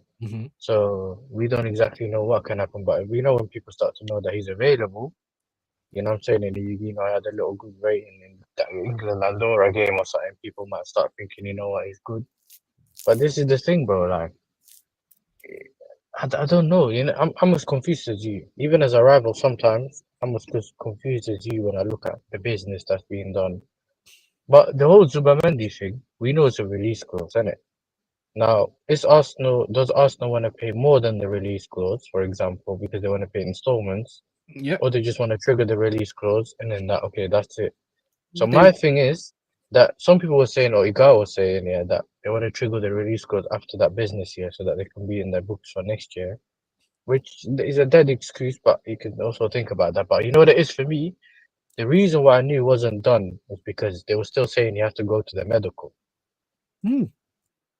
So we don't exactly know what can happen, but we know when people start to know that he's available. You know what I'm saying? And I had a little good rating in that England Andorra game or something. People might start thinking, you know what, he's good. But this is the thing, bro. Like, I don't know. You know, I'm as confused as you. Even as a rival, sometimes I'm as confused as you when I look at the business that's being done. But the whole Zubamendi thing, we know it's a release clause, isn't it? Now, does Arsenal want to pay more than the release clause, for example, because they want to pay installments? Yeah. Or they just want to trigger the release clause and then that's it. So my thing is that some people were saying, or Iga was saying, yeah, that they want to trigger the release clause after that business year so that they can be in their books for next year, which is a dead excuse, but you can also think about that. But you know what it is for me? The reason why I knew it wasn't done was because they were still saying you have to go to the medical.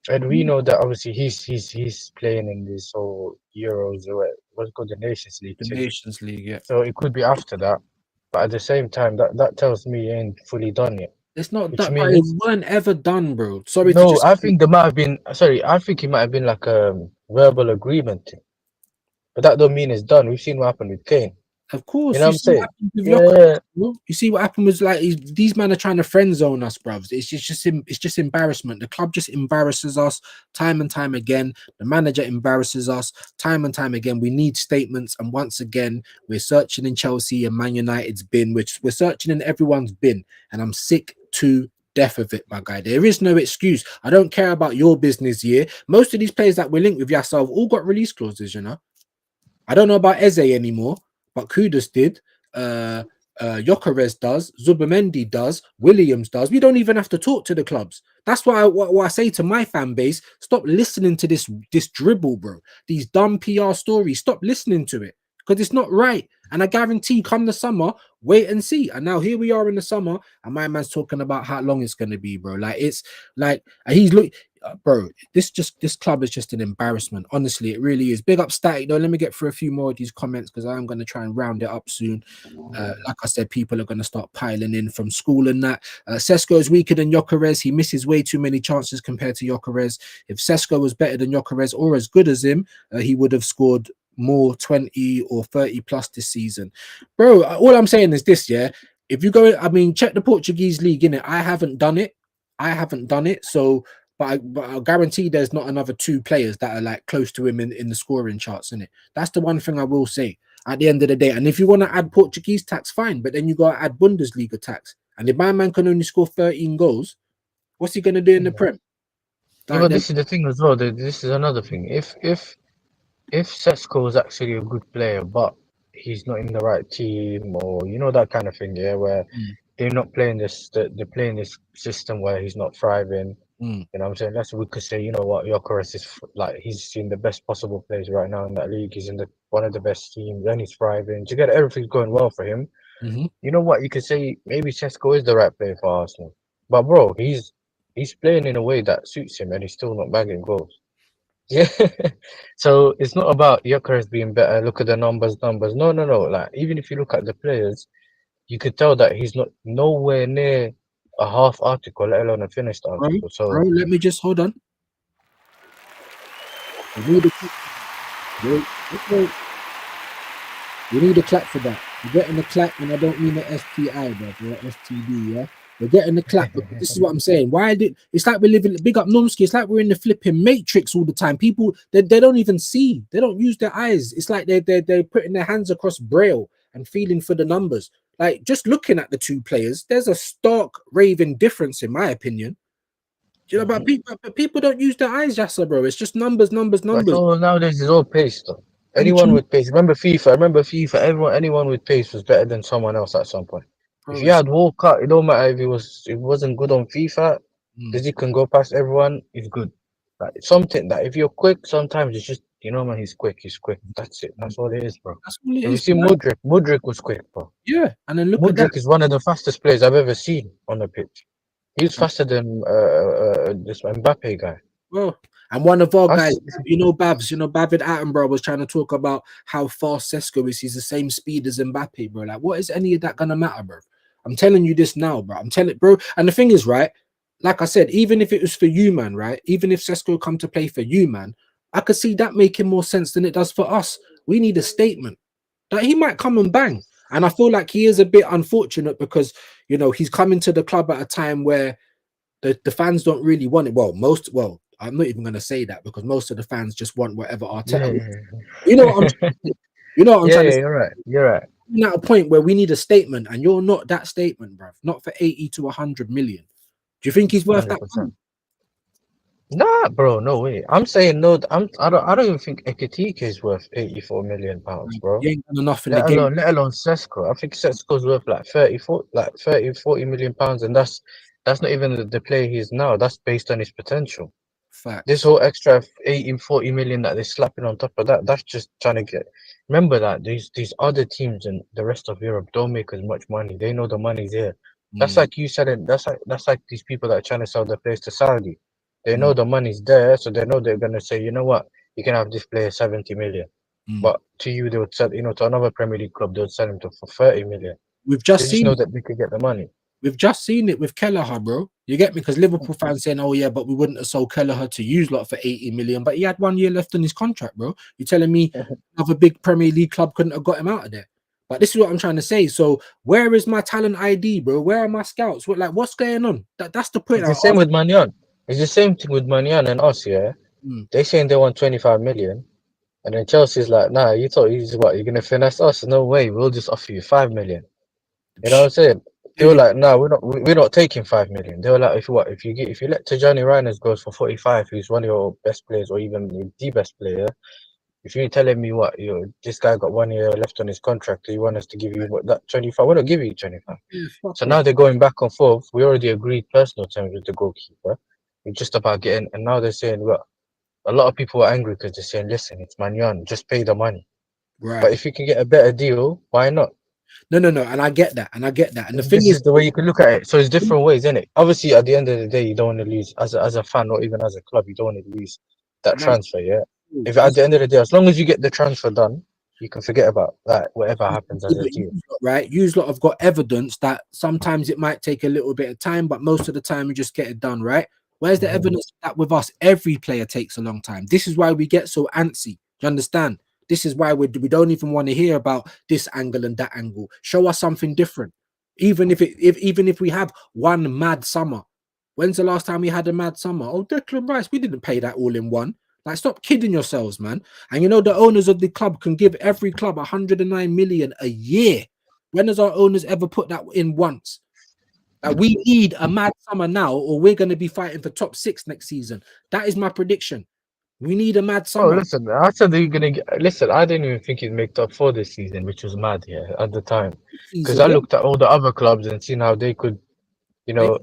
And we know that obviously he's playing in this whole Euros or what's called the Nations League. The Nations League, yeah. So it could be after that. But at the same time, that tells me it ain't fully done yet. It's not Which done, but means- it weren't ever done, bro. Sorry No, to just I think there might have been. Sorry, I think it might have been like a verbal agreement thing. But that don't mean it's done. We've seen what happened with Kane. Of course, You know what I'm see what saying? happened with Yeah. Gyökeres, bro. You see what happened was like these men are trying to friend zone us, bruv. It's just embarrassment. The club just embarrasses us time and time again. The manager embarrasses us time and time again. We need statements, and once again, we're searching in Chelsea and Man United's bin, which we're searching in everyone's bin, and I'm sick to death of it, my guy. There is no excuse. I don't care about your business here. Most of these players that we're linked with yourself all got release clauses, you know. I don't know about Eze anymore, but Kudus did. Gyökeres does, Zubimendi does, Williams does. We don't even have to talk to the clubs. That's why what I say to my fan base: stop listening to this dribble, bro. These dumb PR stories. Stop listening to it because it's not right. And I guarantee, come the summer, wait and see. And now here we are in the summer, and my man's talking about how long it's gonna be, bro. Like it's like and he's look, bro. This club is just an embarrassment. Honestly, it really is. Big up Static though. Let me get through a few more of these comments because I'm gonna try and round it up soon. Like I said, people are going to start piling in from school and that. Sesko is weaker than Gyökeres. He misses way too many chances compared to Gyökeres. If Sesko was better than Gyökeres or as good as him, he would have scored more 20 or 30 plus this season. Bro, all I'm saying is this, yeah. If you go, I mean, check the Portuguese league, innit? I haven't done it. So, but I guarantee there's not another two players that are like close to him in the scoring charts, innit? That's the one thing I will say at the end of the day. And if you want to add Portuguese tax, fine, but then you got to add Bundesliga tax. And if my man can only score 13 goals, what's he going to do in the Prem? Yeah, but this is the thing as well. This is another thing. If Sesko is actually a good player, but he's not in the right team, or you know that kind of thing, yeah, where they're not playing they're playing this system where he's not thriving. You know what I'm saying? That's what we could say. You know what, Gyökeres is like, he's in the best possible place right now in that league. He's in one of the best teams, and he's thriving. To get everything's going well for him. You know what? You could say maybe Sesko is the right player for Arsenal, but bro, he's playing in a way that suits him, and he's still not bagging goals. Yeah. So it's not about Gyökeres being better. Look at the numbers. No, no, no. Like, even if you look at the players, you could tell that he's not nowhere near a half article, let alone a finished article. So let me just hold on. We need a clap for that. We're getting the clap, and I don't mean the STI, bro, or STD, yeah? We're getting the clap. This is what I'm saying. It's like we're living, big up Nomsky, it's like we're in the flipping matrix all the time. People, they don't even see. They don't use their eyes. It's like they're putting their hands across braille and feeling for the numbers. Like, just looking at the two players, there's a stark raving difference, in my opinion. You know, but people don't use their eyes, Yasser, bro. It's just numbers. but all nowadays is all pace though. Anyone with pace. Remember FIFA. Anyone with pace was better than someone else at some point. Bro, If you had Walker, it don't matter if it wasn't good on FIFA, because he can go past everyone. He's good. Like something that if you're quick, sometimes it's just, you know, man, he's quick. That's it. That's all it is, bro. that's all it Have you is. seen Mudryk? Mudryk was quick, bro. Yeah, and then look at that. Mudryk is one of the fastest players I've ever seen on the pitch. He's faster than this Mbappe guy. Well, and one of our I guys, s- you know, David Attenborough was trying to talk about how fast Sesko is. He's the same speed as Mbappe, bro. Like, what is any of that gonna matter, bro? I'm telling you this now, bro. I'm telling, bro. And the thing is, right? Like I said, even if it was for you, man, right? Even if Sesko come to play for you, man, I could see that making more sense than it does for us. We need a statement that he might come and bang. And I feel like he is a bit unfortunate because, you know, he's coming to the club at a time where the fans don't really want it. Well, I'm not even going to say that because most of the fans just want whatever Arteta. yeah, You know what I'm. You know what I'm yeah, trying to yeah. say. You're right. We're at a point where we need a statement, and you're not that statement, bruv. Not for 80 to 100 million. Do you think he's worth that? 100%. Nah, bro, no way. I'm saying no. I don't even think Ekitike is worth 84 million pounds, bro. He ain't done enough in the game. Let alone Sesko. I think Sesko's worth like 40 million pounds, and that's not even the player he is now. That's based on his potential. Facts. This whole extra 40 million that they're slapping on top of that, that's just trying to get. Remember that these other teams in the rest of Europe don't make as much money. They know the money's here. That's like you said it. That's like these people that are trying to sell their place to Saudi. They know the money's there, so they know they're gonna say, you know what, you can have this player 70 million. But to you, they would sell, you know, to another Premier League club, they would sell him for 30 million. We've They just just seen know it. that they could get the money. We've just seen it with Kelleher, bro. You get me? Because Liverpool fans saying, "Oh yeah, but we wouldn't have sold Kelleher to use lot for 80 million." But he had 1 year left on his contract, bro. You're telling me another big Premier League club couldn't have got him out of there? But this is what I'm trying to say. So where is my talent ID, bro? Where are my scouts? What's going on? That's the point. It's the same with Manyan. It's the same thing with Manyan and us, yeah. They saying they want 25 million, and then Chelsea's like, nah, you thought he's what? You're gonna finesse us? No way. We'll just offer you 5 million. You know what I'm saying? They were like, no, we're not taking 5 million. They were like, if you let Tijani Reinders go for 45, who's one of your best players or even the best player, If you're telling me what this guy got 1 year left on his contract, you want us to give you what, that 25? We're not giving you 25. Yeah, fuck So off. now they're going back and forth. We already agreed personal terms with the goalkeeper. It's just about getting, and now they're saying, well, a lot of people are angry because they're saying, listen, it's Manyan, just pay the money. Right. But if you can get a better deal, why not? No, and I get that, and the thing This is, is the way you can look at it. So it's different ways, isn't it? Obviously, at the end of the day, you don't want to lose as a fan or even as a club. You don't want to lose that man, transfer. Yeah. If at the end of the day, as long as you get the transfer done, you can forget about that. Whatever happens as a but deal. right, you lot have got evidence that sometimes it might take a little bit of time, but most of the time you just get it done, right? Where's the evidence that with us, every player takes a long time? This is why we get so antsy. You understand? This is why we don't even want to hear about this angle and that angle. Show us something different. Even if we have one mad summer. When's the last time we had a mad summer? Oh, Declan Rice, we didn't pay that all in one. Like, stop kidding yourselves, man. And you know, the owners of the club can give every club 109 million a year. When has our owners ever put that in once? Like, we need a mad summer now, or we're going to be fighting for top 6 next season. That is my prediction. We need a mad Oh, summer. listen, I said that you're gonna get. Listen, I didn't even think he'd make top four this season, which was mad here at the time, because Season, I yeah. looked at all the other clubs and seen how they could, you know,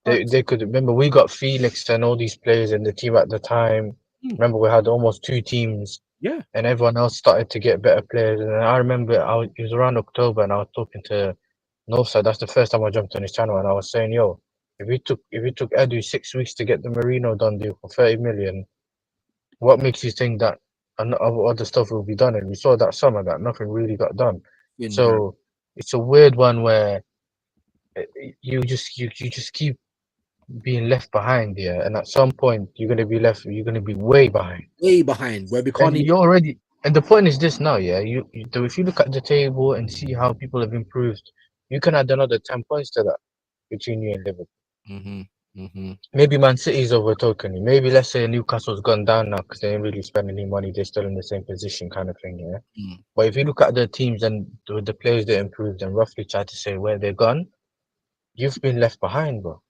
they could. Remember, we got Felix and all these players in the team at the time. Remember, we had almost 2 teams, Yeah. and everyone else started to get better players. And I remember, it was around October, and I was talking to Northside. That's the first time I jumped on his channel, and I was saying, "Yo, if it took Edu 6 weeks to get the Marino done deal for 30 million." What makes you think that other stuff will be done? And we saw that summer that nothing really got done. So it's a weird one where you just keep being left behind here, and at some point you're gonna be left. You're gonna be way behind, Way behind where we can't and even. you already. And the point is this now, yeah. If you look at the table and see how people have improved, you can add another 10 points to that between you and Liverpool. Maybe Man City's over token. Maybe let's say Newcastle's gone down now because they ain't really spend any money. They're still in the same position, kind of thing. Yeah. But if you look at the teams and the players that improved and roughly try to say where they're gone, you've been left behind, bro.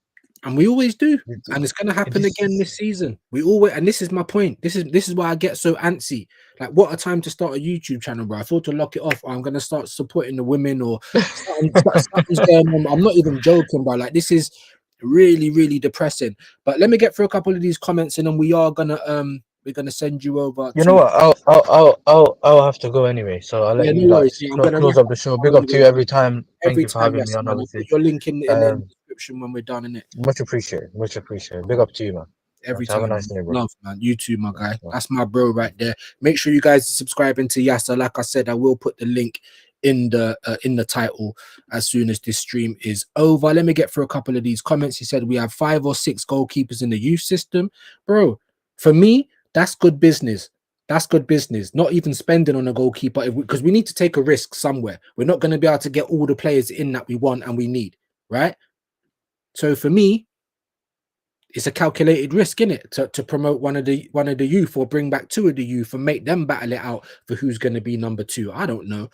And we always do, and it's gonna happen again this season. We always, and this is my point. This is why I get so antsy. Like, what a time to start a YouTube channel, bro. I thought to lock it off. Or I'm gonna start supporting the women, or something's going on. I'm not even joking, bro. Like, this is really, really depressing. But let me get through a couple of these comments, and then we're gonna send you over. You know what? I'll have to go anyway. So I'll let Yeah, you no like worries. Yeah, I'm gonna close wrap up up. the show. I Big wanna up to go you every time. Thank every you for time. having me Yes, on. man. I'll put Obviously, your link in the um, description when we're done, innit? much appreciated. Much appreciated. Big up to you, man. Every Have a time, nice man. day, bro. Love, man. You too, my guy. Bye. That's my bro right there. Make sure you guys are subscribing to Yasser. Like I said, I will put the link in the title as soon as this stream is over. Let me get through a couple of these comments. He said we have 5 or 6 goalkeepers in the youth system, bro. For me, that's good business. That's good business. Not even spending on a goalkeeper because we need to take a risk somewhere. We're not going to be able to get all the players in that we want and we need, right? So for me, it's a calculated risk in it to promote one of the youth or bring back 2 of the youth and make them battle it out for who's going to be number 2. I don't know.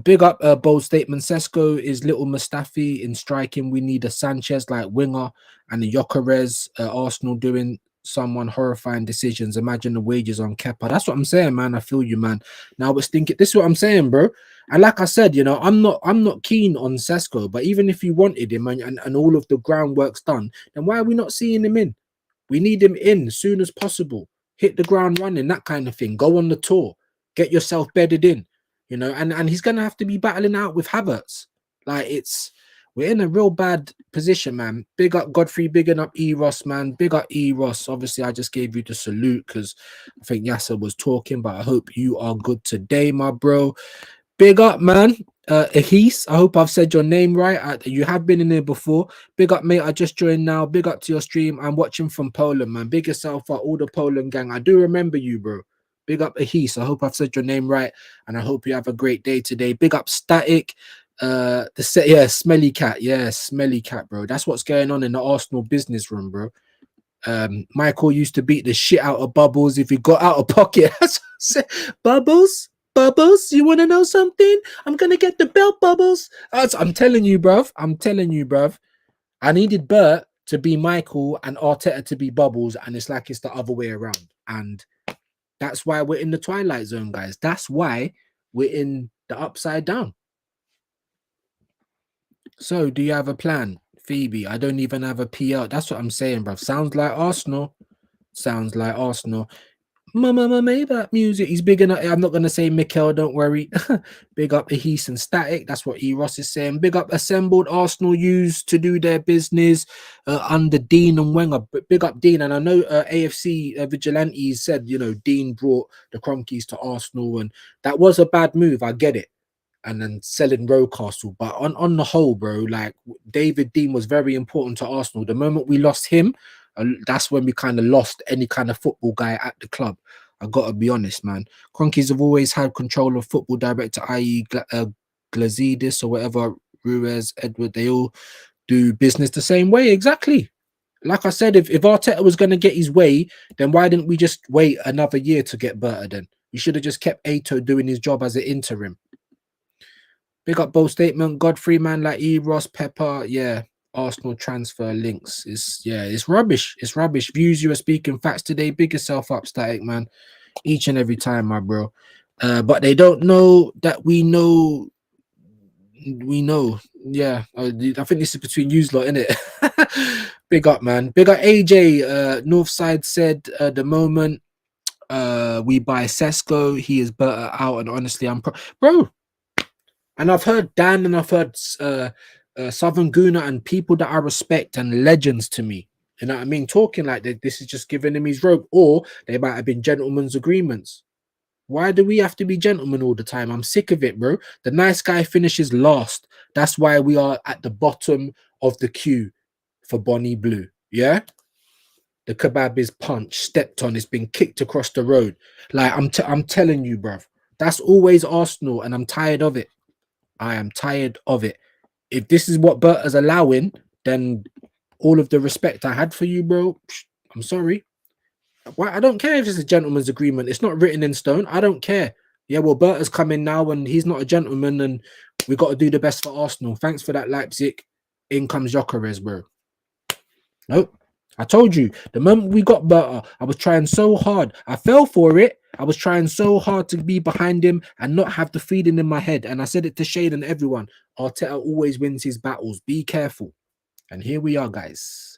Big up bold statement. Sesko is little Mustafi in striking. We need a Sanchez like winger and a Gyökeres. Arsenal doing someone horrifying decisions. Imagine the wages on Kepa. That's what I'm saying, man. I feel you, man. Now we're thinking. This is what I'm saying, bro. And like I said, you know, I'm not keen on Sesko, but even if you wanted him and all of the groundwork's done, then why are we not seeing him in? We need him in as soon as possible. Hit the ground running, that kind of thing. Go on the tour. Get yourself bedded in. You know, and he's gonna have to be battling out with Havertz. Like, we're in a real bad position, man. Big up Godfrey, bigging up Eros, man. Big up Eros. Obviously, I just gave you the salute because I think Yasser was talking, but I hope you are good today, my bro. Big up, man. Ahis, I hope I've said your name right. You have been in here before. Big up, mate. I just joined now. Big up to your stream. I'm watching from Poland, man. Big yourself up, all the Poland gang. I do remember you, bro. Big up Ahis. I hope I've said your name right, and I hope you have a great day today. Big up Static. Smelly cat. Yeah, smelly cat, bro. That's what's going on in the Arsenal business room, bro. Michael used to beat the shit out of Bubbles if he got out of pocket. Bubbles, Bubbles, you want to know something? I'm gonna get the belt, Bubbles. I'm telling you, bruv. I'm telling you, bruv. I needed Bert to be Michael and Arteta to be Bubbles, and it's like it's the other way around. And That's why we're in the twilight zone, guys. That's why we're in the upside down. So, do you have a plan, Phoebe? I don't even have a PR. That's what I'm saying, bro. Sounds like Arsenal. Sounds like Arsenal. Mama made that music. He's big enough. I'm not gonna say Mikel, don't worry. Big up Ahis and Static. That's what E Ross is saying. Big up assembled Arsenal used to do their business under Dean and Wenger. But big up Dean. And I know AFC Vigilantes said, you know, Dean brought the Cronkies to Arsenal, and that was a bad move. I get it. And then selling Rocastle. But on the whole, bro, like David Dean was very important to Arsenal. The moment we lost him, that's when we kind of lost any kind of football guy at the club. I gotta be honest, man. Cronkies have always had control of football director, i.e. Glazidis or whatever, Ruiz, Edward, they all do business the same way. Exactly. Like I said, if Arteta was going to get his way, then why didn't we just wait another year to get better then? We should have just kept Ato doing his job as an interim. Big up bold statement. Godfrey, man, like E. Ross, Pepper. Yeah. Arsenal transfer links. It's rubbish. It's rubbish. Views, you are speaking facts today. Big yourself up, Static, man. Each and every time, my bro. But they don't know that we know. We know. Yeah. I think this is between you lot, innit? Big up, man. Big up AJ. Northside said the moment we buy Sesko, he is better out. And honestly, I'm bro. And I've heard Dan and I've heard Southern Guna and people that I respect and legends to me. You know what I mean? Talking like that, this is just giving him his rope, or they might have been gentlemen's agreements. Why do we have to be gentlemen all the time? I'm sick of it, bro. The nice guy finishes last. That's why we are at the bottom of the queue for Bonnie Blue. Yeah? The kebab is punched, stepped on, it's been kicked across the road. Like, I'm telling you, bruv. That's always Arsenal, and I'm tired of it. I am tired of it. If this is what Berta's allowing, then all of the respect I had for you, bro, I'm sorry. Why? I don't care if it's a gentleman's agreement. It's not written in stone. I don't care. Yeah, well, Berta's coming now and he's not a gentleman, and we got to do the best for Arsenal. Thanks for that, Leipzig. In comes Jokeres, bro. Nope. I told you, the moment we got Berta, I was trying so hard. I fell for it. I was trying so hard to be behind him and not have the feeling in my head. And I said it to Shade and everyone. Arteta always wins his battles. Be careful. And here we are, guys.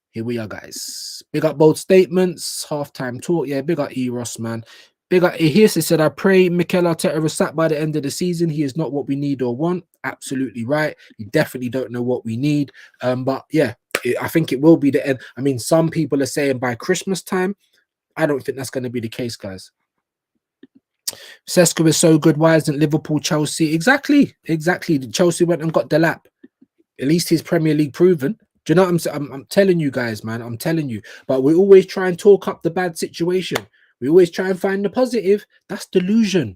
Here we are, guys. Big up bold statements. Halftime talk. Yeah, big up Eros, man. Big up Ehis. He said, I pray Mikel Arteta is sacked by the end of the season. He is not what we need or want. Absolutely right. You definitely don't know what we need. But yeah, I think it will be the end. I mean, some people are saying by Christmas time. I don't think that's going to be the case, guys. Sesko is so good. Why isn't Liverpool, Chelsea? Exactly. Chelsea went and got the lap. At least he's Premier League proven. Do you know what I'm saying? I'm telling you guys, man. I'm telling you. But we always try and talk up the bad situation. We always try and find the positive. That's delusion.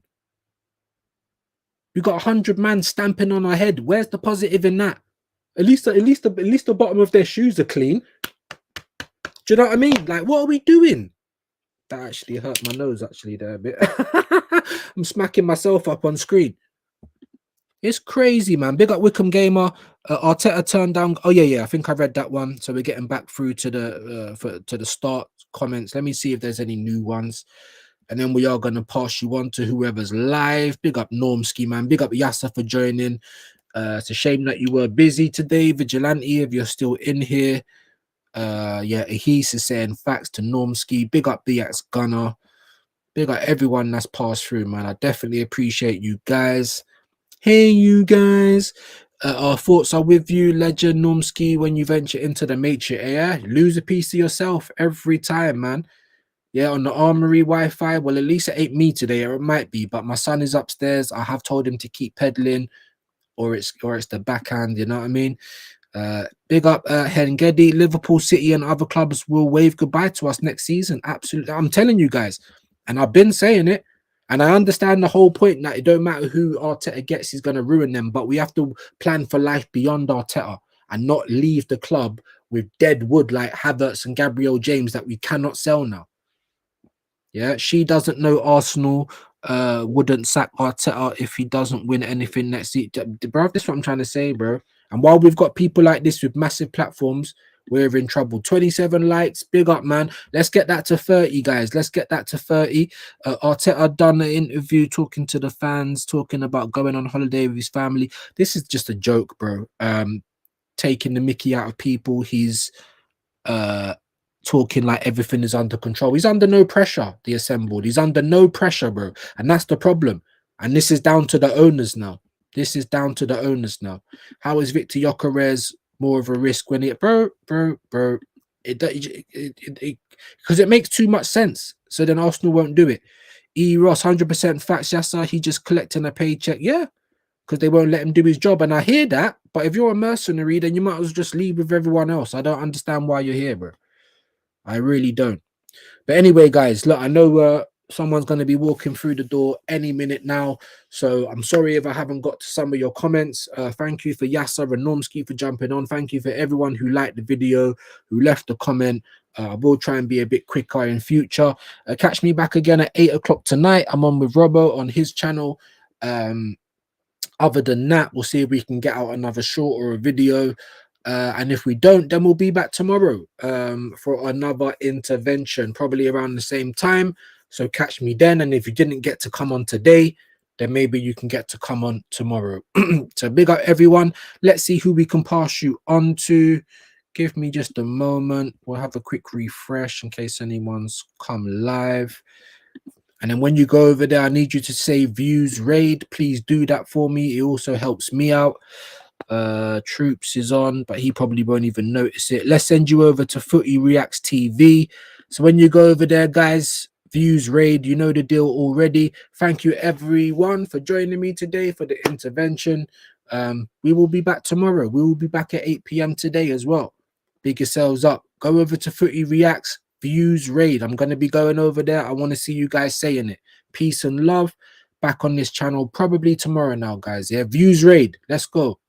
We got 100 man stamping on our head. Where's the positive in that? At least the bottom of their shoes are clean. Do you know what I mean? Like, what are we doing? That actually hurt my nose actually there a bit. I'm smacking myself up on screen. It's crazy, man. Big up Wickham Gamer. Arteta turned down. Oh yeah. I think I read that one. So we're getting back through to the start comments. Let me see if there's any new ones, and then we are gonna pass you on to whoever's live. Big up Normski, man. Big up Yasser for joining. It's a shame that you were busy today, Vigilante. If you're still in here. Yeah, Ahis is saying facts to Normski. Big up BX Gunner. Big up everyone that's passed through, man. I definitely appreciate you guys. Hey, you guys. Our thoughts are with you, Legend Normski, when you venture into the Matrix. Yeah, lose a piece of yourself every time, man. Yeah, on the Armory Wi-Fi. Well, at least it ain't me today, or it might be, but my son is upstairs. I have told him to keep pedaling, or it's the backhand, you know what I mean? Big up Hengedi. Liverpool, City and other clubs will wave goodbye to us next season. Absolutely. I'm telling you guys, and I've been saying it, and I understand the whole point that it don't matter who Arteta gets, he's going to ruin them, but we have to plan for life beyond Arteta and not leave the club with dead wood like Havertz and Gabriel James that we cannot sell now. Yeah, she doesn't know Arsenal wouldn't sack Arteta if he doesn't win anything next season. Bro, this is what I'm trying to say, bro. And while we've got people like this with massive platforms, we're in trouble. 27 likes, big up, man. Let's get that to 30, guys. Let's get that to 30. Arteta done an interview talking to the fans, talking about going on holiday with his family. This is just a joke, bro. Taking the mickey out of people. He's talking like everything is under control. He's under no pressure, the assembled. He's under no pressure, bro. And that's the problem. And this is down to the owners now. This is down to the owners now. How is Victor Gyökeres more of a risk when it, bro? Because it makes too much sense. So then Arsenal won't do it. E. Ross, 100% facts. Yassa, he just collecting a paycheck. Yeah, because they won't let him do his job. And I hear that. But if you're a mercenary, then you might as well just leave with everyone else. I don't understand why you're here, bro. I really don't. But anyway, guys, look, I know someone's going to be walking through the door any minute now. So I'm sorry if I haven't got to some of your comments. Thank you for Yasser and Normski for jumping on. Thank you for everyone who liked the video, who left a comment. I will try and be a bit quicker in future. Catch me back again at 8 o'clock tonight. I'm on with Robbo on his channel. Other than that, we'll see if we can get out another short or a video. And if we don't, then we'll be back tomorrow for another intervention, probably around the same time. So catch me then. And if you didn't get to come on today, then maybe you can get to come on tomorrow. So big up everyone. Let's see who we can pass you on to. Give me just a moment. We'll have a quick refresh in case anyone's come live. And then when you go over there, I need you to say views raid. Please do that for me. It also helps me out. Troops is on, but he probably won't even notice it. Let's send you over to Footy Reacts TV. So when you go over there, guys, views raid, you know the deal already. Thank you everyone for joining me today for the intervention. We will be back tomorrow. We will be back at 8 p.m. today as well. Big yourselves up. Go over to Footy Reacts, views raid. I'm going to be going over there. I want to see you guys saying it. Peace and love. Back on this channel probably tomorrow now, guys. Yeah, views raid. Let's go.